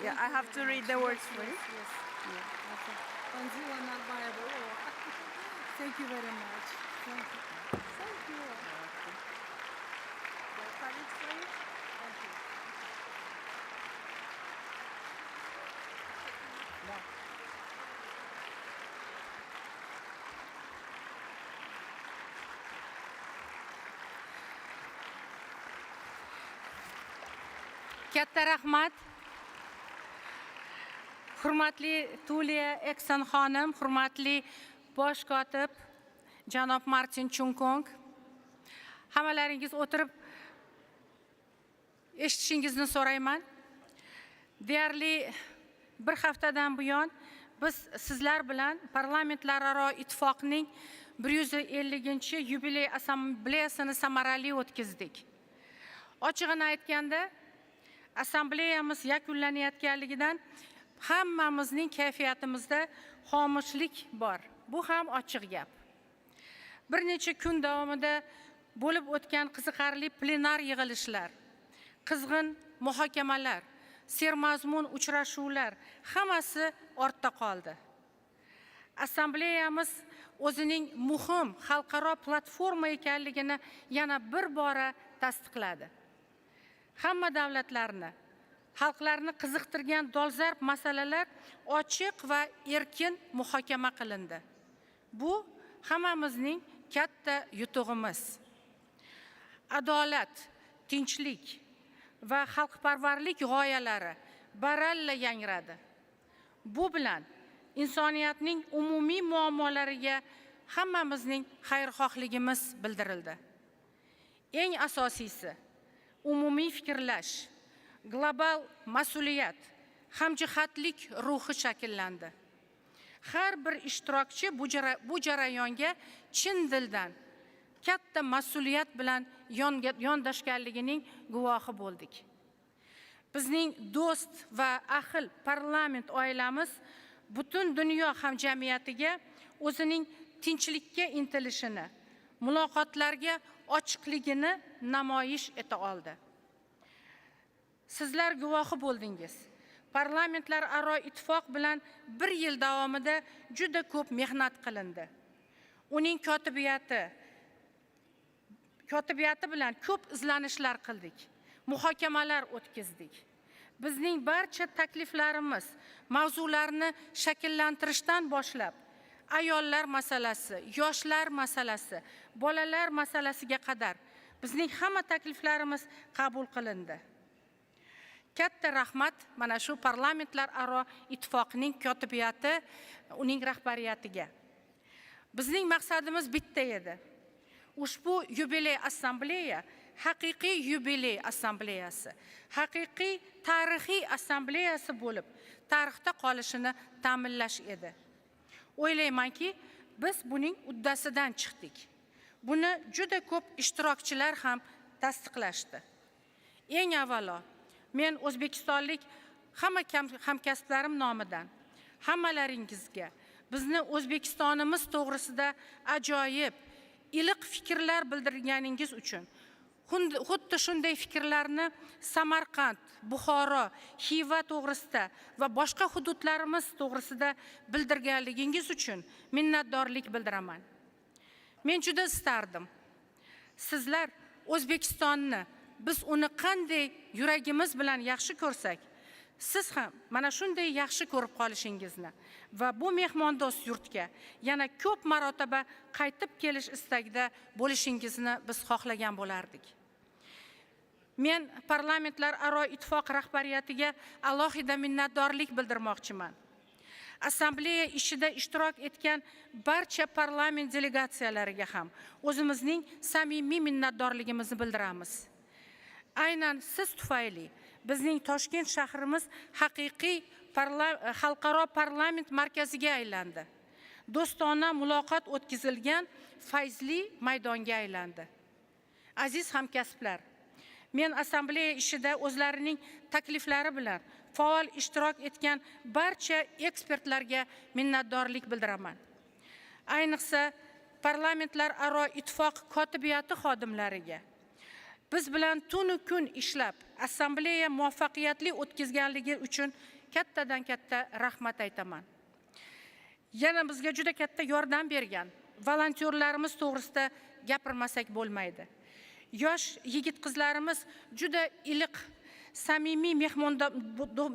Yeah, I have to read the words for you. Yes. Thank you very much. Thank you. Thank you. Katta rahmat. Hurmatli Tulia Ekson xonim, hurmatli bosh kotib janob Martin Chunkong, hammalaringiz o'tirib eshitishingizni so'rayman. Deyarli bir haftadan buyon biz sizlar bilan parlamentlararo ittifoqning 150-yubiley assambleyasini samarali o'tkazdik. Ochig'ini aytganda, assambleyamiz yakunlanayotganligidan hammamizning kayfiyatimizda xomushlik bor. Bu ham ochiq gap. Bir necha kun davomida bo'lib o'tgan qiziqarli plenar yig'ilishlar, qizg'in muhokamalar, sermazmun uchrashuvlar hammasi ortda qoldi. Assambleyamiz o'zining muhim xalqaro platforma ekanligini yana bir bora tasdiqladi. Hamma davlatlarni, xalqlarni qiziqtirgan dolzarb masalalar ochiq va erkin muhokama qilindi. Bu hammamizning katta yutug'imiz. Adolat, tinchlik va xalqparvarlik g'oyalari baralla yangradi. Bu bilan insoniyatning umumiy muammolariga hammamizning xayrixohligimiz bildirildi. Eng asosiysi, umumiy fikrlash, global mas'uliyat, hamjihatlik ruhi shakllandi. Har bir ishtirokchi bu jarayonga chin dildan, katta mas'uliyat bilan yondashganligining guvohi bo'ldik. Bizning do'st va ahil parlament oilamiz butun dunyo hamjamiyatiga o'zining tinchlikka intilishini, muloqotlarga ochiqligini namoyish eta oldi. Sizlar guvohi bo'ldingiz. Parlamentlararo ittifoq bilan 1 yil davomida juda ko'p mehnat qilindi. Uning kotibiyati bilan ko'p izlanishlar qildik, muhokamalar o'tkazdik. Bizning barcha takliflarimiz mavzularni shakllantirishdan boshlab, ayollar masalasi, yoshlar masalasi, bolalar masalasiga qadar bizning hamma takliflarimiz qabul qilindi. Katta rahmat mana shu parlamentlararo ittifoqning kotibiyati, uning rahbariyatiga. Bizning maqsadimiz bitta edi. Ushbu yubiley assambleya haqiqiy yubiley assambleyasi, haqiqiy tarixiy assambleyasi bo'lib, tarixda qolishini ta'minlash edi. O'ylaymanki, biz buning uddasidan chiqdik. Buni juda ko'p ishtirokchilar ham tasdiqlashdi. Eng avvalo, men O'zbekistonlik hamma hamkasblarim nomidan hammalaringizga bizni O'zbekistonimiz to'g'risida ajoyib, iliq fikrlar bildirganingiz uchun, xuddi shunday fikrlarni Samarqand, Buxoro, Xiva to'g'risida va boshqa hududlarimiz to'g'risida bildirganligingiz uchun minnatdorlik bildiraman. Men juda istardim. Sizlar O'zbekistonni, biz uni qanday yuragimiz bilan yaxshi ko'rsak, siz ham mana shunday yaxshi ko'rib qolishingizni va bu mehmondo'st yurtga yana ko'p marotaba qaytib kelish istagida bo'lishingizni biz xohlagan bo'lardik. Men parlamentlararo ittifoq rahbariyatiga alohida minnatdorlik bildirmoqchiman. Assambleya ishida ishtirok etgan barcha parlament delegatsiyalariga ham o'zimizning samimiy minnatdorligimizni bildiramiz. Aynan siz tufayli bizning Tashkent shahrimiz haqiqiy xalqaro parlament markaziga aylandi. Do'stona muloqot o'tkazilgan fayzli maydonga aylandi. Aziz hamkasblar, men assambleya ishida o'zlarining takliflari bilan faol ishtirok etgan barcha ekspertlarga minnatdorlik bildiraman. Ayniqsa parlamentlararo ittifoq kotibiyati xodimlariga biz bilan tunu kun ishlab assambleya muvaffaqiyatli o'tkazganligi uchun kattadan katta rahmat aytaman. Yana bizga juda katta yordam bergan volontyorlarimiz to'g'risida gapirmasak bo'lmaydi. Yosh yigit-qizlarimiz juda iliq, samimiy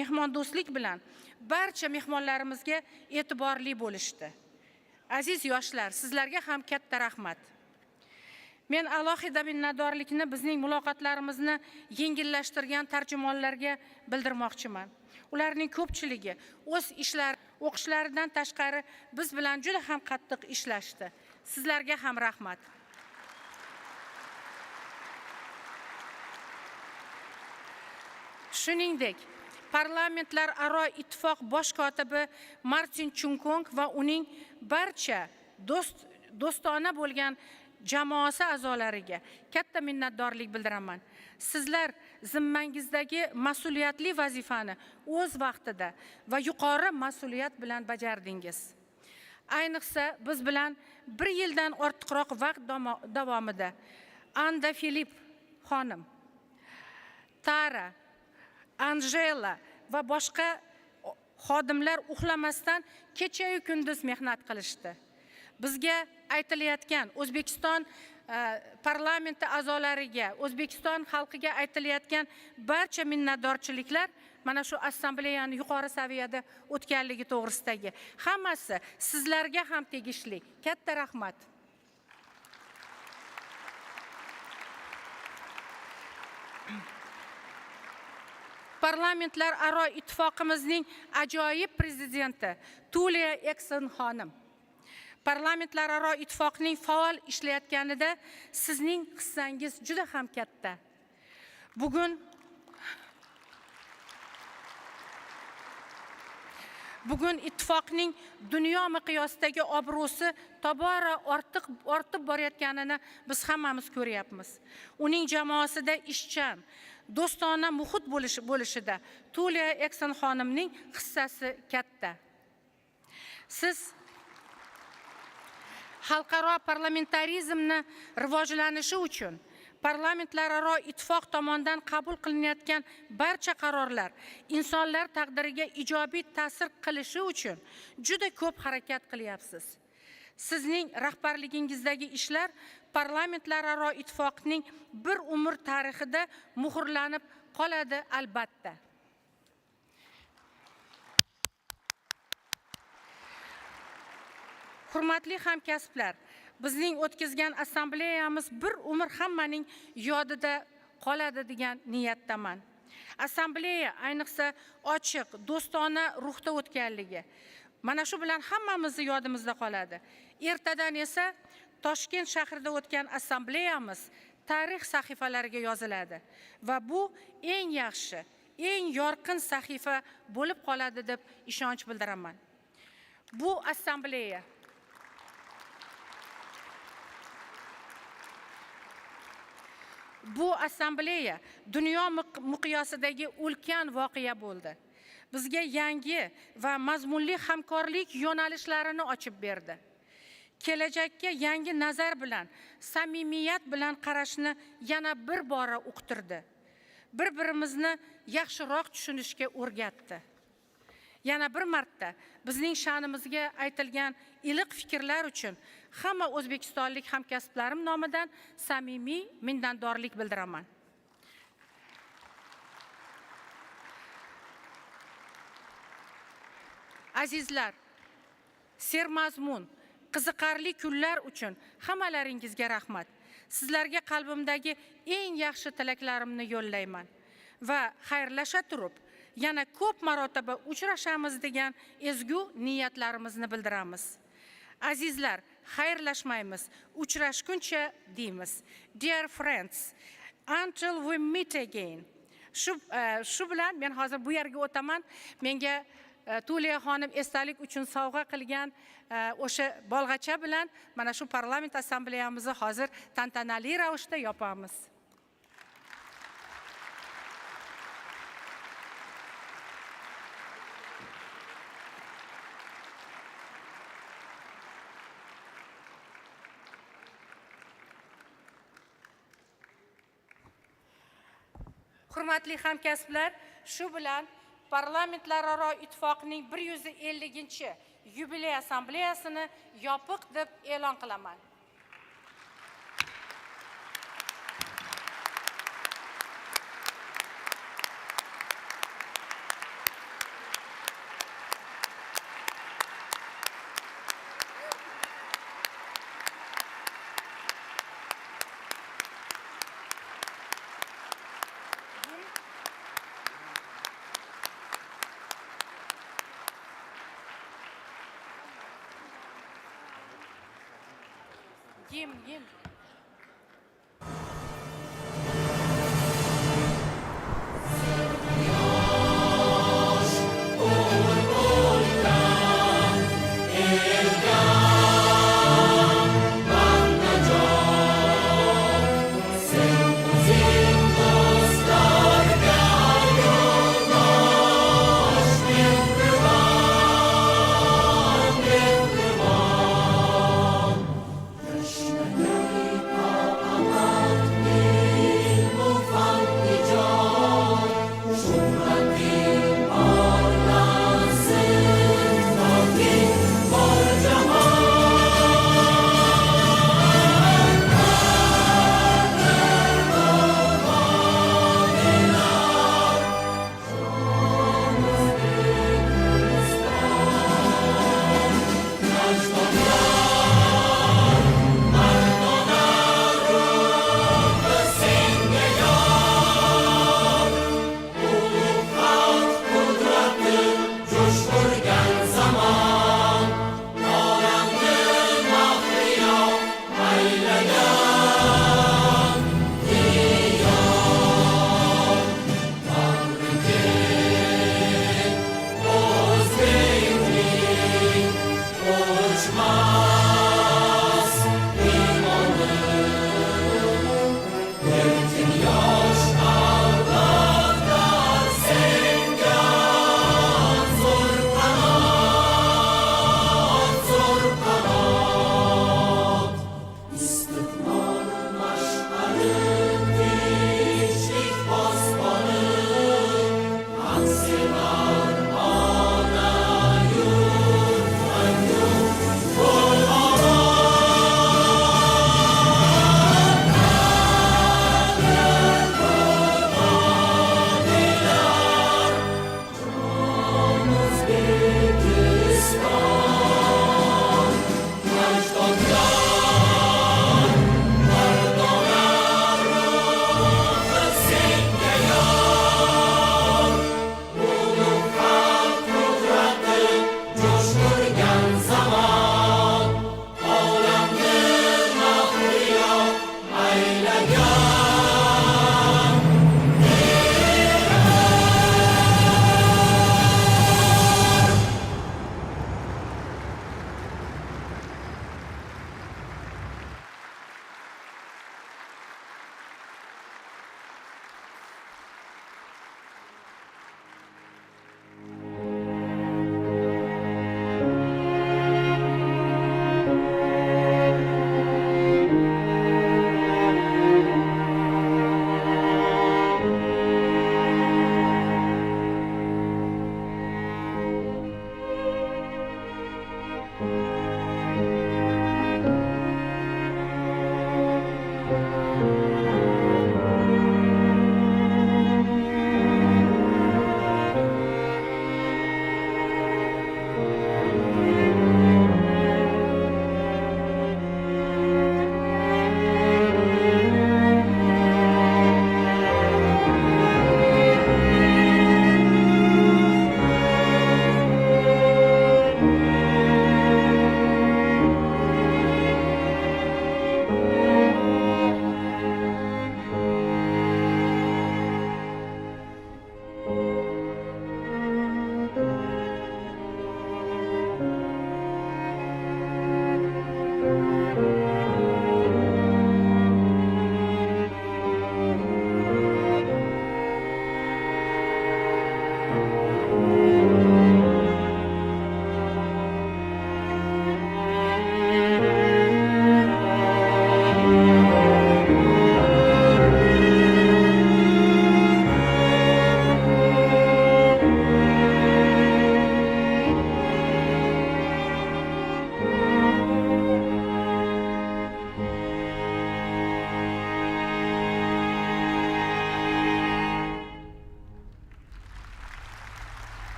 mehmondo'stlik bilan barcha mehmonlarimizga e'tiborli bo'lishdi. Aziz yoshlar, sizlarga ham katta rahmat. Men alohida minnatdorlikni bizning muloqotlarimizni yengillashtirgan tarjimonlarga bildirmoqchiman. Ularning ko'pchiligi o'z o'qishlaridan tashqari biz bilan juda ham qattiq ishlashdi. Sizlarga ham rahmat. Shuningdek, Parlamentlararo ittifoq bosh kotibi Martin Chunkong va uning barcha do'stona bo'lgan jamoasi a'zolariga katta minnatdorlik bildiraman. Sizlar zimmangizdagi mas'uliyatli vazifani o'z vaqtida va yuqori mas'uliyat bilan bajardingiz. Ayniqsa biz bilan 1 yildan ortiqroq vaqt davomida Anda Filip xonim, Tara, Angela va boshqa xodimlar uxlamasdan kecha-yu kunduz mehnat qilishdi. Bizga aytilayotgan O'zbekiston parlamenti a'zolariga, O'zbekiston xalqiga aytilayotgan barcha minnatdorchiliklar mana shu assambleyani yuqori saviyada o'tganligi to'g'risidagi. Hammasi sizlarga ham tegishli. Katta rahmat. Parlamentlararo ittifoqimizning ajoyib prezidenti Tulia Ekson xonim. Parlamentlararo ittifoqning faol ishlayotganida sizning hissangiz juda ham katta. Bugun ittifoqning dunyo miqyosidagi obro'si tobora ortib borayotganini biz hammamiz ko'ryapmiz. Uning jamoasida ishchan, do'stona muhit bo'lishida Tulia Ekson xonimning hissasi katta. Siz xalqaro parlamentarizmni rivojlanishi uchun parlamentlararo ittifoq tomonidan qabul qilinayotgan barcha qarorlar insonlar taqdiriga ijobiy ta'sir qilishi uchun juda ko'p harakat qilyapsiz. Sizning rahbarligingizdagi ishlar parlamentlararo ittifoqning bir umr tarixida muhrlanib qoladi albatta. Hurmatli hamkasblar, bizning o'tkazgan assambleyamiz bir umr hammaning yodida qoladi degan niyatdaman. Assambleya ayniqsa ochiq, do'stona ruhda o'tganligi mana shu bilan hammamizni yodimizda qoladi. Ertadan esa Tashkent shahrida o'tgan assambleyamiz tarix sahifalariga yoziladi va bu eng yaxshi, eng yorqin sahifa bo'lib qoladi deb ishonch bildiraman. Bu assambleya dunyo miqyosidagi ulkan voqea bo'ldi. Bizga yangi va mazmunli hamkorlik yo'nalishlarini ochib berdi. Kelajakka yangi nazar bilan, samimiyat bilan qarashni yana bir bora uqtirdi. Bir-birimizni yaxshiroq tushunishga o'rgatdi. Yana bir marta bizning sha'nimizga aytilgan iliq fikrlar uchun hamma o'zbekistonlik hamkasblarim nomidan samimiy minnatdorlik bildiraman. Azizlar, sermazmun, qiziqarli kunlar uchun hammalaringizga rahmat. Sizlarga qalbimdagi eng yaxshi tilaklarimni yo'llayman va xayrlasha turib yana ko'p marotaba uchrashamiz degan ezgu niyatlarimizni bildiramiz. Azizlar, xayrlashmaymiz, uchrashguncha deymiz. Dear friends, until we meet again. Shu bilan men hozir bu yerga o'taman. Menga Tulia xonim esdalik uchun sovg'a qilgan o'sha bolg'acha bilan mana shu parlament assambleyamizni hozir tantanali ravishda yopamiz. Hurmatli hamkasblar, shu bilan parlamentlararo ittifoqning 150-yubiley assambleyasini yopiq deb e'lon qilaman. Yem.